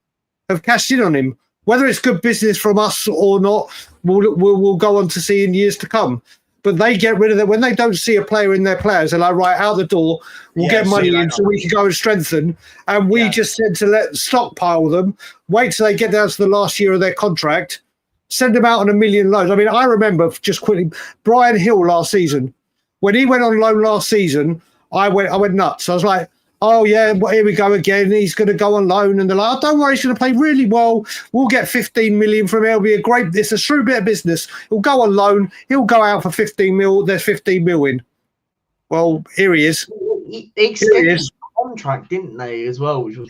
have cashed in on him. Whether it's good business from us or not, we'll go on to see in years to come. But they get rid of that when they don't see a player in their players. They're like, right, out the door, we'll get money in so we can go and strengthen. And we just said to let stockpile them, wait till they get down to the last year of their contract, send them out on 1 million loans. I mean, I remember just quickly, Brian Hill last season, when he went on loan last season, I went nuts. I was like, oh, yeah, well, here we go again. He's going to go on loan. And they're like, oh, don't worry, he's going to play really well. We'll get 15 million from him. It'll be it's a shrewd bit of business. He'll go on loan. He'll go out for 15 mil. There's 15 mil in. Well, here he is. They extended the contract, didn't they, as well? Which was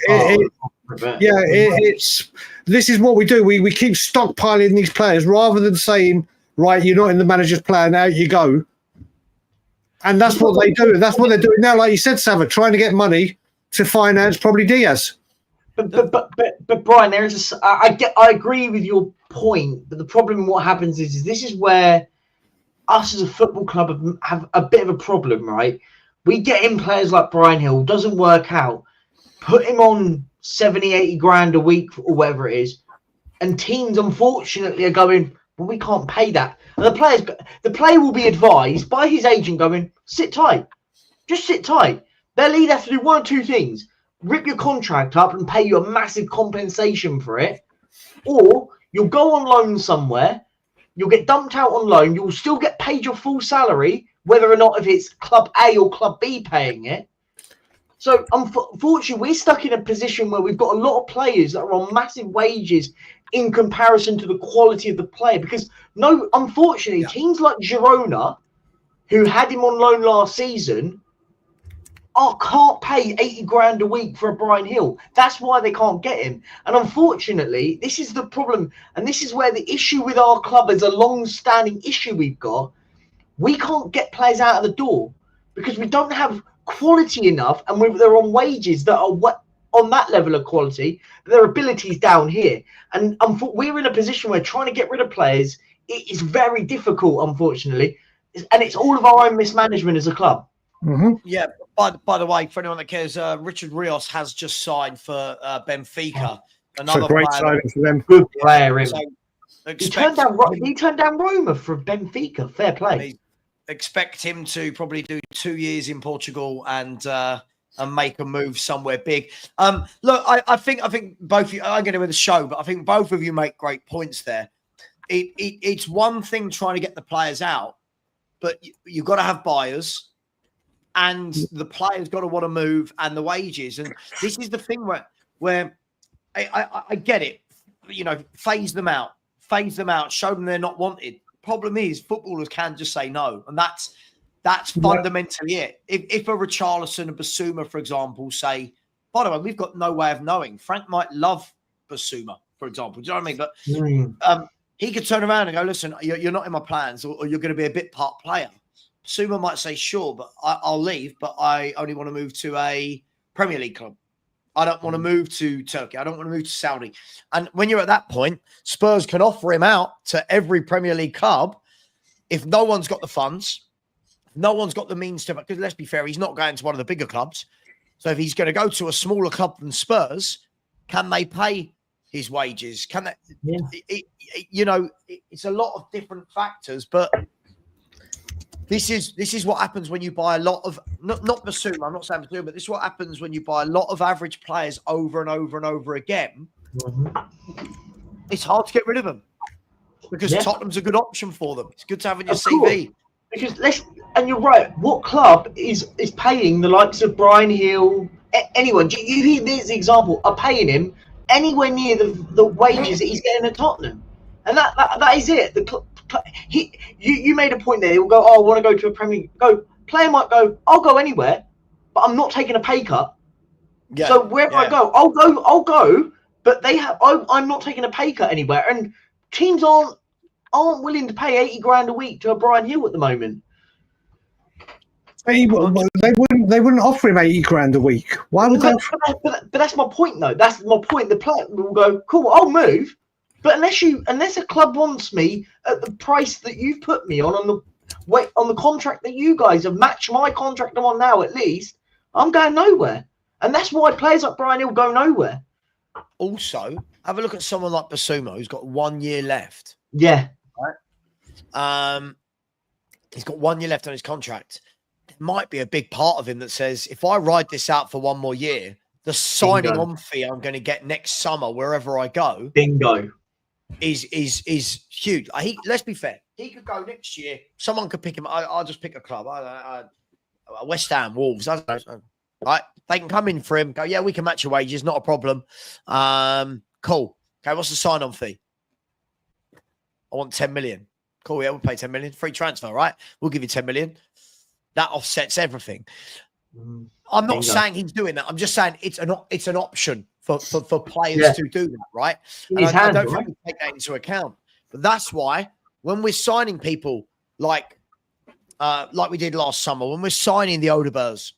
this is what we do. We keep stockpiling these players rather than saying, right, you're not in the manager's plan, out you go. And that's what they do. That's what they're doing now. Like you said, Savva, trying to get money to finance probably Diaz. But Brian, I agree with your point. But the problem, what happens is this is where us as a football club have a bit of a problem, right? We get in players like Brian Hill, doesn't work out, put him on 70, 80 grand a week or whatever it is, and teams unfortunately are going, well, we can't pay that. And the player will be advised by his agent going, sit tight. Just sit tight. They'll either have to do one or two things. Rip your contract up and pay you a massive compensation for it. Or you'll go on loan somewhere. You'll get dumped out on loan. You'll still get paid your full salary, whether or not if it's Club A or Club B paying it. So unfortunately, we're stuck in a position where we've got a lot of players that are on massive wages in comparison to the quality of the player. Because unfortunately, teams like Girona, who had him on loan last season, can't pay 80 grand a week for a Brian Hill. That's why they can't get him. And unfortunately, this is the problem. And this is where the issue with our club is a long-standing issue we've got. We can't get players out of the door because we don't have quality enough, and they're on wages that are on that level of quality. Their abilities down here, and we're in a position where trying to get rid of players is very difficult, unfortunately, and it's all of our own mismanagement as a club. Mm-hmm. Yeah. By the way, for anyone that cares, Richard Rios has just signed for Benfica. Another great signing for them. Good player. So he turned down Roma for Benfica. Fair play. Expect him to probably do 2 years in Portugal and make a move somewhere big. Look, I think both of you, I'm going to with the show, but I think both of you make great points there. It's one thing trying to get the players out, but you've got to have buyers, and the players got to want to move, and the wages. And this is the thing where I get it. You know, phase them out, show them they're not wanted. Problem is, footballers can just say no, and that's fundamentally it. If a Richarlison and Basuma, for example, say, by the way, we've got no way of knowing. Frank might love Basuma, for example. Do you know what I mean? But he could turn around and go, listen, you're not in my plans, or you're going to be a bit part player. Basuma might say, sure, but I'll leave, but I only want to move to a Premier League club. I don't want to move to Turkey. I don't want to move to Saudi. And when you're at that point, Spurs can offer him out to every Premier League club. If no one's got the funds, no one's got the means to, because let's be fair, he's not going to one of the bigger clubs. So if he's going to go to a smaller club than Spurs, can they pay his wages? Can they, it's a lot of different factors, but this is what happens when you buy a lot of not Basuma. I'm not saying Basuma, but this is what happens when you buy a lot of average players over and over and over again. Mm-hmm. It's hard to get rid of them because Tottenham's a good option for them. It's good to have in your CV. Because and you're right. What club is paying the likes of Brian Hill? Anyone? You hear this example? Are paying him anywhere near the wages that he's getting at Tottenham? And that is it. You made a point there. He'll go, I want to go to a Premier League. Player might go, I'll go anywhere, but I'm not taking a pay cut. Yeah, so wherever I go, I'll go. But I'm not taking a pay cut anywhere. And teams aren't willing to pay 80 grand a week to a Brian Hill at the moment. They wouldn't offer him 80 grand a week. Why would they? But that's my point, though. That's my point. The player will go, cool, I'll move. But unless a club wants me at the price that you've put me on the contract that you guys have matched my contract I'm on now, at least, I'm going nowhere. And that's why players like Brian Hill go nowhere. Also, have a look at someone like Basuma, who's got 1 year left. Yeah. Right? He's got 1 year left on his contract. There might be a big part of him that says, if I ride this out for one more year, the signing on fee I'm going to get next summer, wherever I go, bingo, is huge. Let's be fair. He could go next year. Someone could pick him. I'll just pick a club. West Ham, Wolves. I don't know. Right? They can come in for him. Go, yeah, we can match your wages. Not a problem. Cool. Okay, what's the sign-on fee? I want 10 million. Cool, yeah, we'll pay 10 million. Free transfer, right? We'll give you 10 million. That offsets everything. I'm not saying he's doing that. I'm just saying it's an option for players to do that, right? And I don't think we take that into account. But that's why when we're signing people like we did last summer, when we're signing the Odebers,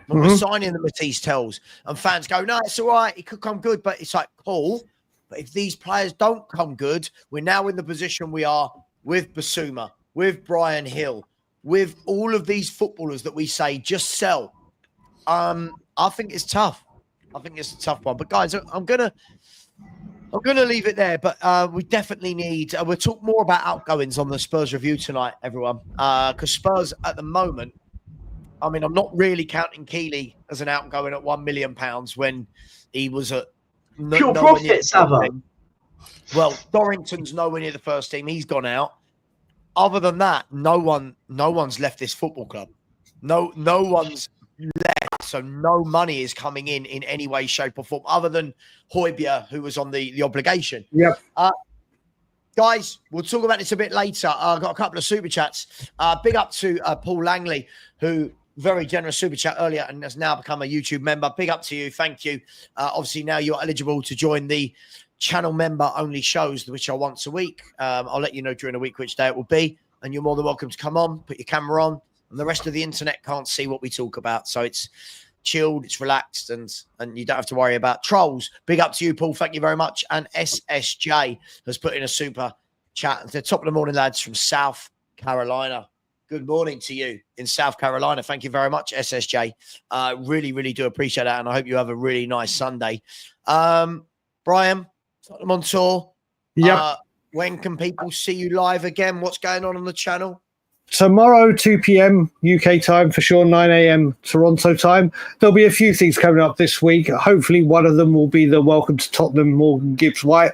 when we're signing the Matisse Tells, and fans go, no, it's all right, it could come good, but it's like, cool. But if these players don't come good, we're now in the position we are with Basuma, with Brian Hill, with all of these footballers that we say just sell. I think it's tough. I think it's a tough one. But guys, I'm gonna leave it there. But we definitely need. We'll talk more about outgoings on the Spurs review tonight, everyone. Because Spurs at the moment, I mean, I'm not really counting Keeley as an outgoing at £1 million when he was at pure profit, Savva. Well, Dorrington's nowhere near the first team. He's gone out. Other than that, no one's left this football club. No one's left. So no money is coming in any way, shape, or form, other than Højbjerg, who was on the obligation. Yep. Guys, we'll talk about this a bit later. I've got a couple of super chats. Big up to Paul Langley, who very generous super chat earlier and has now become a YouTube member. Big up to you. Thank you. Obviously, now you're eligible to join the channel member only shows, which are once a week. I'll let you know during the week which day it will be, and you're more than welcome to come on, put your camera on, and the rest of the internet can't see what we talk about. So it's chilled, it's relaxed, and you don't have to worry about trolls. Big up to you, Paul. Thank you very much. And SSJ has put in a super chat. The top of the morning, lads, from South Carolina. Good morning to you in South Carolina. Thank you very much, SSJ. Really, really do appreciate that, and I hope you have a really nice Sunday. Brian, Tottenham on tour. Yeah. When can people see you live again? What's going on the channel? Tomorrow, 2 p.m. UK time for sure, 9 a.m. Toronto time. There'll be a few things coming up this week. Hopefully one of them will be the Welcome to Tottenham Morgan Gibbs White.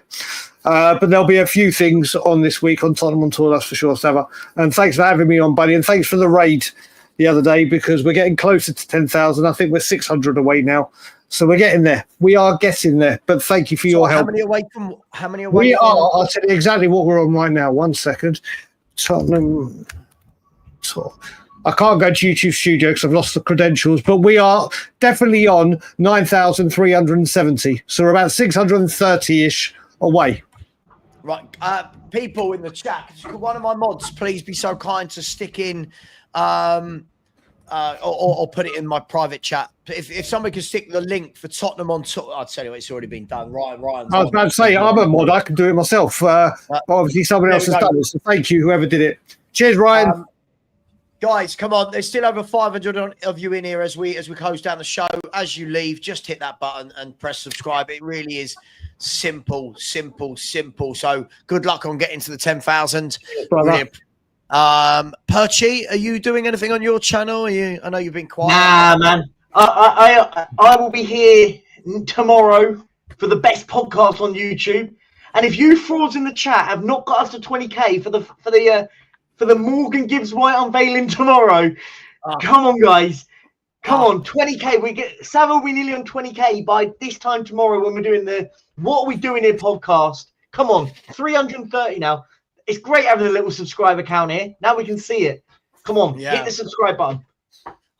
But there'll be a few things on this week on Tottenham on Tour, that's for sure, Savva. And thanks for having me on, buddy. And thanks for the raid the other day, because we're getting closer to 10,000. I think we're 600 away now. So we're getting there. We are getting there. But thank you for your help. How many away? We are. I'll tell you exactly what we're on right now. 1 second. Tottenham Tour. I can't go to YouTube Studio because I've lost the credentials, but we are definitely on 9,370. So we're about 630-ish away. Right. People in the chat, could one of my mods please be so kind to stick in or put it in my private chat? If somebody could stick the link for Tottenham on tour, I'd tell you it's already been done. Ryan's I was about to say, I'm a mod. I can do it myself. Obviously, someone else has done it. So thank you, whoever did it. Cheers, Ryan. Guys, come on. There's still over 500 of you in here as we close down the show. As you leave, just hit that button and press subscribe. It really is simple. So good luck on getting to the 10,000. Perchy, are you doing anything on your channel? I know you've been quiet. Nah, man. I will be here tomorrow for the best podcast on YouTube. And if you frauds in the chat have not got us to 20k for the Morgan Gibbs White unveiling tomorrow, come on, guys. Come on, 20k. Savva will be nearly on 20k by this time tomorrow when we're doing the What Are We Doing Here podcast. Come on, 330 now. It's great having a little subscriber count here. Now we can see it. Come on, hit the subscribe button.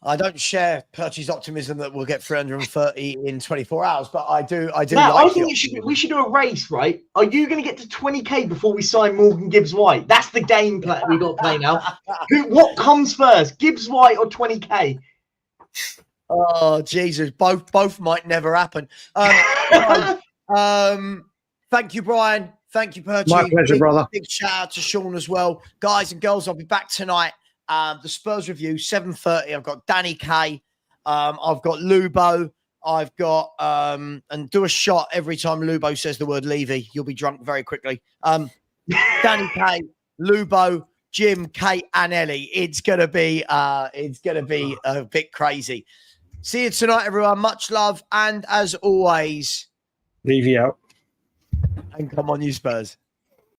I don't share Perchy's optimism that we'll get 330 in 24 hours, but I do. Now, I think we should do a race, right? Are you going to get to 20k before we sign Morgan Gibbs White? That's the game plan we got to play now. What comes first, Gibbs White or 20k? Oh Jesus, both might never happen. Thank you, Brian. Thank you, Perchy. My pleasure, brother. Big shout out to Sean as well. Guys and girls, I'll be back tonight. The Spurs review, 7:30. I've got Danny K. I've got Lubo. I've got and do a shot every time Lubo says the word Levy. You'll be drunk very quickly. Danny K, Lubo, Jim, Kate, and Ellie. It's gonna be a bit crazy. See you tonight, everyone. Much love, and as always, Leave you out. and come on, you Spurs.